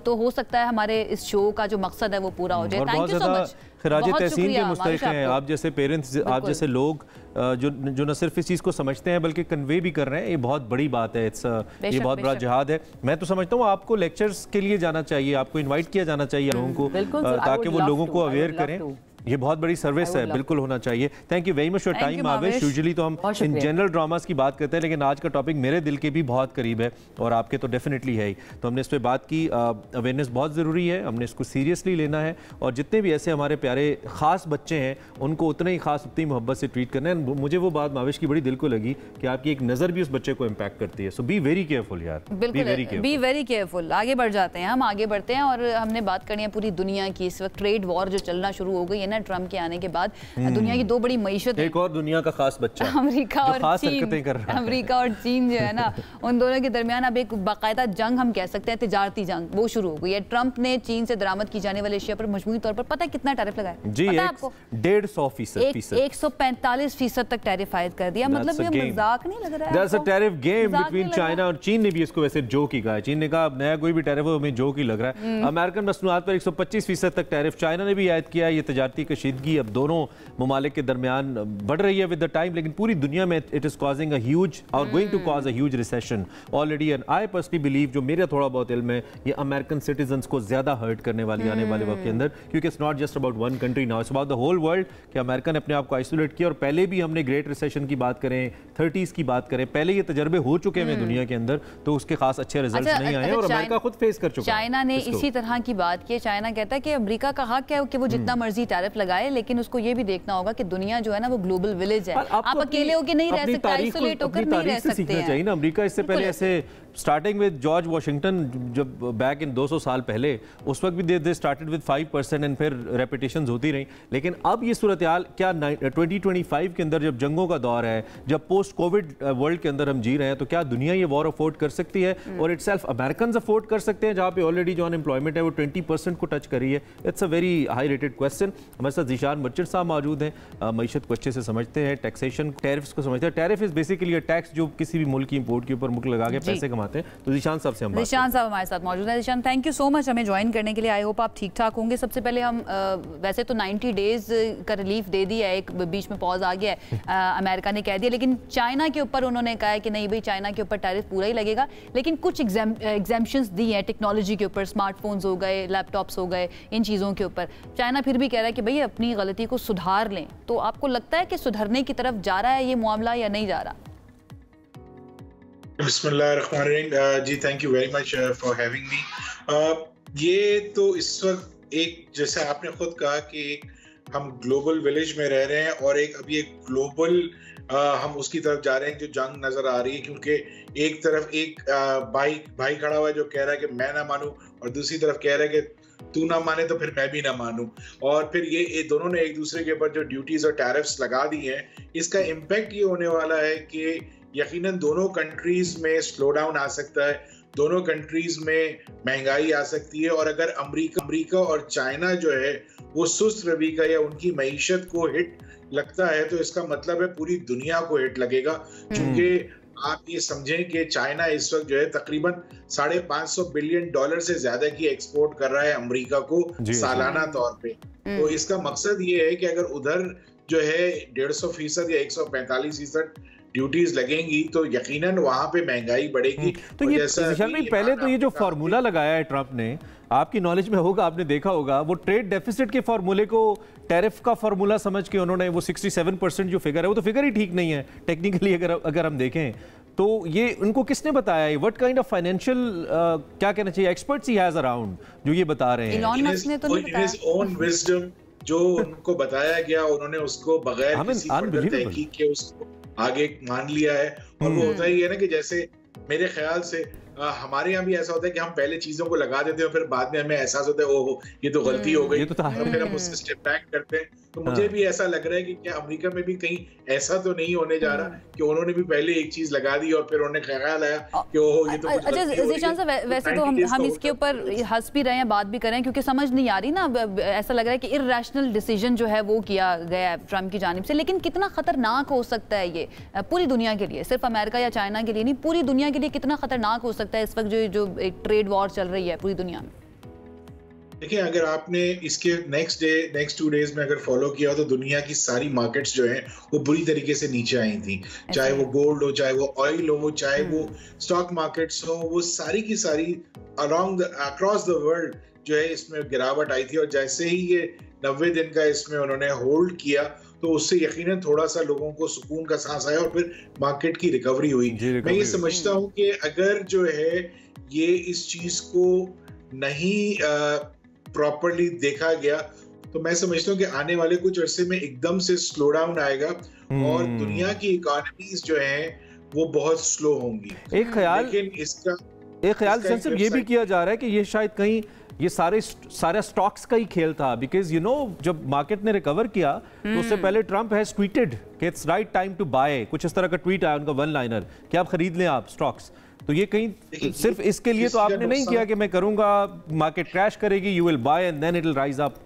तो हो सकता है हमारे इस शो का जो मकसद है वो पूरा हो जाए। Thank you so much. खिराज तहसीन के मुस्तहिक हैं आप जैसे पेरेंट्स, आप जैसे लोग जो न सिर्फ इस चीज़ को समझते हैं बल्कि कन्वे भी कर रहे हैं। ये बहुत बड़ी बात है, ये बहुत बड़ा जिहाद है। मैं तो समझता हूँ आपको लेक्चर्स के लिए जाना चाहिए, आपको इनवाइट किया जाना चाहिए लोगों को, ताकि वो लोगों को अवेयर करें। ये बहुत बड़ी सर्विस है, बिल्कुल होना चाहिए। Thank you very much for time आवेश। यूजुअली तो हम इन जनरल ड्रामास की बात करते हैं, लेकिन आज का टॉपिक मेरे दिल के भी बहुत करीब है और आपके तो डेफिनेटली है ही। तो हमने इस पर बात की। अवेयरनेस बहुत ज़रूरी है, हमने इसको सीरियसली लेना है और जितने भी ऐसे हमारे प्यारे ख़ास बच्चे हैं उनको उतने ही ख़ास, उतनी मोहब्बत से ट्रीट करना है। मुझे वो बात माविश की बड़ी दिल को लगी कि आपकी एक नज़र भी उस बच्चे को इम्पैक्ट करती है। सो बी वेरी केयरफुल यार, बी वेरी केयरफुल। आगे बढ़ जाते हैं, हम आगे बढ़ते हैं और हमने बात करनी है पूरी दुनिया की। इस वक्त ट्रेड वॉर जो चलना शुरू हो गई है ना ट्रम्प के आने के बाद, दुनिया की दो बड़ी मईशत, एक और दुनिया का खास बच्चा अमेरिका और चीन। अमेरिका और चीन जो है ना, उन दोनों के दरमियान अब एक बाकायदा जंग हम कह सकते हैं, तिजारती जंग वो शुरू हो गई है। ट्रंप ने चीन से दरामद की जाने वाले एशिया पर मजमूई तौर पर पता है कितना टैरिफ लगाया? जी, पता है आपको? 150%, 145% तक टैरिफ आयद कर दिया। मतलब ये मजाक नहीं लग रहा है। That's a tariff game between China और चीन ने भी इसको वैसे जोक ही कहा है। चीन ने कहा अब नया कोई भी टैरिफ हो हमें जोक ही लग रहा है। अमेरिकन मसनूआत पर 125% तक टैरिफ चाइना ने भी आयद किया। ये तिजारती कशीदगी अब दोनों ममालिक के दरमियान बढ़ रही है विद द टाइम, लेकिन पूरी दुनिया में it is causing a huge और going to cause a huge recession already. And I personally believe, जो मेरा थोड़ा बहुत इल्म है, ये अमेरिकन सिटीजन्स को ज्यादा हर्ट करने वाली आने वाले वक्त के अंदर, क्योंकि it's not just about one country now, it's about the whole world कि अमेरिका ने अपने आप को आइसोलेट किया। और पहले भी हमने ग्रेट रिसेशन की बात करें, 30s की बात करें, पहले ये तजर्बे हो चुके हैं दुनिया के अंदर, तो उसके खास अच्छे रिजल्ट नहीं आए और अमेरिका खुद फेस कर चुका है। चाइना ने इसी तरह की बात की। चाइना कहता है कि अमेरिका का हक है कि वो जितना मर्जी टैरिफ लगाए, लेकिन उसको ये भी देखना होगा कि दुनिया जो है ना वो ग्लोबल विलेज है। आप अकेले होकर नहीं रह सकते, आइसोलेट होकर नहीं रह सकते हैं। चाहिए ना, अमेरिका इससे पहले ऐसे स्टार्टिंग विद जॉर्ज वाशिंगटन, जब बैक इन 200 साल पहले, उस वक्त भी दे स्टार्टेड विद 5% एंड फिर रेपिटेशंस होती रही। लेकिन अब ये सूरत हाल क्या 2025 के अंदर जब जंगों का दौर है, जब पोस्ट कोविड वर्ल्ड के अंदर हम जी रहे हैं, तो क्या दुनिया ये वॉर अफोर्ड कर सकती है? और इटसेल्फ अमेरिकन अफोर्ड कर सकते हैं, जहाँ पे ऑलरेडी जो अनएम्प्लॉयमेंट है वो 20% को टच करी है? It's a very high rated question. हमारे साथ ज़ीशान मर्चेंट साहब मौजूद हैं, मईशत को अच्छे से समझते हैं, टैक्सेशन, टैरिफ्स को समझते हैं। Tariff is basically a tax जो किसी भी मुल्क की इंपोर्ट के ऊपर मुल्क लगा के पैसे कमाते हैं। तो ज़ीशान साहब से हम ज़ीशान साहब हमारे साथ मौजूद हैं। Zeeshan, thank you so much हमें ज्वाइन करने के लिए। आई होप आप ठीक ठाक होंगे। सबसे पहले हम वैसे तो 90 डेज का रिलीफ दे दिया है, एक बीच में पॉज आ गया है, अमेरिका ने कह दिया, लेकिन चाइना के ऊपर उन्होंने कहा है कि नहीं भाई चाइना के ऊपर टैरिफ पूरा ही लगेगा, लेकिन कुछ एग्जेम्पशंस दी हैं टेक्नोलॉजी के ऊपर, स्मार्टफोन्स हो गए, लैपटॉप्स हो गए, इन चीज़ों के ऊपर। चाइना फिर भी कह रहा है कि भाई अपनी गलती को सुधार लें। तो आपको लगता है कि सुधरने की तरफ जा रहा है ये मामला या नहीं जा रहा? बिस्मिल्लाहिर्रहमानिर्रहीम। जी, thank you very much for having me. ये तो इस वक्त एक, जैसे आपने खुद कहा कि हम ग्लोबल विलेज में रह रहे हैं और अभी एक ग्लोबल हम उसकी तरफ जा रहे हैं जो जंग नजर आ रही है, क्योंकि एक तरफ एक भाई खड़ा हुआ है जो कह रहा है कि मैं ना मानूं और दूसरी तरफ कह रहा है कि तू ना माने तो फिर मैं भी ना मानूं। और फिर ये दोनों ने एक दूसरे के ऊपर जो ड्यूटीज और टैरिफ्स लगा दी हैं, इसका इम्पैक्ट ये होने वाला है कि यकीनन दोनों कंट्रीज में स्लो डाउन आ सकता है, दोनों कंट्रीज में महंगाई आ सकती है। और अगर अमेरिका और चाइना जो है वो सुस्त रवि का या उनकी मईशत को हिट लगता है, तो इसका मतलब है पूरी दुनिया को हिट लगेगा। क्योंकि आप ये समझें कि चाइना इस वक्त जो है तकरीबन $550 बिलियन से ज्यादा की एक्सपोर्ट कर रहा है अमेरिका को सालाना तौर पे। तो इसका मकसद ये है कि अगर उधर जो है 150% या 145% ड्यूटीज लगेंगी तो यकीनन वहां पे महंगाई बढ़ेगी। तो ये पहले तो ये जो फार्मूला लगाया है ट्रंप ने, आपकी नॉलेज में होगा, आपने देखा होगा, वो ट्रेड डेफिसिट के फार्मूले को टैरिफ का फार्मूला समझ के उन्होंने वो 67% जो फिगर है, वो तो फिगर ही ठीक नहीं है टेक्निकली अगर हम देखें तो। ये उनको किसने बताया है? व्हाट काइंड ऑफ फाइनेंशियल क्या कहना चाहिए एक्सपर्ट्स ही हैज अराउंड जो ये बता रहे हैं? इलॉन मस्क ने तो नहीं बताया, हिज ओन विजडम जो उनको बताया गया, उन्होंने उसको बगैर किसी तहकीक के उसको आगे मान लिया है। और वो होता ही है ना कि जैसे मेरे ख्याल से हमारे यहाँ भी ऐसा होता है कि हम पहले चीजों को लगा देते हैं और फिर बाद में हमें एहसास होता है ओहो ये तो गलती हो गई, और फिर हम उससे स्टेप बैक करते हैं। तो मुझे भी ऐसा लग रहा है कि क्या अमेरिका में भी कहीं ऐसा तो नहीं होने जा रहा कि उन्होंने भी पहले एक चीज लगा दी और फिर उन्होंने ख्याल आया कि ओहो ये तो कुछ अच्छा ज़ीशान साहब, वैसे तो हम इसके ऊपर हंस भी रहे हैं, बात भी कर रहे हैं, क्योंकि समझ नहीं आ रही ना, ऐसा लग रहा है कि इर्रेशनल डिसीजन जो है वो किया गया है ट्रंप की जानिब से। लेकिन कितना खतरनाक हो सकता है ये पूरी दुनिया के लिए, सिर्फ अमेरिका या चाइना के लिए नहीं, पूरी दुनिया के लिए कितना खतरनाक हो सकता है इस वक्त जो एक ट्रेड वॉर चल रही है पूरी दुनिया में? देखिए, अगर आपने इसके नेक्स्ट 2 डेज में अगर फॉलो किया तो दुनिया की सारी मार्केट्स जो हैं वो बुरी तरीके से नीचे आई थी, चाहे वो गोल्ड हो, चाहे वो ऑयल हो, चाहे वो स्टॉक मार्केट्स हो, वो सारी की सारी अक्रॉस द वर्ल्ड जो है इसमें गिरावट आई थी। और जैसे ही ये 90 दिन का इसमें उन्होंने होल्ड किया तो उससे यकीनन थोड़ा सा लोगों को सुकून का सांस आया और फिर मार्केट की रिकवरी हुई। मैं ये समझता हूँ कि अगर जो है ये इस चीज को नहीं प्रॉपर्ली देखा गया तो मैं समझता हूँ कि आने वाले कुछ अरसे में एकदम से स्लो डाउन आएगा और दुनिया की इकोनॉमीज जो हैं वो बहुत स्लो होंगी। एक ख्याल सिर्फ ये भी किया जा रहा है कि ये शायद कहीं ये सारा स्टॉक्स का ही खेल था, बिकॉज जब मार्केट ने रिकवर किया तो उससे पहले ट्रंप हैज ट्वीटेड कि it's right time to buy, कुछ इस तरह का ट्वीट आया उनका, वन लाइनर कि आप खरीद लें आप स्टॉक्स। तो ये कहीं सिर्फ इसके लिए तो आपने नहीं किया कि मैं करूंगा, मार्केट क्रैश करेगी, you will buy and then it will rise up.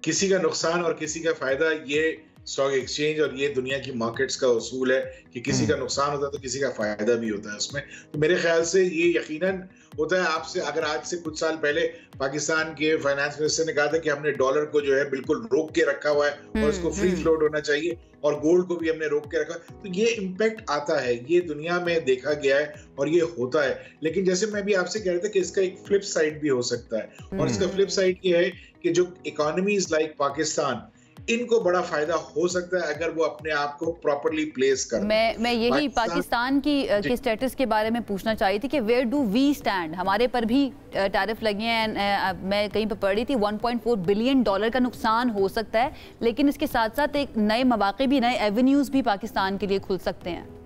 किसी का नुकसान और किसी का फायदा, ये स्टॉक एक्सचेंज और ये दुनिया की मार्केट्स का उसूल है कि किसी का नुकसान होता है तो किसी का फायदा भी होता है उसमें। तो मेरे ख्याल से ये यकीनन होता है। आपसे अगर आज से कुछ साल पहले पाकिस्तान के फाइनेंस मिनिस्टर ने कहा था कि हमने डॉलर को जो है बिल्कुल रोक के रखा हुआ है और उसको फ्री फ्लोट होना चाहिए और गोल्ड को भी हमने रोक के रखा, तो ये इम्पैक्ट आता है, ये दुनिया में देखा गया है और ये होता है। लेकिन जैसे मैं भी आपसे कह रहा था कि इसका एक फ्लिप साइड भी हो सकता है, और इसका फ्लिप साइड ये है कि जो इकोनॉमीज लाइक पाकिस्तान, इनको बड़ा फायदा हो सकता है अगर वो अपने आप को प्रॉपर्ली प्लेस कर। मैं यही पाकिस्तान की स्टेटस के बारे में पूछना चाहिए थी कि वेयर डू वी स्टैंड। हमारे पर भी टैरिफ लगे हैं, मैं कहीं पर पढ़ रही थी $1.4 बिलियन का नुकसान हो सकता है, लेकिन इसके साथ साथ एक नए मौके भी, नए एवेन्यूज भी पाकिस्तान के लिए खुल सकते हैं।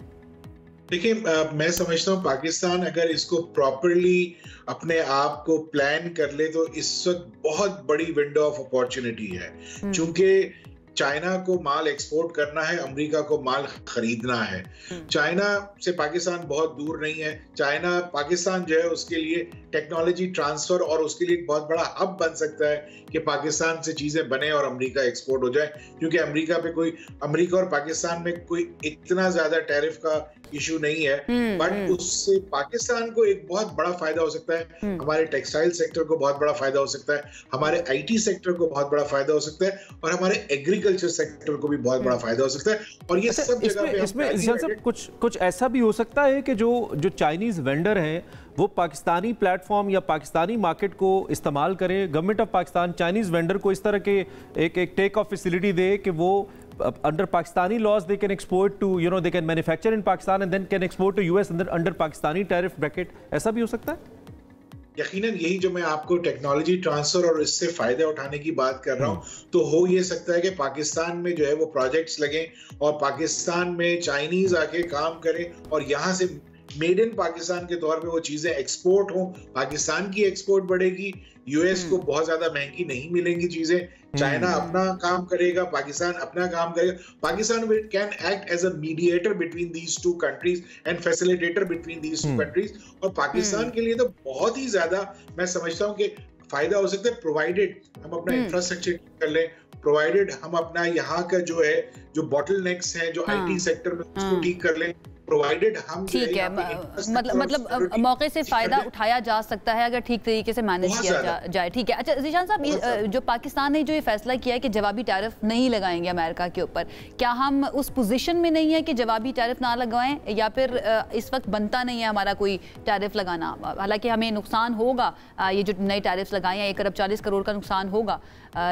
देखिए, मैं समझता हूँ पाकिस्तान अगर इसको प्रॉपर्ली अपने आप को प्लान कर ले तो इस वक्त बहुत बड़ी विंडो ऑफ अपॉर्चुनिटी है। क्योंकि चाइना को माल एक्सपोर्ट करना है, अमेरिका को माल खरीदना है। चाइना से पाकिस्तान बहुत दूर नहीं है। चाइना पाकिस्तान जो है उसके लिए टेक्नोलॉजी ट्रांसफर और उसके लिए एक बहुत बड़ा हब बन सकता है कि पाकिस्तान से चीजें बने और अमेरिका एक्सपोर्ट हो जाए, क्योंकि अमेरिका और पाकिस्तान में कोई इतना ज्यादा टैरिफ का इशू नहीं है। बट उससे पाकिस्तान को एक बहुत बड़ा फायदा हो सकता है, हमारे टेक्सटाइल सेक्टर को बहुत बड़ा फायदा हो सकता है, हमारे आईटी सेक्टर को बहुत बड़ा फायदा हो सकता है और हमारे एग्रीकल्चर सेक्टर को भी बहुत बड़ा फायदा हो सकता है। और ये सब जगह पे इसमें कुछ ऐसा भी हो सकता है कि जो चाइनीज वेंडर हैं वो पाकिस्तानी प्लेटफॉर्म या पाकिस्तानी मार्केट को इस्तेमाल करें। Government of Pakistan Chinese vendor को इस तरह के एक टेक ऑफ फैसिलिटी दे कि वो under Pakistani laws they can export to, they can manufacture in Pakistan and then can export to US under Pakistani tariff bracket। ऐसा भी हो सकता है? यकीनन यही जो मैं आपको टेक्नोलॉजी ट्रांसफर और इससे फायदा उठाने की बात कर रहा हूँ, तो हो ये सकता है कि पाकिस्तान में जो है वो प्रोजेक्ट्स लगे और पाकिस्तान में चाइनीज आके काम करें और यहाँ से मेड इन पाकिस्तान के तौर पे वो चीजें एक्सपोर्ट हो। पाकिस्तान की एक्सपोर्ट बढ़ेगी, यूएस को बहुत ज्यादा महंगी नहीं मिलेंगी चीजें, चाइना अपना काम करेगा, पाकिस्तान अपना काम करेगा। Pakistan can act as a mediator between these two countries and facilitator between these two countries. और पाकिस्तान के लिए तो बहुत ही ज्यादा मैं समझता हूँ कि फायदा हो सकता है, प्रोवाइडेड हम अपना इंफ्रास्ट्रक्चर कर लें, प्रोवाइडेड हम अपना यहाँ का जो बॉटलनेक्स हैं जो आईटी सेक्टर में उसको ठीक कर लें, प्रोवाइडेड हम ठीक है। मतलब मौके से फायदा उठाया जा सकता है अगर ठीक तरीके से मैनेज किया जाए। ठीक है। अच्छा ज़ीशान साहब, जो पाकिस्तान ने जो ये फैसला किया है कि जवाबी टैरिफ नहीं लगाएंगे अमेरिका के ऊपर, क्या हम उस पोजीशन में नहीं है कि जवाबी टैरिफ ना लगाएं, या फिर इस वक्त बनता नहीं है हमारा कोई टैरिफ लगाना? हालांकि हमें नुकसान होगा, ये जो नए टैरिफ लगाए हैं 1 अरब 40 करोड़ का नुकसान होगा,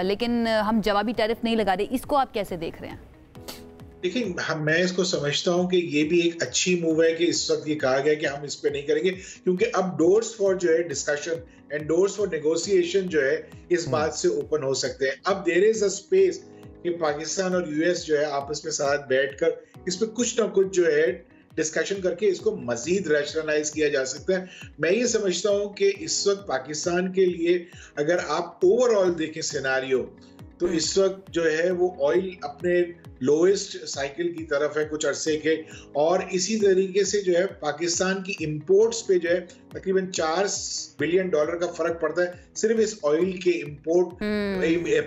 लेकिन हम जवाबी टैरिफ नहीं लगा रहे। इसको आप कैसे देख रहे हैं? देखिए, मैं इसको समझता हूं कि ये भी एक अच्छी मूव है कि इस वक्त ये कहा गया कि हम इस पे नहीं करेंगे, क्योंकि अब डोर्स फॉर जो है discussion and doors for negotiation जो है इस बात से ओपन हो सकते हैं। अब देयर इज अ स्पेस कि पाकिस्तान और यूएस जो है आपस में साथ बैठकर इस पे कुछ ना कुछ जो है डिस्कशन करके इसको मजीद रैशनलाइज किया जा सकता है। मैं ये समझता हूं कि इस वक्त पाकिस्तान के लिए अगर आप ओवरऑल देखें सिनेरियो, तो इस वक्त जो है वो ऑयल अपने लोएस्ट साइकिल की तरफ है कुछ अरसे के, और इसी तरीके से जो है पाकिस्तान की इंपोर्ट्स पे जो है तकरीबन $4 बिलियन का फर्क पड़ता है सिर्फ इस ऑयल के इंपोर्ट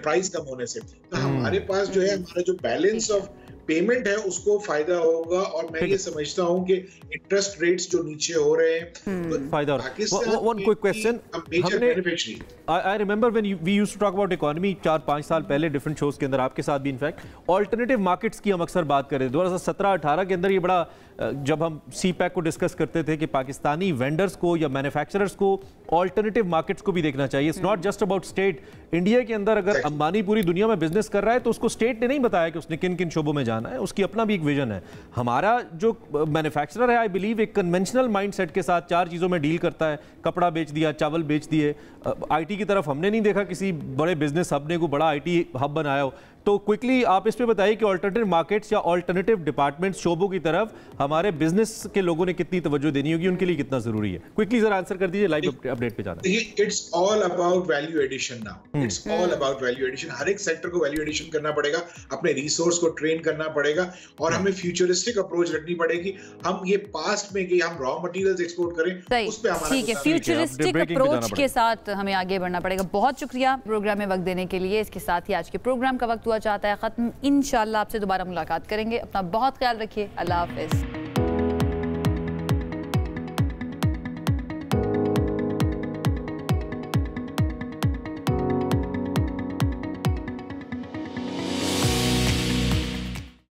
प्राइस कम होने से। तो हमारे पास जो है हमारा जो बैलेंस ऑफ पेमेंट है उसको फायदा होगा। और मैं ये समझता हूँ कि इंटरेस्ट रेट्स जो नीचे हो रहे हैं फायदा हो रहा है। One quick question, I remember when we used to talk about economy 4-5 साल पहले डिफरेंट शोज के अंदर, आपके साथ भी इनफैक्ट ऑल्टरनेटिव मार्केट्स की हम अक्सर बात करें। 2017-18 के अंदर ये बड़ा, जब हम CPEC को डिस्कस करते थे कि पाकिस्तानी वेंडर्स को या मैन्युफैक्चरर्स को ऑल्टरनेटिव मार्केट्स को भी देखना चाहिए। It's not just about state. India के अंदर अगर अंबानी पूरी दुनिया में बिजनेस कर रहा है तो उसको स्टेट ने नहीं बताया कि उसने किन किन शोबों में जाना है, उसकी अपना भी एक विजन है। हमारा जो मैन्युफैक्चरर है, आई बिलीव एक कन्वेंशनल माइंडसेट के साथ 4 चीज़ों में डील करता है। कपड़ा बेच दिया, चावल बेच दिए। IT की तरफ हमने नहीं देखा किसी बड़े बिजनेस हब ने को बड़ा IT हब बनाया हो। तो क्विकली आप इस पे बताइए कि ऑल्टरनेटिव मार्केट्स या ऑल्टरनेटिव डिपार्टमेंट्स शोबों की तरफ हमारे बिजनेस के लोगों ने कितनी तवज्जो देनी होगी, उनके लिए कितना जरूरी है। क्विकली जरा आंसर कर दीजिए, लाइव अपडेट पे जाना है। It's all about value addition now, it's all about value addition. हर एक सेक्टर को वैल्यू एडिशन करना पड़ेगा, अपने रिसोर्स को ट्रेन करना पड़ेगा और हमें फ्यूचरिस्टिक अप्रोच रखनी पड़ेगी। हम ये पास्ट में कि हम रॉ मटेरियल्स एक्सपोर्ट करें, उस पे हमारा ठीक है, फ्यूचरिस्टिक अप्रोच के साथ हमें आगे बढ़ना पड़ेगा। बहुत शुक्रिया प्रोग्राम में वक्त देने के लिए। इसके साथ ही आज के प्रोग्राम का वक्त हुआ चाहता है खत्म। इंशाल्लाह आपसे दोबारा मुलाकात करेंगे। अपना बहुत ख्याल रखिए। अल्लाह हाफिज।